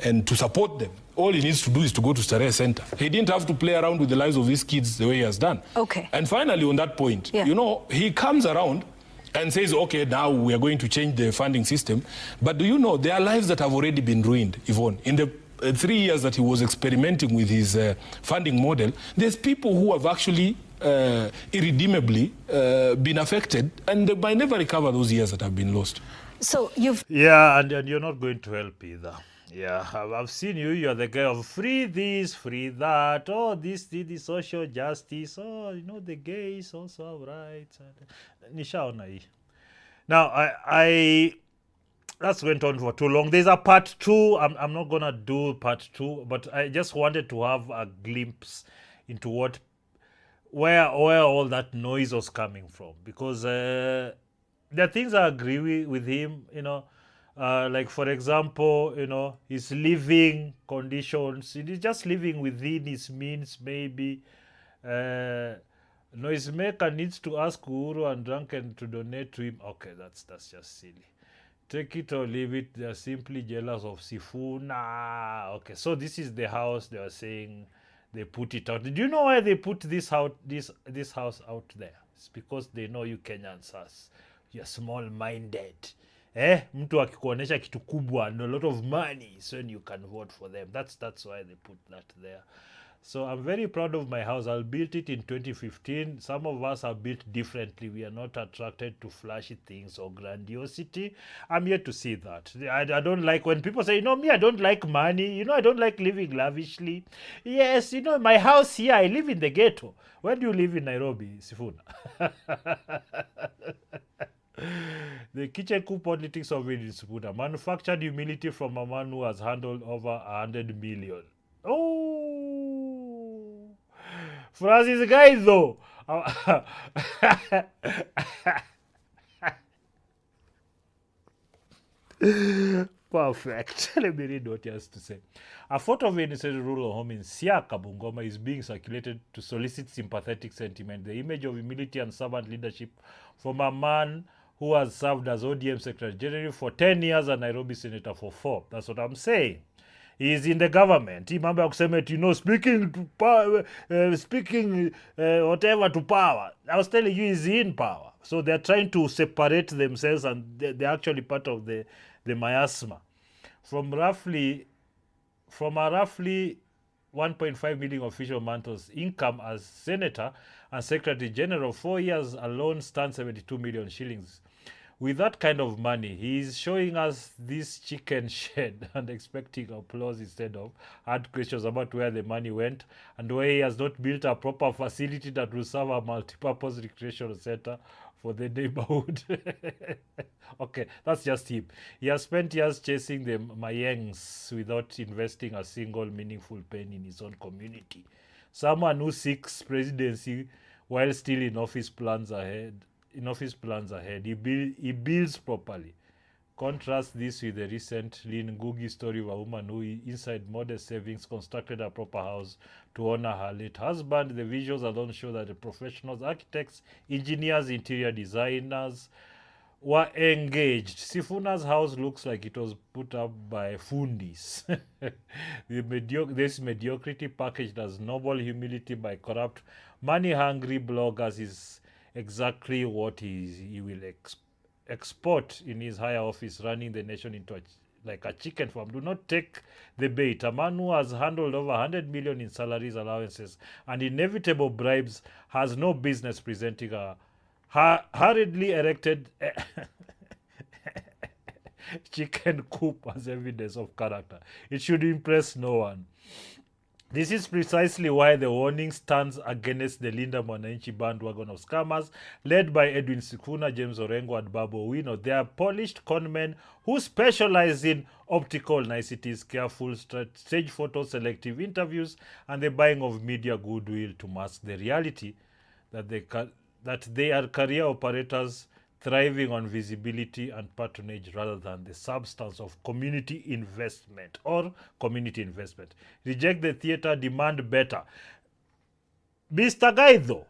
[SPEAKER 10] and to support them, all he needs to do is to go to Starehe Center. He didn't have to play around with the lives of these kids the way he has done.
[SPEAKER 11] Okay.
[SPEAKER 10] And finally, on that point, you know, he comes around and says, okay, now we are going to change the funding system. But do you know, there are lives that have already been ruined, Yvonne. In the 3 years that he was experimenting with his funding model, there's people who have actually irredeemably been affected, and they might never recover those years that have been lost.
[SPEAKER 11] So you've...
[SPEAKER 4] Yeah, and you're not going to help either. Yeah, I've seen you. You're the guy of free this, free that. Oh, this social justice. Oh, you know, the gays also have rights. Nishaona hii. Now, I that's went on for too long. There's a part 2. I'm not going to do part 2, but I just wanted to have a glimpse into where all that noise was coming from. Because there are things I agree with him, you know. Like, for example, you know, his living conditions. He's just living within his means, maybe. Noisemaker needs to ask Uhuru and Duncan to donate to him. Okay, that's just silly. Take it or leave it. They're simply jealous of Sifuna. Okay, so this is the house they are saying they put it out. Do you know why they put this house out there? It's because they know you Kenyans you're small-minded. Mtu akikuonesha kitu kubwa and a lot of money, so you can vote for them. That's why they put that there. So I'm very proud of my house. I built it in 2015. Some of us are built differently. We are not attracted to flashy things or grandiosity. I'm yet to see that. I don't like when people say, you know, me, I don't like money. You know, I don't like living lavishly. Yes, you know, my house here, I live in the ghetto. Where do you live in Nairobi, Sifuna? The kitchen coup politics of Edwin Sifuna. Manufactured humility from a man who has handled over 100 million. Oh, for us, these guys though. Perfect. Let me read what he has to say. A photo of an innocent rural home in Siaka, Bungoma is being circulated to solicit sympathetic sentiment. The image of humility and servant leadership from a man who has served as ODM Secretary General for 10 years and Nairobi Senator for 4. That's what I'm saying. He is in the government. He mambo ya kusema, you know, speaking to power, whatever to power. I was telling you, he's in power. So they're trying to separate themselves, and they're actually part of the miasma. From a roughly 1.5 million official mantles, income as Senator and Secretary General, 4 years alone stands 72 million shillings. with that kind of money, he's showing us this chicken shed and expecting applause instead of hard questions about where the money went and where he has not built a proper facility that will serve a multi-purpose recreational center for the neighborhood. Okay, that's just him. He has spent years chasing the Mayengs without investing a single meaningful penny in his own community. Someone who seeks presidency while still in office plans ahead. He builds properly. Contrast this with the recent Lynn Ngugi story of a woman who, inside modest savings, constructed a proper house to honor her late husband. The visuals alone show that the professionals, architects, engineers, interior designers were engaged. Sifuna's house looks like it was put up by fundis. This mediocrity packaged as noble humility by corrupt, money-hungry bloggers is exactly what he will export in his higher office, running the nation into like a chicken farm. Do not take the bait. A man who has handled over 100 million in salaries, allowances, and inevitable bribes has no business presenting a hurriedly erected chicken coop as evidence of character. It should impress no one. This is precisely why the warning stands against the Linda Mwananchi bandwagon of scammers led by Edwin Sifuna, James Orengo, and Babu Owino. They are polished conmen who specialize in optical niceties, careful stage photos, selective interviews, and the buying of media goodwill to mask the reality that they are career operators thriving on visibility and patronage rather than the substance of community investment. Reject the theater, demand better. Mr. Gaidho,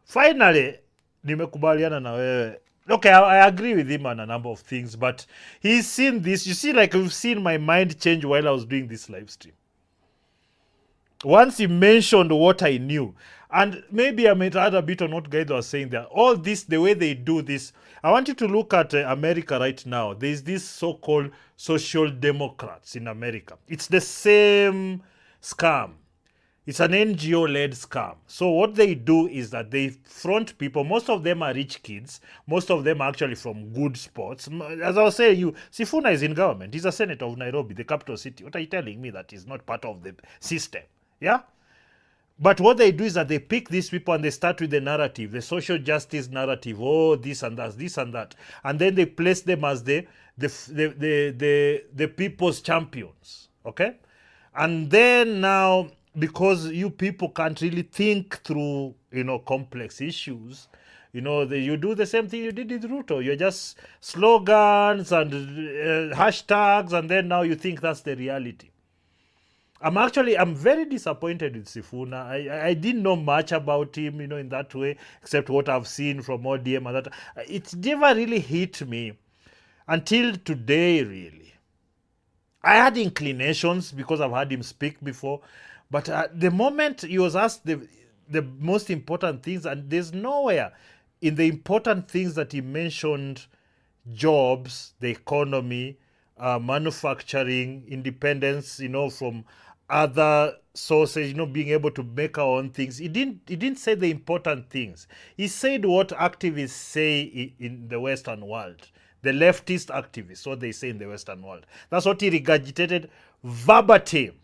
[SPEAKER 4] finally, nimekubaliana na wewe. Okay, I agree with him on a number of things, but he's seen this. You see, like you've seen my mind change while I was doing this live stream. Once he mentioned what I knew, and maybe I might add a bit on what Gaidho was saying there. All this, the way they do this, I want you to look at America right now. There's this so-called social democrats in America. It's the same scam. It's an NGO-led scam. So what they do is that they front people. Most of them are rich kids. Most of them are actually from good spots. As I was saying, Sifuna is in government. He's a senator of Nairobi, the capital city. What are you telling me that he's not part of the system? Yeah? But what they do is that they pick these people and they start with the narrative, the social justice narrative. Oh, this and that, this and that, and then they place them as the people's champions. Okay, and then now, because you people can't really think through, complex issues, you do the same thing you did with Ruto. You're just slogans and hashtags, and then now you think that's the reality. I'm very disappointed with Sifuna. I didn't know much about him, in that way, except what I've seen from ODM and that. It never really hit me until today, really. I had inclinations because I've heard him speak before, but the moment he was asked the most important things, and there's nowhere in the important things that he mentioned: jobs, the economy, manufacturing, independence, from other sources, being able to make our own things. He didn't say the important things. He said what activists say in the Western world. The leftist activists, what they say in the Western world. That's what he regurgitated verbatim.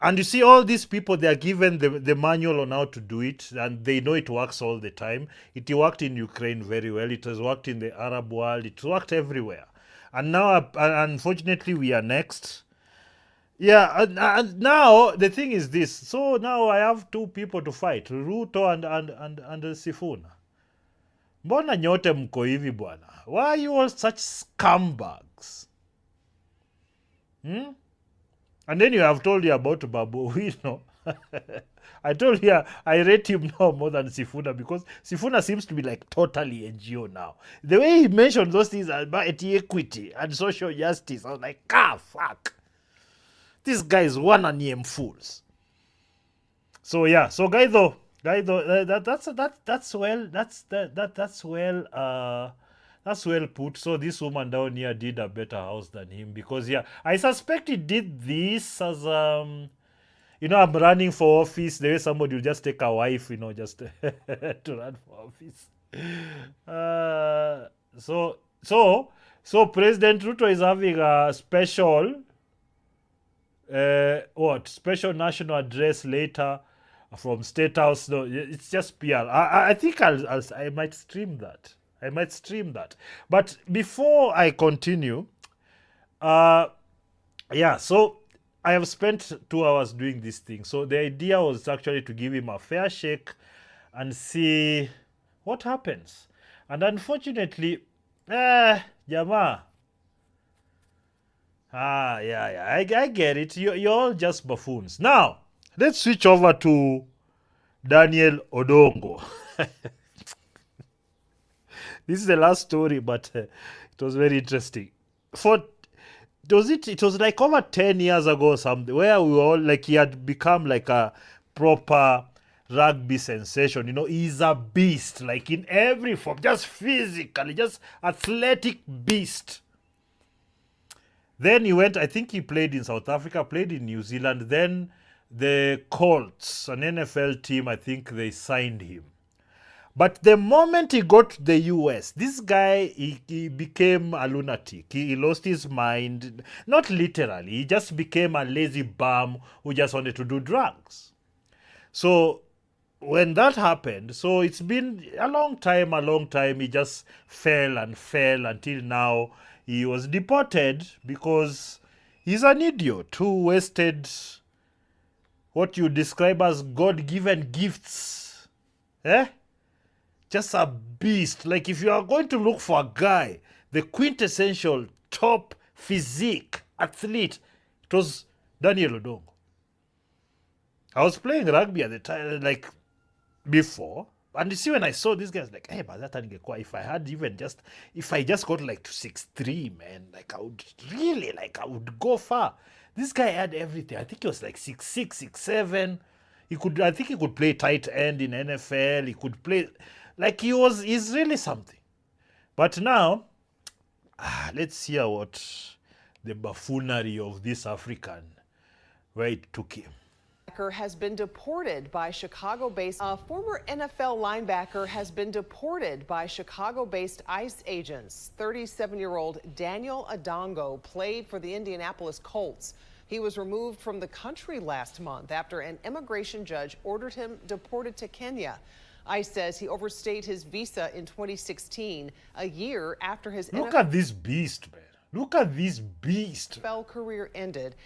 [SPEAKER 4] And you see, all these people, they are given the manual on how to do it, and they know it works all the time. It worked in Ukraine very well. It has worked in the Arab world. It worked everywhere. And now, unfortunately, we are next. Yeah, and now the thing is this. So now I have two people to fight, Ruto and Sifuna. Mbona nyote mko hivi bwana? Why are you all such scumbags? And then you have told you about Babu Owino. I told you I rate him now more than Sifuna, because Sifuna seems to be like totally NGO now. The way he mentioned those things about equity and social justice, I was like, fuck. This guy is one and him fools. So yeah, so Gaidho, that's well put. So this woman down here did a better house than him, because I suspect he did this as I'm running for office. The way somebody will just take a wife, just to run for office. So President Ruto is having a special, special national address later from State House. No, it's just PR. I think I might stream that. But before I continue, so I have spent 2 hours doing this thing. So the idea was actually to give him a fair shake and see what happens. And unfortunately, Jama. I get it. You're all just buffoons. Now, let's switch over to Daniel Odongo. This is the last story, but it was very interesting. It was like over 10 years ago or something, where we were all like, he had become like a proper rugby sensation. You know, he's a beast, like in every form, just physically, just athletic beast. Then he went, I think he played in South Africa, played in New Zealand. Then the Colts, an NFL team, I think they signed him. But the moment he got to the US, this guy, he became a lunatic. He lost his mind. Not literally. He just became a lazy bum who just wanted to do drugs. So when that happened, so it's been a long time. He just fell until now. He was deported because he's an idiot who wasted what you describe as God-given gifts. Just a beast. Like if you are going to look for a guy, the quintessential top physique athlete, it was Daniel Odongo. I was playing rugby at the time, like before, and you see when I saw this guy, I was like, hey, but that if I just got like to 6'3", man, like I would go far. This guy had everything. I think he was like 6'6", 6'7". I think he could play tight end in NFL. He could play. Like he's really something. But now, let's hear what the buffoonery of this African, where it took him.
[SPEAKER 12] Has been deported by Chicago-based. A former NFL linebacker has been deported by Chicago-based ICE agents. 37-year-old Daniel Adongo played for the Indianapolis Colts. He was removed from the country last month after an immigration judge ordered him deported to Kenya. ICE says he overstayed his visa in 2016, a year after his
[SPEAKER 4] at this beast, man. Look at this beast.
[SPEAKER 12] NFL career ended.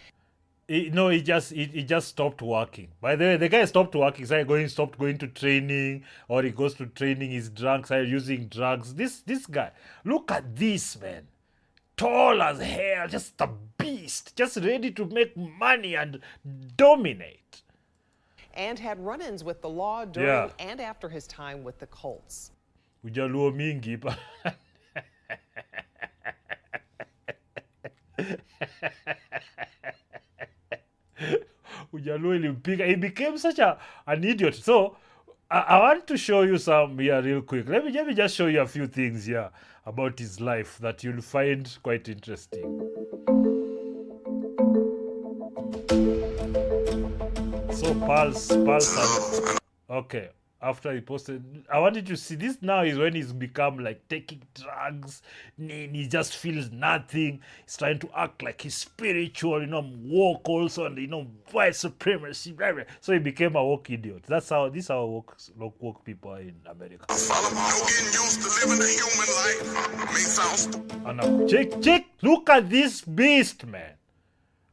[SPEAKER 4] He just stopped working. By the way, the guy stopped working. Stopped going to training, or he goes to training. He's drunk. Started using drugs. This guy. Look at this, man. Tall as hell, just a beast, just ready to make money and dominate.
[SPEAKER 12] And had run-ins with the law during and after his time with the Colts.
[SPEAKER 4] Ujaluo mingi. He became such an idiot. So I want to show you some here real quick. Let me just show you a few things here about his life that you'll find quite interesting. So Pulse. Okay. After he posted, I wanted to see this now is when he's become like taking drugs. He just feels nothing. He's trying to act like he's spiritual, woke also, and white supremacy. Blah, blah. So he became a woke idiot. This is how woke people are in America. And now, check, look at this beast, man.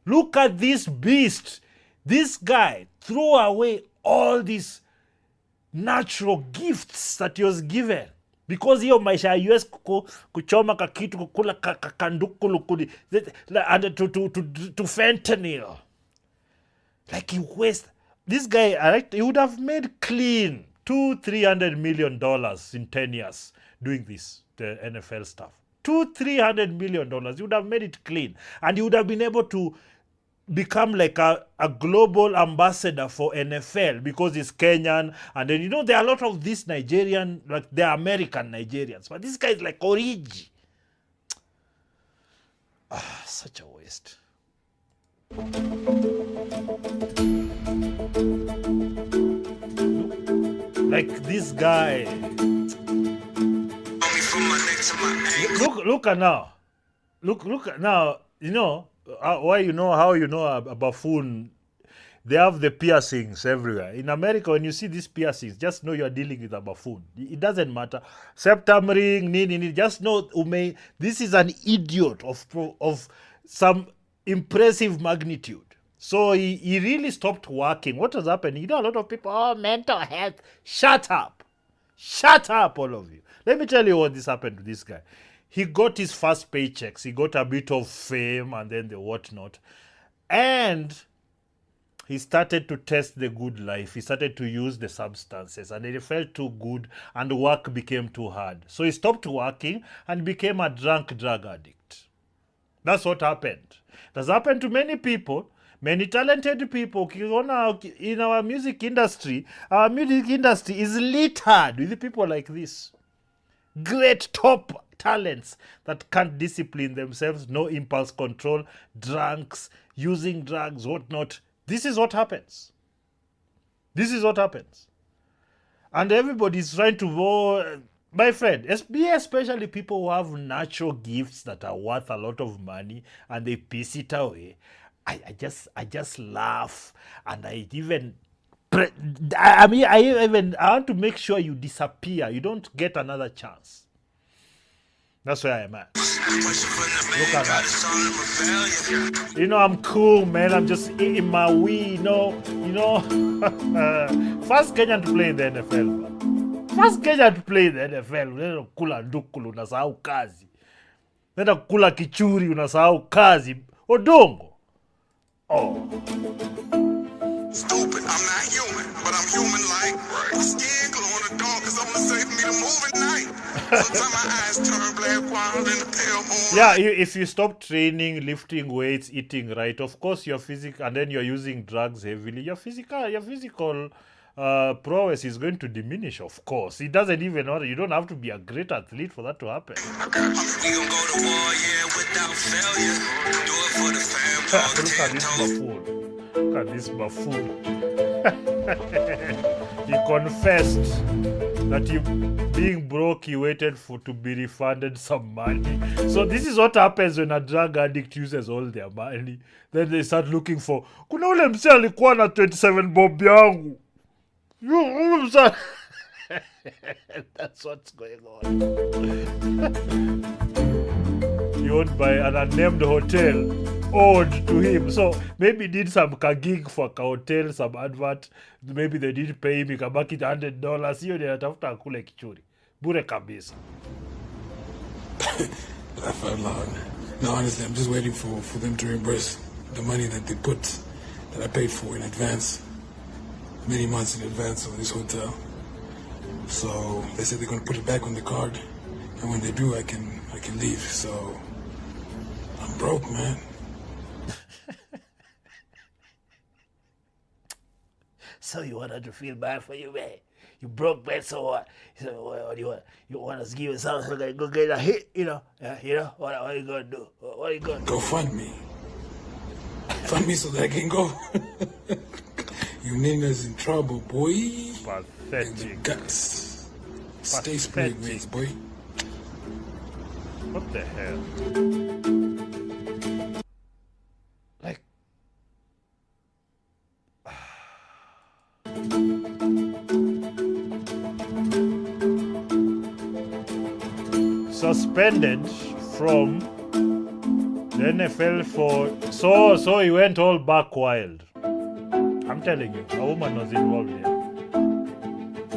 [SPEAKER 4] Look at this beast. This guy threw away all these natural gifts that he was given because hiyo maisha ya US kuchoma kakitu kukula kanduku and to fentanyl, like he waste. This guy, he would have made clean $200-300 million in 10 years doing this, the NFL stuff. $200-300 million, he would have made it clean, and he would have been able to become like a global ambassador for NFL because he's Kenyan, and then there are a lot of these Nigerian, like they're American Nigerians, but this guy is like Origi. Such a waste. Like this guy. Look at now. Look at now. You know why? You know how you know a buffoon? They have the piercings everywhere. In America, when you see these piercings, just know you are dealing with a buffoon. It doesn't matter. Septum ring, just know this is an idiot of some impressive magnitude. So he really stopped working. What has happened? You know, a lot of people, mental health. Shut up. Shut up, all of you. Let me tell you what this happened to this guy. He got his first paychecks. He got a bit of fame and then the whatnot. And he started to test the good life. He started to use the substances and it felt too good and work became too hard. So he stopped working and became a drunk drug addict. That's what happened. It has happened to many people, many talented people. In our music industry is littered with people like this. Great top talents that can't discipline themselves, no impulse control, drunks, using drugs, whatnot. This is what happens. This is what happens. And everybody's trying to, my friend, especially people who have natural gifts that are worth a lot of money and they piss it away. I just laugh and I want to make sure you disappear. You don't get another chance. That's where I'm at. Look at that. You know, I'm cool, man. I'm just eating my weed, you know. First Kenyan to play in the NFL, man. First Kenyan to play in the NFL. Nenda kula ndukulu, unasahau kazi. Nenda kula kichuri, unasahau kazi. Odongo. Oh.
[SPEAKER 13] Stupid, I'm not human, but I'm human like. My skin glow in the dark cause I'm safe for me to move at night. Sometimes my eyes turn black while in the pale moon.
[SPEAKER 4] Yeah, if you stop training, lifting weights, eating right, of course your physical, and then you're using drugs heavily, your physical prowess is going to diminish, of course. It doesn't even matter. You don't have to be a great athlete for that to happen.
[SPEAKER 13] We gon' go to war, yeah, without failure. Do it for the family.
[SPEAKER 4] Look at this buffoon. He confessed that being broke, he waited to be refunded some money. So this is what happens when a drug addict uses all their money. Then they start looking for, kuna ule mse alikuwa na 27 bob yangu. That's what's going on. He owned by an unnamed hotel owed to him. So maybe he did some gig for a hotel, some advert. Maybe they didn't pay him, ikabaki $100. Hiyo ndio anatafuta akule kichuri. Bure kabisa.
[SPEAKER 10] I felt loud. No, honestly, I'm just waiting for them to reimburse the money that I paid for in advance, many months in advance of this hotel. So they said they're going to put it back on the card, and when they do, I can leave. So I'm broke, man.
[SPEAKER 4] So you wanted to feel bad for you, man? You broke, man. So what? So what do you want? You want us to give you something so go get a hit, you know? What are you gonna do? What are you gonna do?
[SPEAKER 10] Go fund me. Fund me so that I can go. You niggas in trouble, boy.
[SPEAKER 4] Pathetic.
[SPEAKER 10] Guts. Stay spraying ways, boy.
[SPEAKER 4] What the hell? Like, suspended from the NFL for so he went all back wild. I'm telling you, a woman was involved here.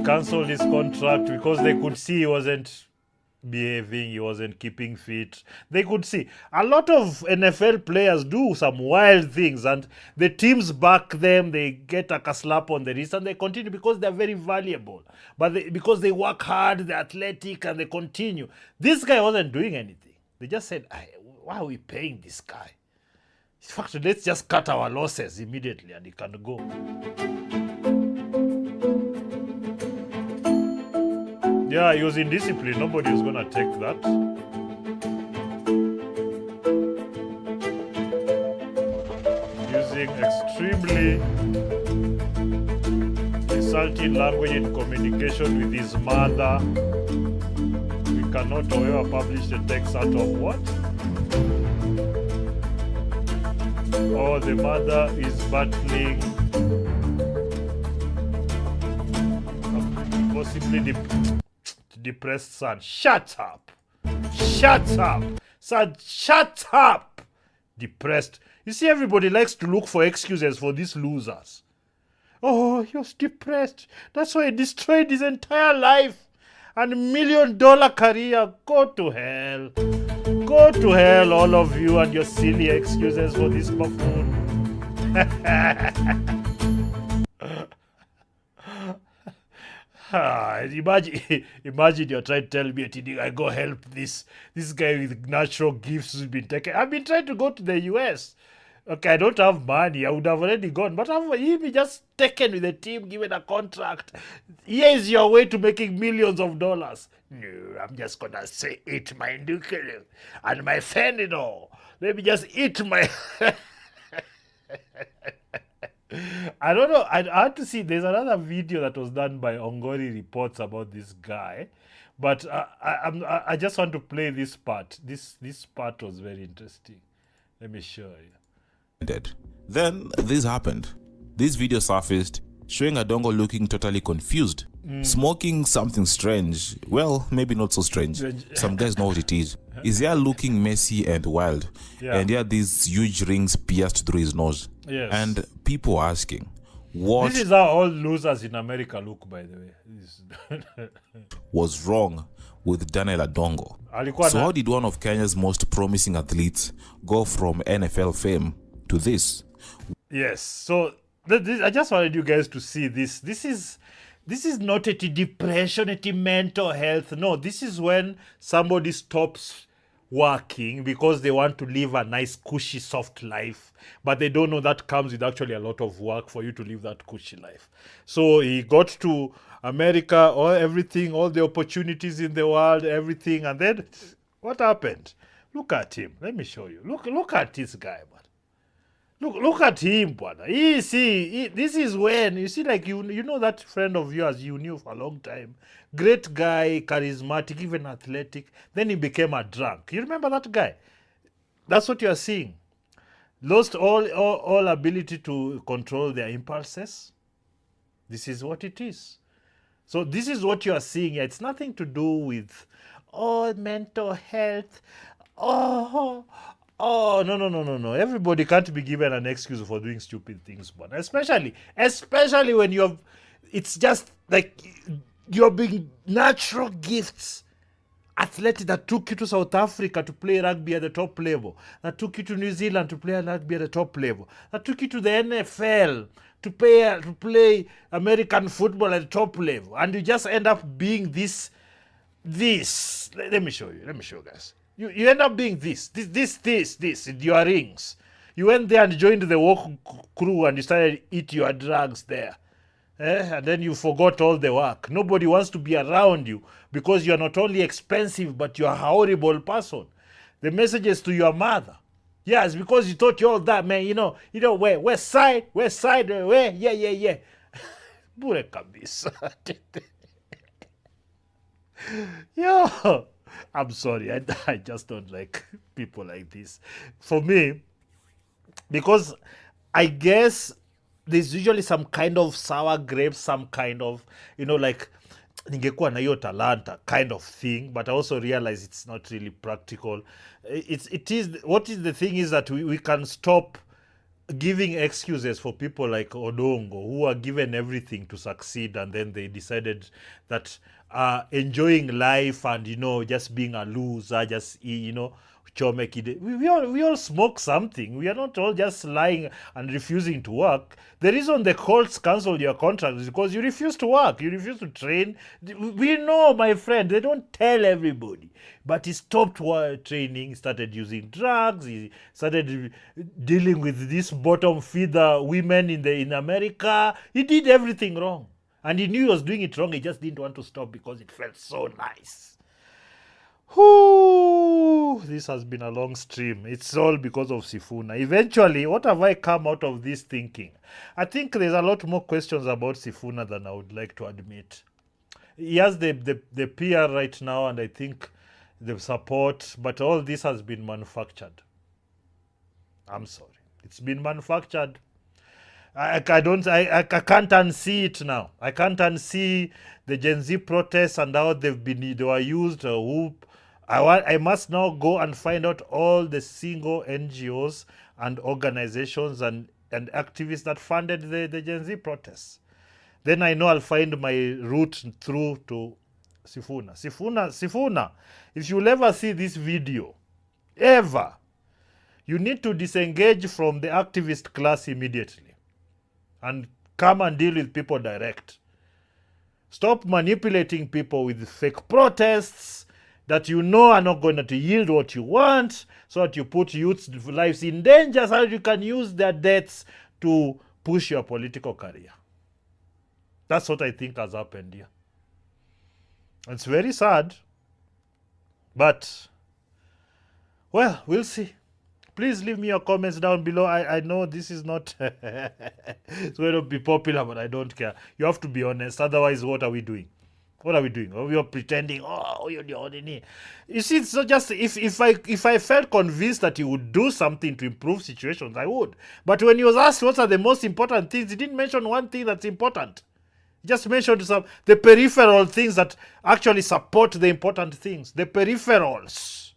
[SPEAKER 4] Cancelled his contract because they could see he wasn't behaving, he wasn't keeping fit. They could see. A lot of NFL players do some wild things and the teams back them, they get a slap on the wrist and they continue because they're very valuable. But because they work hard, they're athletic and they continue. This guy wasn't doing anything. They just said, why are we paying this guy? In fact, let's just cut our losses immediately and he can go. Yeah, he was indisciplined. Nobody was going to take that. Using extremely insulting language in communication with his mother. We cannot, however, publish the text out of what? Oh, the mother is battling possibly depressed son. Shut up. Shut up. Son, shut up. Depressed. You see, everybody likes to look for excuses for these losers. Oh, he was depressed. That's why he destroyed his entire life and $1 million career. Go to hell. Go to hell, all of you, and your silly excuses for this buffoon. Imagine you're trying to tell me, I go help this guy with natural gifts who's been taken. I've been trying to go to the US. Okay, I don't have money. I would have already gone. But he just taken with the team, given a contract. Here is your way to making millions of dollars. No, I'm just going to say eat my nuclear and my fentanyl. Let me just eat my... I don't know. I had to see. There's another video that was done by Ongori Reports about this guy. But I just want to play this part. This part was very interesting. Let me show you.
[SPEAKER 14] Then this happened. This video surfaced showing Adongo looking totally confused, smoking something strange. Well, maybe not so strange. Some guys know what it is. His hair looking messy and wild, and he had these huge rings pierced through his nose.
[SPEAKER 4] Yes.
[SPEAKER 14] And people were asking, what
[SPEAKER 4] This is how all losers in America look, by the way.
[SPEAKER 14] was wrong with Daniel Adongo? So how did one of Kenya's most promising athletes go from NFL fame to this?
[SPEAKER 4] Yes, so I just wanted you guys to see this. This is not a depression, a mental health. No, this is when somebody stops working because they want to live a nice, cushy, soft life, but they don't know that comes with actually a lot of work for you to live that cushy life. So he got to America, everything, all the opportunities in the world, everything, and then what happened? Look at him. Let me show you. Look at this guy, man. Look at him, brother. This is when, you see, like, you know that friend of yours you knew for a long time. Great guy, charismatic, even athletic. Then he became a drunk. You remember that guy? That's what you are seeing. Lost all ability to control their impulses. This is what it is. So this is what you are seeing here. It's nothing to do with, mental health. No. Everybody can't be given an excuse for doing stupid things, but especially when you have, it's just like you're being natural gifts. Athletes that took you to South Africa to play rugby at the top level, that took you to New Zealand to play rugby at the top level, that took you to the NFL to play American football at the top level, and you just end up being this. Let me show you, guys. You end up being this, your rings. You went there and joined the walk crew and you started eat your drugs there. And then you forgot all the work. Nobody wants to be around you because you're not only expensive, but you're a horrible person. The messages to your mother. Yes, because you thought you're all that, man. Where? West side, where? Yeah. Bure kabisa. Yo. I'm sorry, I just don't like people like this. For me, because I guess there's usually some kind of sour grapes, some kind of, like, ningekuwa na hiyo talanta kind of thing, but I also realize it's not really practical. What is the thing is that we can stop giving excuses for people like Odongo, who are given everything to succeed, and then they decided that enjoying life and just being a loser, just chomeki. We all smoke something. We are not all just lying and refusing to work. The reason the Colts canceled your contract is because you refuse to work. You refuse to train. We know, my friend. They don't tell everybody. But he stopped training, started using drugs. He started dealing with these bottom feeder women in America. He did everything wrong. And he knew he was doing it wrong. He just didn't want to stop because it felt so nice. Whoo! This has been a long stream. It's all because of Sifuna. Eventually, what have I come out of this thinking? I think there's a lot more questions about Sifuna than I would like to admit. He has the PR right now, and I think the support, but all this has been manufactured. I'm sorry. It's been manufactured. I can't unsee it now. I can't unsee the Gen Z protests and how they were used. I must now go and find out all the single NGOs and organizations and activists that funded the Gen Z protests. Then I know I'll find my route through to Sifuna. Sifuna, if you'll ever see this video, ever, you need to disengage from the activist class immediately and come and deal with people direct. Stop manipulating people with fake protests that you know are not going to yield what you want, so that you put youth's lives in danger so that you can use their deaths to push your political career. That's what I think has happened here. It's very sad, but, well, we'll see. Please leave me your comments down below. I know this is not it's going to be popular, but I don't care. You have to be honest. Otherwise, what are we doing? What are we doing? We are pretending, oh, you're the ordinary. You see, it's not just, if I felt convinced that he would do something to improve situations, I would. But when he was asked what are the most important things, he didn't mention one thing that's important. He just mentioned the peripheral things that actually support the important things. The peripherals.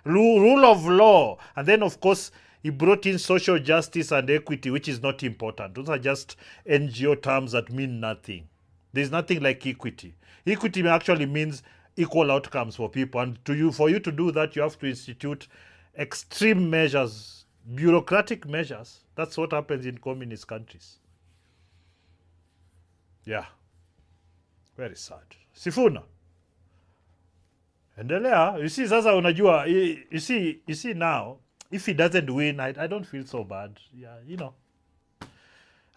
[SPEAKER 4] Rule of law. And then, of course, he brought in social justice and equity, which is not important. Those are just NGO terms that mean nothing. There's nothing like equity. Equity actually means equal outcomes for people. And for you to do that, you have to institute extreme measures, bureaucratic measures. That's what happens in communist countries. Yeah. Very sad. Sifuna. Endelea. You see, sasa unajua, you see now, if he doesn't win, I don't feel so bad. Yeah, you know.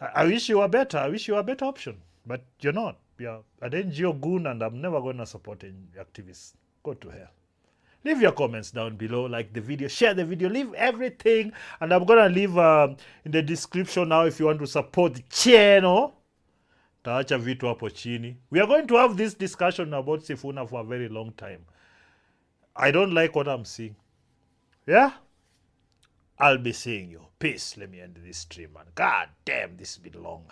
[SPEAKER 4] I wish you were better. I wish you were a better option. But you're not. You're an NGO goon, and I'm never going to support any activists. Go to hell. Leave your comments down below. Like the video. Share the video. Leave everything. And I'm going to leave in the description now if you want to support the channel. Taacha vitu hapo chini. We are going to have this discussion about Sifuna for a very long time. I don't like what I'm seeing. Yeah? I'll be seeing you. Peace. Let me end this stream, man. God damn, this has been long.